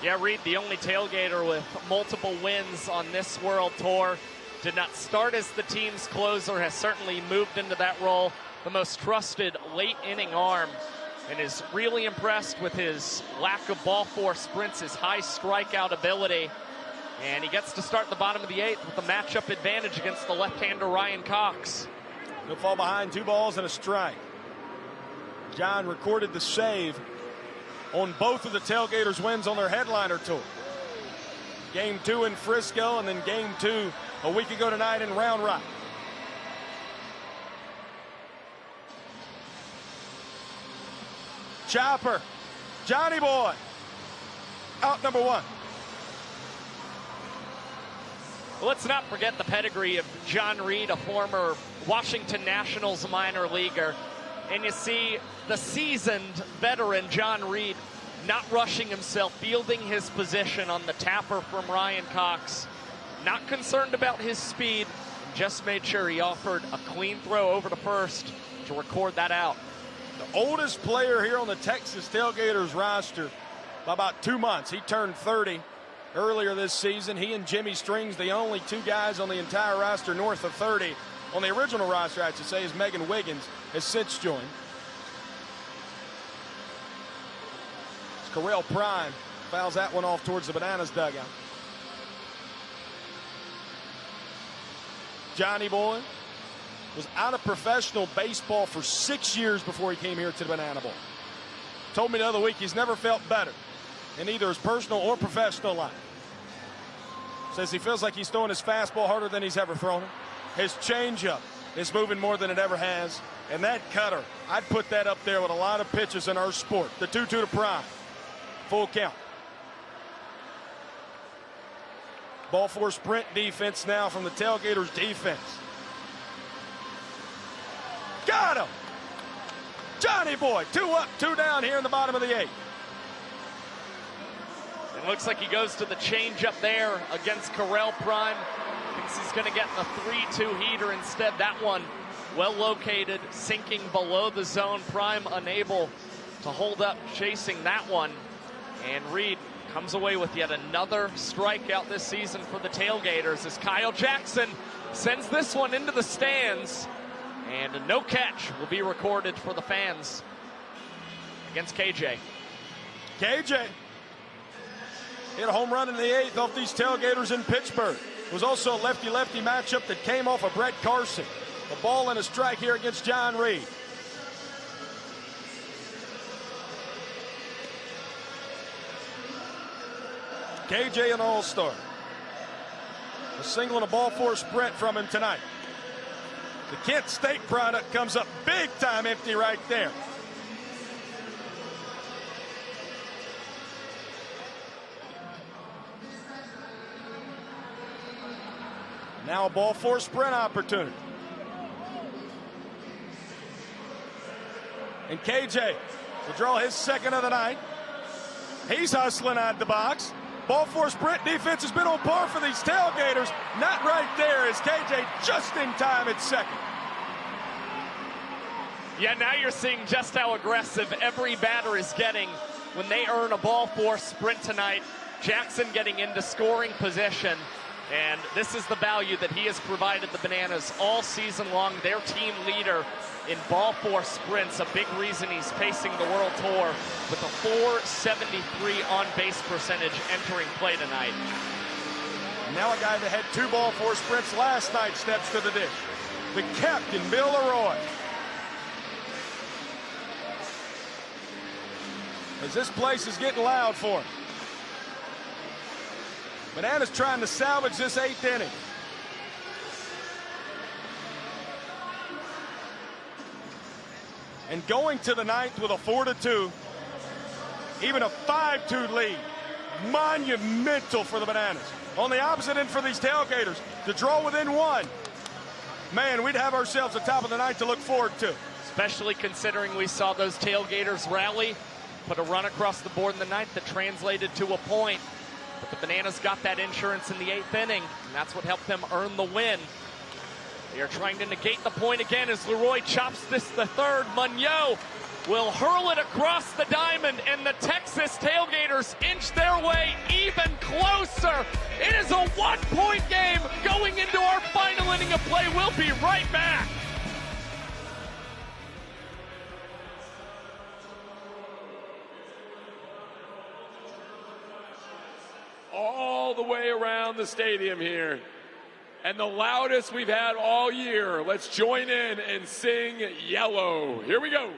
Yeah, Reed, the only Tailgater with multiple wins on this World Tour. Did not start as the team's closer, has certainly moved into that role. The most trusted late inning arm, and is really impressed with his lack of ball four sprints, his high strikeout ability. And he gets to start the bottom of the 8th with a matchup advantage against the left-hander Ryan Cox.
He'll fall behind 2 balls and a strike. John recorded the save on both of the Tailgaters' wins on their headliner tour. Game 2 in Frisco, and then Game 2 a week ago tonight in Round Rock. Chopper, Johnny Boy, out number 1.
Let's not forget the pedigree of John Reed, a former Washington Nationals minor leaguer. And you see the seasoned veteran John Reed not rushing himself, fielding his position on the tapper from Ryan Cox. Not concerned about his speed, just made sure he offered a clean throw over to first to record that out.
The oldest player here on the Texas Tailgaters roster by about 2 months. He turned 30 earlier this season. He and Jimmy Strings, the only two guys on the entire roster north of 30. On the original roster, I should say, is Megan Wiggins, has since joined. It's Correll Prime. Fouls that one off towards the Bananas dugout. Johnny Boy was out of professional baseball for 6 years before he came here to the Banana Bowl. Told me the other week he's never felt better in either his personal or professional life. Says he feels like he's throwing his fastball harder than he's ever thrown it. His changeup is moving more than it ever has. And that cutter, I'd put that up there with a lot of pitches in our sport. The 2-2 to Prime. Full count. Ball four sprint defense now from the Tailgaters defense. Got him! Johnny Boy, 2 up, 2 down here in the bottom of the 8th.
It looks like he goes to the changeup there against Correll Prime. Thinks he's going to get the 3-2 heater instead. That one well located, sinking below the zone. Prime unable to hold up, chasing that one. And Reed comes away with yet another strikeout this season for the Tailgaters as Kyle Jackson sends this one into the stands. And a no catch will be recorded for the fans against KJ.
KJ hit a home run in the 8th off these Tailgaters in Pittsburgh. It was also a lefty-lefty matchup that came off of Brett Carson. A ball and a strike here against John Reed. KJ an all-star. A single and a ball four sprint from him tonight. The Kent State product comes up big time empty right there. Now a ball four sprint opportunity. And KJ will draw his second of the night. He's hustling out the box. Ball four sprint defense has been on par for these Tailgaters. Not right there as KJ just in time at second.
Yeah, now you're seeing just how aggressive every batter is getting when they earn a ball four sprint tonight. Jackson getting into scoring position. And this is the value that he has provided the Bananas all season long. Their team leader in ball four sprints, a big reason he's pacing the World Tour with a .473 on-base percentage entering play tonight.
Now a guy that had 2 ball four sprints last night steps to the dish. The captain, Bill Leroy. As this place is getting loud for him. Bananas trying to salvage this 8th inning. And going to the 9th with a 4-2, even a 5-2 lead. Monumental for the Bananas. On the opposite end for these Tailgaters, to draw within 1. Man, we'd have ourselves a top of the 9th to look forward to.
Especially considering we saw those Tailgaters rally, put a run across the board in the 9th that translated to a point. But the Bananas got that insurance in the 8th inning, and that's what helped them earn the win. They are trying to negate the point again as Leroy chops this the third. Munoz will hurl it across the diamond, and the Texas Tailgaters inch their way even closer. It is a 1-point game going into our final inning of play. We'll be right back.
All the way around the stadium here. And the loudest we've had all year. Let's join in and sing Yellow. Here we go.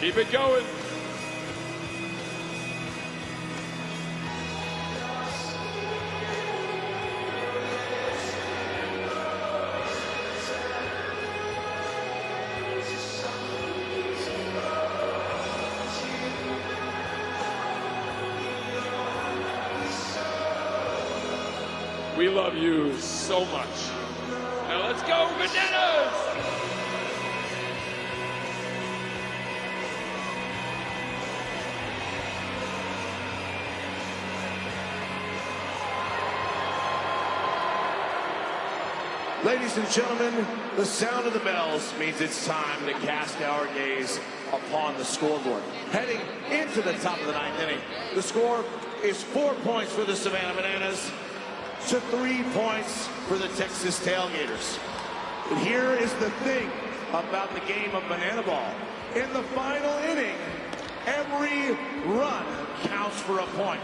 Keep it going. We love you so much. Now let's go, Bananas!
Ladies and gentlemen, the sound of the bells means it's time to cast our gaze upon the scoreboard. Heading into the top of the ninth inning, the score is 4 points for the Savannah Bananas to 3 points for the Texas Tailgaters. But here is the thing about the game of banana ball. In the final inning, every run counts for a point.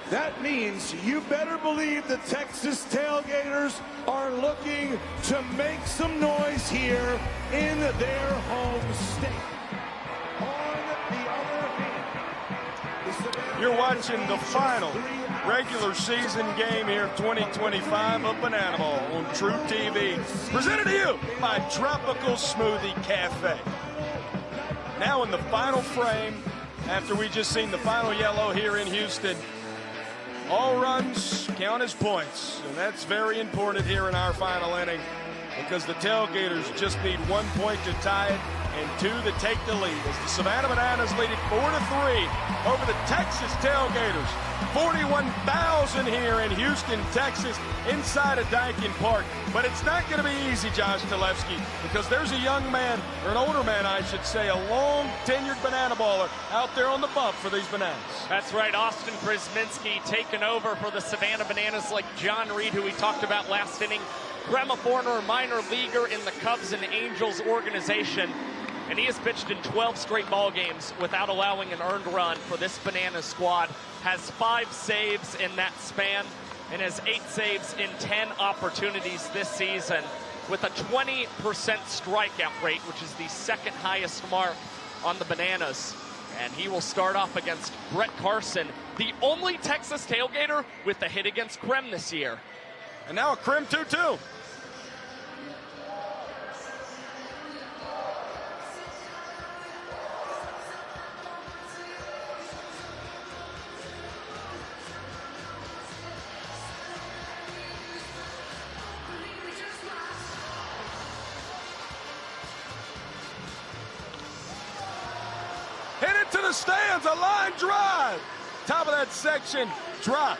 That means you better believe the Texas Tailgaters are looking to make some noise here in their home state. On the other hand,
You're watching the final regular season game here of 2025 of Banana Ball on TruTV. Presented to you by Tropical Smoothie Cafe. Now in the final frame, after we just seen the final yellow here in Houston, all runs count as points, and that's very important here in our final inning because the Tailgaters just need 1 point to tie it and 2 to take the lead as the Savannah Bananas lead it 4-3 over the Texas Tailgaters. 41,000 here in Houston, Texas, inside of Daikin Park. But it's not going to be easy, Josh Talevsky, because there's a young man, or an older man, I should say, a long-tenured banana baller out there on the bump for these Bananas.
That's right, Austin Prisminski taking over for the Savannah Bananas like John Reed, who we talked about last inning. Graham, a former minor leaguer in the Cubs and Angels organization. And he has pitched in 12 straight ball games without allowing an earned run for this Banana squad. Has 5 saves in that span and has 8 saves in 10 opportunities this season with a 20% strikeout rate, which is the second highest mark on the Bananas. And he will start off against Brett Carson, the only Texas Tailgater with a hit against Krem this year.
And now a Krem 2-2. Hit it to the stands, a line drive. Top of that section, drop.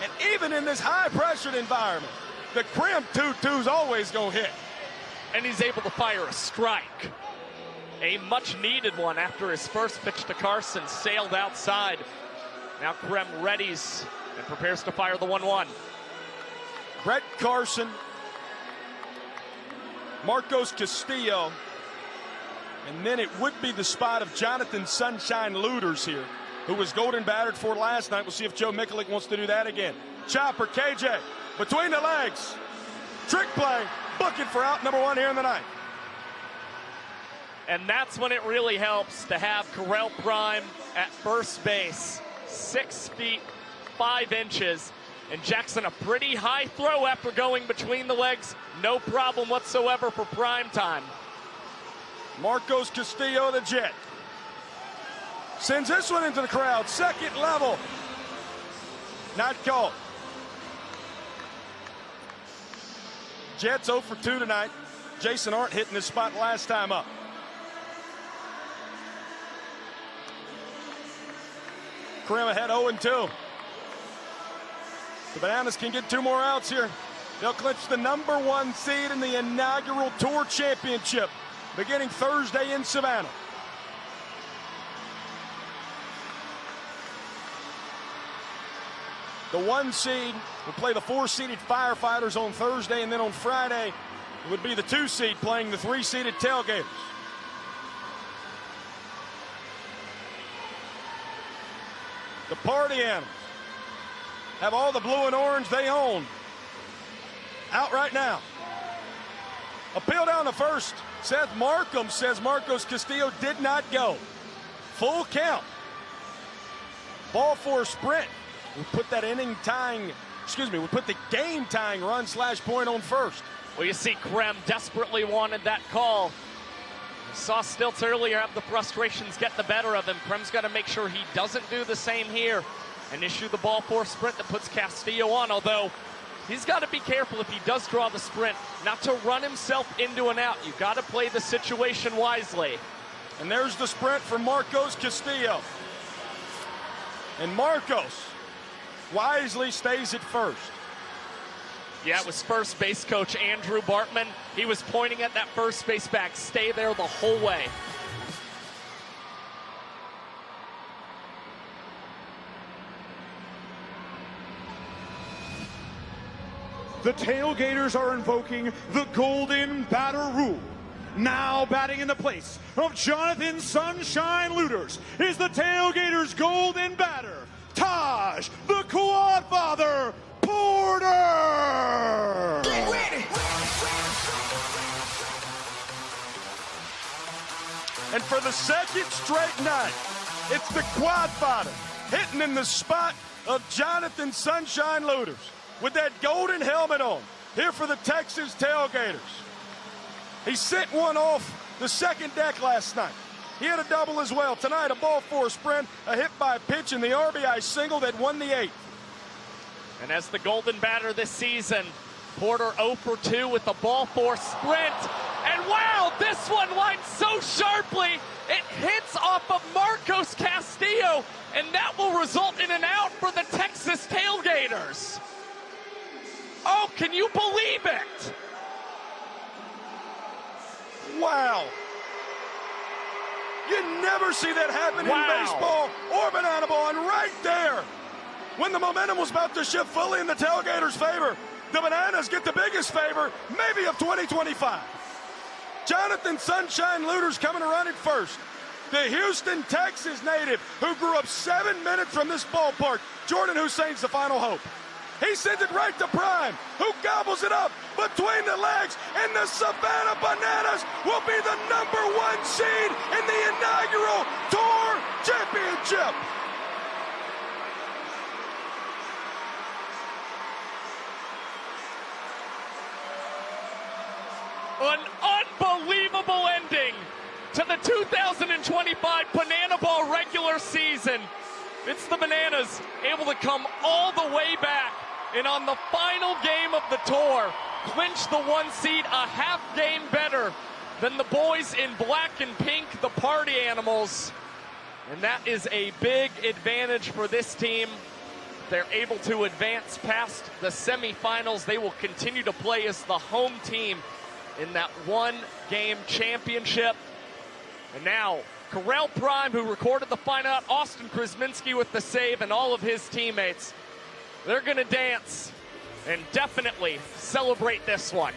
And even in this high-pressured environment, the Krem 2-2's always going to hit.
And he's able to fire a strike. A much-needed one after his first pitch to Carson sailed outside. Now Krem readies and prepares to fire the 1-1.
Brett Carson, Marcos Castillo, and then it would be the spot of Jonathan Sunshine Looters here, who was golden battered for last night. We'll see if Joe Mikulik wants to do that again. Chopper, KJ, between the legs. Trick play, book it for out number 1 here in the ninth.
And that's when it really helps to have Correll Prime at first base. 6 feet, 5 inches. And Jackson, a pretty high throw after going between the legs. No problem whatsoever for prime time.
Marcos Castillo, the Jet. Sends this one into the crowd. Second level. Not called. Jets 0 for 2 tonight. Jason Arndt hitting this spot last time up. Krem ahead 0-2. The Bananas can get 2 more outs here. They'll clinch the number 1 seed in the inaugural Tour Championship beginning Thursday in Savannah. The 1 seed will play the 4-seeded Firefighters on Thursday, and then on Friday it would be the 2 seed playing the 3-seeded Tailgaters. The Party Animals have all the blue and orange they own out right now. Appeal down the first. Seth Markham says Marcos Castillo did not go. Full count. Ball for a sprint. We put that we put the game tying run / point on first.
Well, you see Krem desperately wanted that call. We saw Stilts earlier have the frustrations get the better of him. Krem's got to make sure he doesn't do the same here and issue the ball for a sprint that puts Castillo on, although he's got to be careful if he does draw the sprint not to run himself into an out. You've got to play the situation wisely.
And there's the sprint for Marcos Castillo. And Marcos wisely stays at first.
Yeah, it was first base coach Andrew Bartman. He was pointing at that first base bag. Stay there the whole way.
The Tailgaters are invoking the Golden Batter Rule. Now batting in the place of Jonathan Sunshine Looters is the Tailgaters' Golden Batter, Taj the Quad Father Porter.
And for the second straight night, it's the Quad Father hitting in the spot of Jonathan Sunshine Looters with that golden helmet on here for the Texas Tailgaters. He sent one off the second deck last night. He had a double as well. Tonight, a ball for a sprint, a hit by pitch, and the RBI single that won the 8th.
And as the golden batter this season, Porter 0 for 2 with the ball for sprint. And wow, this one lined so sharply, it hits off of Marcos Castillo, and that will result in an out for the Texas Tailgaters. Oh, can you believe it?
Wow. You never see that happen in baseball or banana ball. And right there, when the momentum was about to shift fully in the Tailgaters' favor, the Bananas get the biggest favor, maybe of 2025. Jonathan Sunshine Looters coming to run it first. The Houston, Texas native who grew up 7 minutes from this ballpark. Jordan Hussein's the final hope. He sends it right to Prime, who gobbles it up between the legs, and the Savannah Bananas will be the #1 seed in the inaugural Tour Championship.
An unbelievable ending to the 2025 Banana Ball regular season. It's the Bananas able to come all the way back and on the final game of the tour, clinch the 1 seed a half game better than the boys in black and pink, the Party Animals. And that is a big advantage for this team. They're able to advance past the semifinals. They will continue to play as the home team in that 1-game championship. And now, Correll Prime, who recorded the final out, Austin Krasminski with the save, and all of his teammates, they're going to dance and definitely celebrate this one.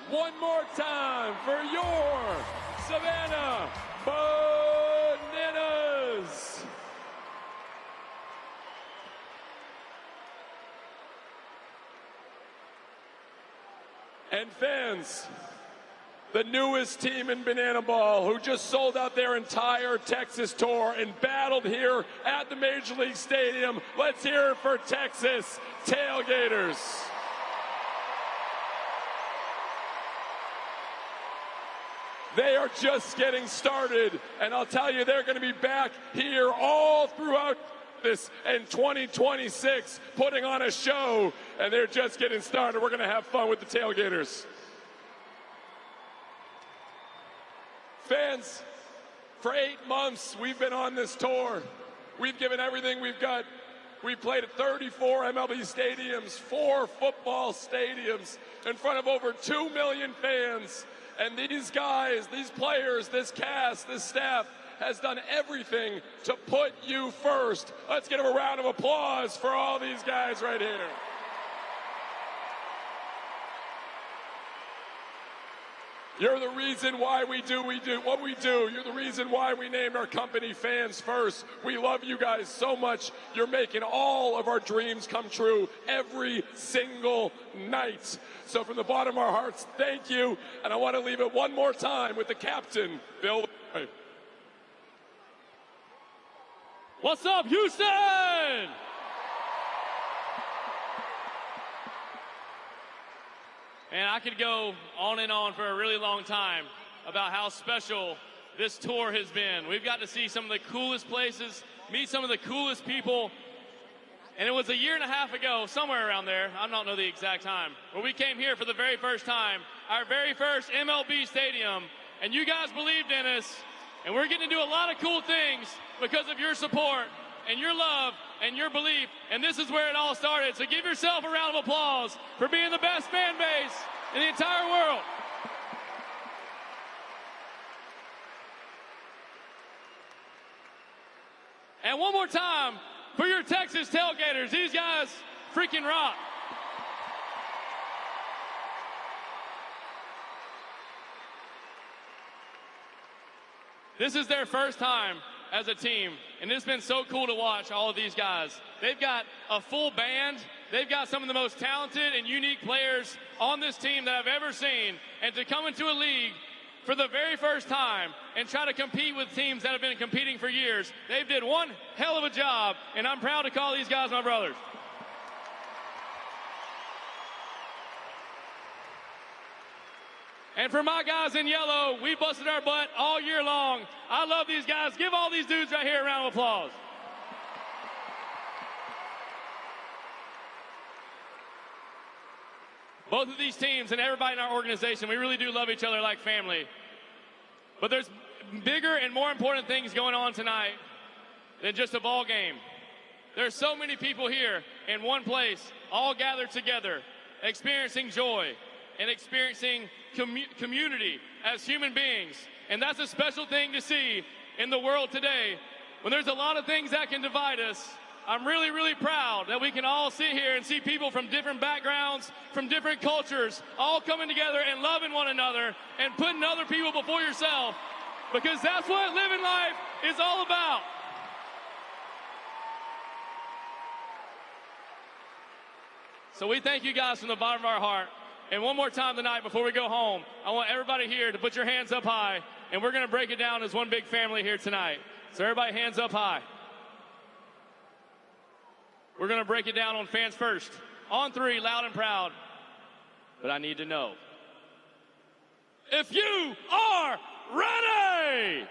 One more time for your Savannah Bananas. And fans, the newest team in Banana Ball who just sold out their entire Texas tour and battled here at the Major League Stadium. Let's hear it for Texas Tailgaters. They are just getting started, and I'll tell you, they're going to be back here all throughout this in 2026, putting on a show, and they're just getting started. We're going to have fun with the Tailgaters. Fans, For 8 months, we've been on this tour. We've given everything we've got. We've played at 34 MLB stadiums, 4 football stadiums, in front of over 2 million fans. And these guys, these players, this cast, this staff has done everything to put you first. Let's give a round of applause for all these guys right here. You're the reason why we do what we do. You're the reason why we named our company Fans First. We love you guys so much. You're making all of our dreams come true every single night. So from the bottom of our hearts, thank you. And I want to leave it one more time with the captain, Bill.
What's up, Houston? And I could go on and on for a really long time about how special this tour has been. We've got to see some of the coolest places, meet some of the coolest people. And it was a year and a half ago, somewhere around there, I don't know the exact time, where we came here for the very first time, our very first MLB stadium. And you guys believed in us. And we're getting to do a lot of cool things because of your support and your love and your belief. And this is where it all started. So give yourself a round of applause for being the best fan base in the entire world. And one more time for your Texas Tailgaters. These guys freaking rock. This is their first time as a team, and it's been so cool to watch all of these guys. They've got a full band. They've got some of the most talented and unique players on this team that I've ever seen. And to come into a league for the very first time and try to compete with teams that have been competing for years, they've did one hell of a job, and I'm proud to call these guys my brothers. And for my guys in yellow, we busted our butt all year long. I love these guys. Give all these dudes right here a round of applause. Both of these teams and everybody in our organization, we really do love each other like family. But there's bigger and more important things going on tonight than just a ball game. There's so many people here in one place, all gathered together, experiencing joy and experiencing community as human beings. And that's a special thing to see in the world today. When there's a lot of things that can divide us, I'm really, really proud that we can all sit here and see people from different backgrounds, from different cultures, all coming together and loving one another and putting other people before yourself, because that's what living life is all about. So we thank you guys from the bottom of our heart. And one more time tonight before we go home, I want everybody here to put your hands up high, and we're going to break it down as one big family here tonight. So everybody hands up high. We're going to break it down on Fans First. On 3, loud and proud. But I need to know if you are ready.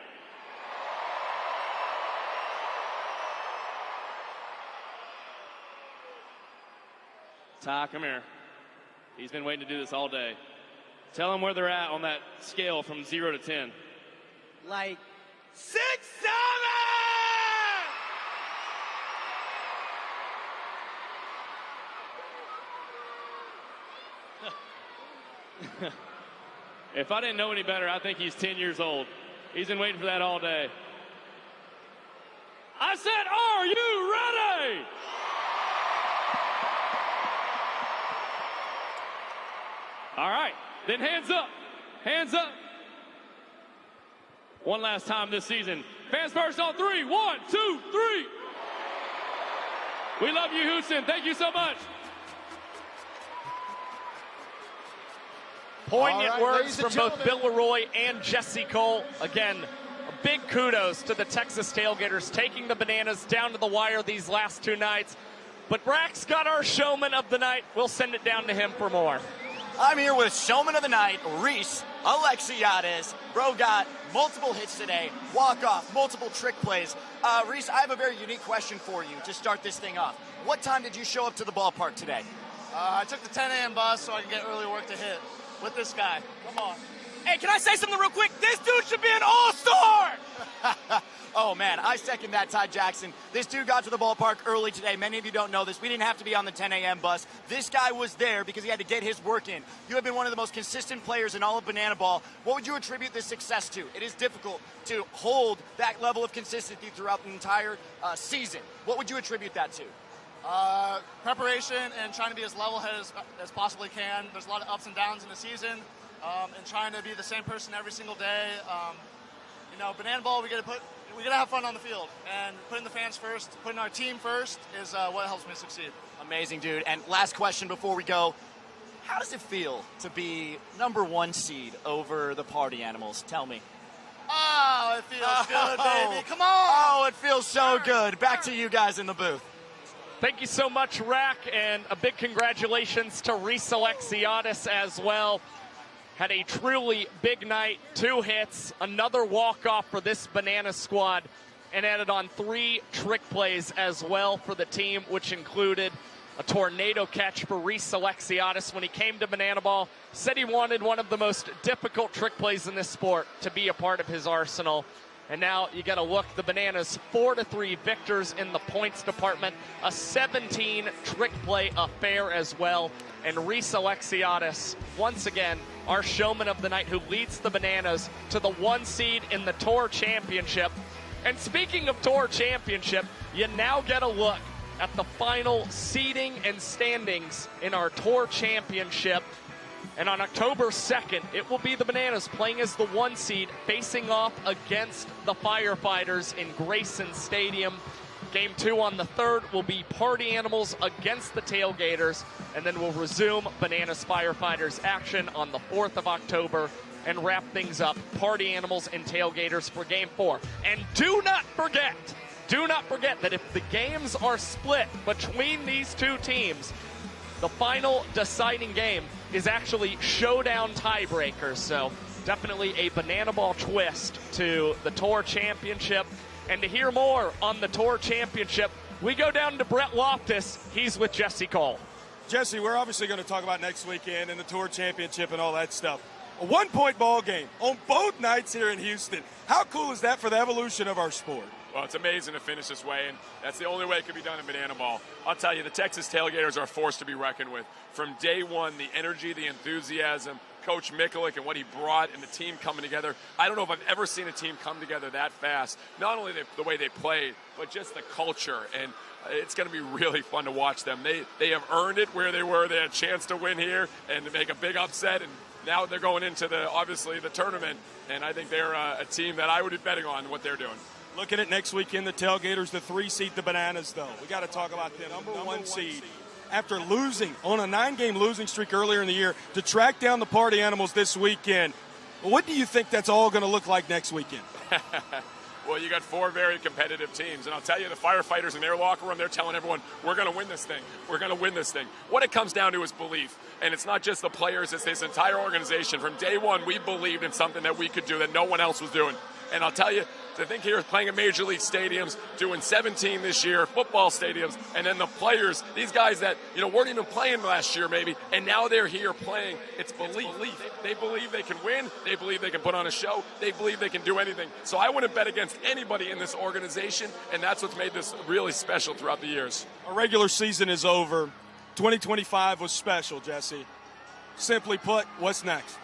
Ty, come here. He's been waiting to do this all day. Tell him where they're at on that scale from 0 to 10.
Like 6,
7! If I didn't know any better, I think he's 10 years old. He's been waiting for that all day. I said, are you ready? All right, then hands up. Hands up. One last time this season. Fans First on 3. 1, 2, 3. We love you, Houston. Thank you so much.
Poignant words from both Bill Leroy and Jesse Cole. Again, a big kudos to the Texas Tailgaters taking the Bananas down to the wire these last 2 nights. But Brack's got our showman of the night. We'll send it down to him for more.
I'm here with showman of the night, Reese Alexiades. Bro got multiple hits today, walk-off, multiple trick plays. Reese, I have a very unique question for you to start this thing off. What time did you show up to the ballpark today?
I took the 10 a.m. bus so I can get early work to hit with this guy. Come on.
Hey, can I say something real quick? This dude should be an all-star! Oh, man, I second that, Ty Jackson. This dude got to the ballpark early today. Many of you don't know this. We didn't have to be on the 10 a.m. bus. This guy was there because he had to get his work in. You have been one of the most consistent players in all of Banana Ball. What would you attribute this success to? It is difficult to hold that level of consistency throughout the entire season. What would you attribute that to?
Preparation and trying to be as level-headed as possibly can. There's a lot of ups and downs in the season, and trying to be the same person every single day. Banana Ball, we gotta have fun on the field, and putting the fans first, putting our team first is what helps me succeed.
Amazing, dude. And last question before we go. How does it feel to be #1 seed over the Party Animals? Tell me.
Oh, it feels good, baby. Come on.
Oh, it feels so good. Back to you guys in the booth.
Thank you so much, Rack, and a big congratulations to Reese Alexiadis as well. Had a truly big night, 2 hits, another walk-off for this Banana squad, and added on 3 trick plays as well for the team, which included a tornado catch for Reese Alexiadis when he came to Banana Ball. Said he wanted one of the most difficult trick plays in this sport to be a part of his arsenal. And now you got to look, the Bananas 4-3 victors in the points department, a 17 trick play affair as well. And Reese Alexiadis, once again, our showman of the night, who leads the Bananas to the 1 seed in the Tour Championship. And speaking of Tour Championship, you now get a look at the final seeding and standings in our Tour Championship. And on October 2nd, it will be the Bananas playing as the 1 seed, facing off against the Firefighters in Grayson Stadium. Game 2 on the 3rd will be Party Animals against the Tailgaters, and then we'll resume Bananas Firefighters action on the 4th of October and wrap things up, Party Animals and Tailgaters for Game 4. And do not forget that if the games are split between these 2 teams, the final deciding game is actually Showdown Tiebreaker. So definitely a Banana Ball twist to the Tour Championship. And to hear more on the Tour Championship, we go down to Brett Loftus. He's with Jesse Cole.
Jesse, we're obviously going to talk about next weekend and the Tour Championship and all that stuff. A 1-point ball game on both nights here in Houston. How cool is that for the evolution of our sport?
Well, it's amazing to finish this way, and that's the only way it could be done in Banana Ball. I'll tell you, the Texas Tailgaters are a force to be reckoned with. From day one, the energy, the enthusiasm, Coach Mikulik and what he brought and the team coming together. I don't know if I've ever seen a team come together that fast. Not only the way they played, but just the culture. And it's going to be really fun to watch them. They have earned it where they were. They had a chance to win here and to make a big upset. And now they're going into obviously the tournament. And I think they're a team that I would be betting on what they're doing.
Looking at next weekend, the Tailgaters, the 3 seed, the Bananas, though. We got to talk about them. Number one seed. After losing on a 9-game losing streak earlier in the year, to track down the Party Animals this weekend. What do you think that's all going to look like next weekend?
Well, you got 4 very competitive teams. And I'll tell you, the Firefighters in their locker room, they're telling everyone, we're going to win this thing. We're going to win this thing. What it comes down to is belief. And it's not just the players, it's this entire organization. From day one, we believed in something that we could do that no one else was doing. And I'll tell you, to think here playing in Major League stadiums, doing 17 this year, football stadiums, and then the players, these guys that weren't even playing last year maybe, and now they're here playing. It's belief. They believe they can win. They believe they can put on a show. They believe they can do anything. So I wouldn't bet against anybody in this organization, and that's what's made this really special throughout the years.
Our regular season is over. 2025 was special, Jesse. Simply put, what's next?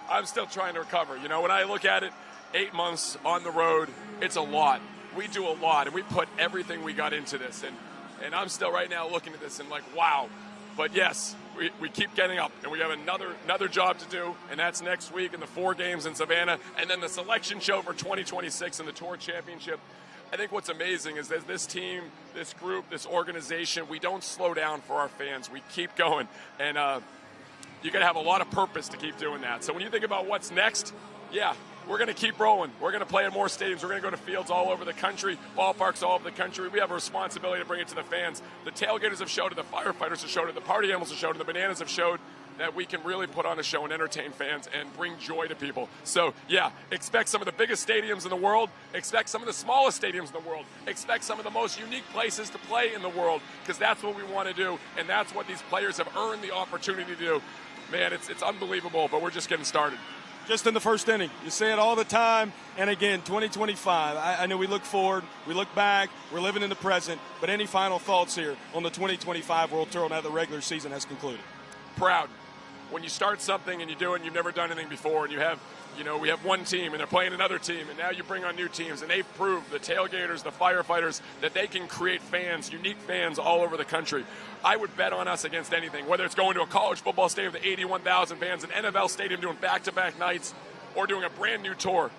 I'm still trying to recover. When I look at it, 8 months on the road, it's a lot. We do a lot, and we put everything we got into this. And I'm still right now looking at this and like, wow. But yes, we keep getting up, and we have another job to do, and that's next week in the 4 games in Savannah, and then the selection show for 2026 in the Tour Championship. I think what's amazing is that this team, this group, this organization, we don't slow down for our fans. We keep going, and you got to have a lot of purpose to keep doing that. So when you think about what's next, yeah, we're going to keep rolling. We're going to play in more stadiums. We're going to go to fields all over the country, ballparks all over the country. We have a responsibility to bring it to the fans. The Tailgaters have showed it, the Firefighters have showed it, the Party Animals have showed it, the Bananas have showed that we can really put on a show and entertain fans and bring joy to people. So, yeah, expect some of the biggest stadiums in the world. Expect some of the smallest stadiums in the world. Expect some of the most unique places to play in the world, because that's what we want to do, and that's what these players have earned the opportunity to do. man, it's unbelievable, but we're just getting started.
Just in the first inning. You say it all the time. And again, 2025. I know we look forward, we look back, we're living in the present. But any final thoughts here on the 2025 World Tour now that the regular season has concluded?
Proud. When you start something and you do it and you've never done anything before, and we have one team and they're playing another team, and now you bring on new teams, and they've proved, the Tailgaters, the Firefighters, that they can create fans, unique fans all over the country. I would bet on us against anything, whether it's going to a college football stadium with 81,000 fans, an NFL stadium doing back-to-back nights, or doing a brand new tour.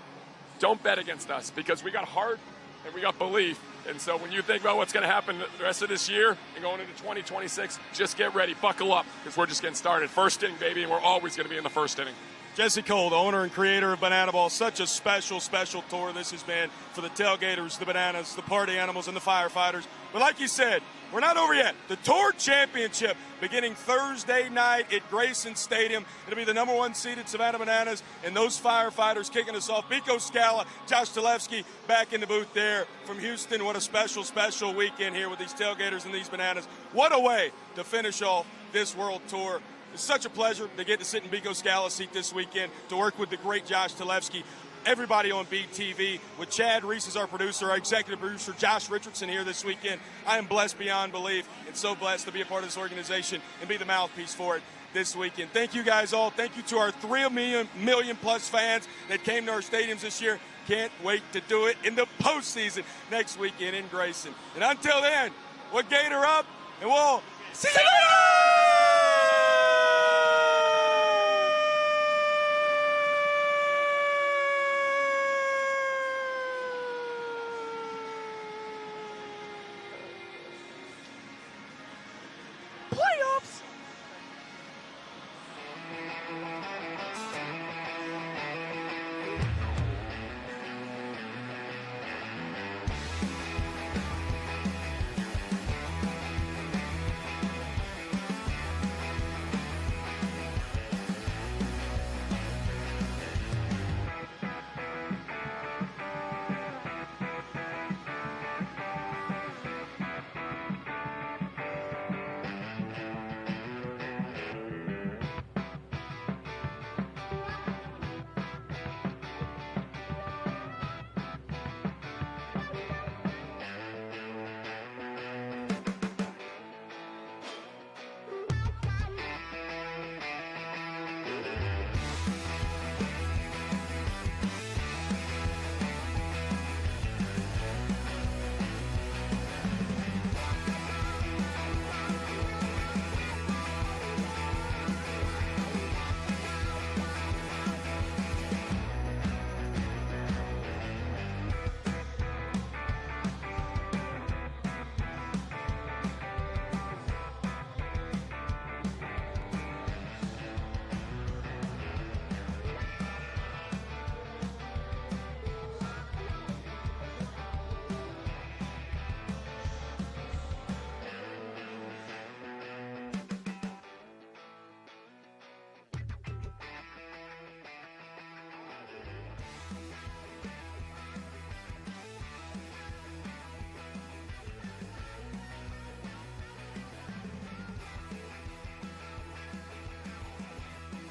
Don't bet against us, because we got heart and we got belief. And so when you think about what's going to happen the rest of this year and going into 2026, just get ready, buckle up, because we're just getting started. First inning, baby, and we're always going to be in the first inning.
Jesse Cole, the owner and creator of Banana Ball, such a special, special tour this has been for the Tailgaters, the Bananas, the Party Animals, and the Firefighters. But like you said, we're not over yet. The Tour Championship beginning Thursday night at Grayson Stadium. It'll be the number 1 seeded Savannah Bananas and those Firefighters kicking us off. Biko Scala, Josh Talevsky back in the booth there from Houston. What a special, special weekend here with these Tailgaters and these Bananas. What a way to finish off this World Tour. It's such a pleasure to get to sit in Biko Scala's seat this weekend, to work with the great Josh Talevsky, everybody on BTV, with Chad Reese as our producer, our executive producer, Josh Richardson here this weekend. I am blessed beyond belief and so blessed to be a part of this organization and be the mouthpiece for it this weekend. Thank you guys all. Thank you to our 3 million plus fans that came to our stadiums this year. Can't wait to do it in the postseason next weekend in Grayson. And until then, we'll Gator up and we'll see you later!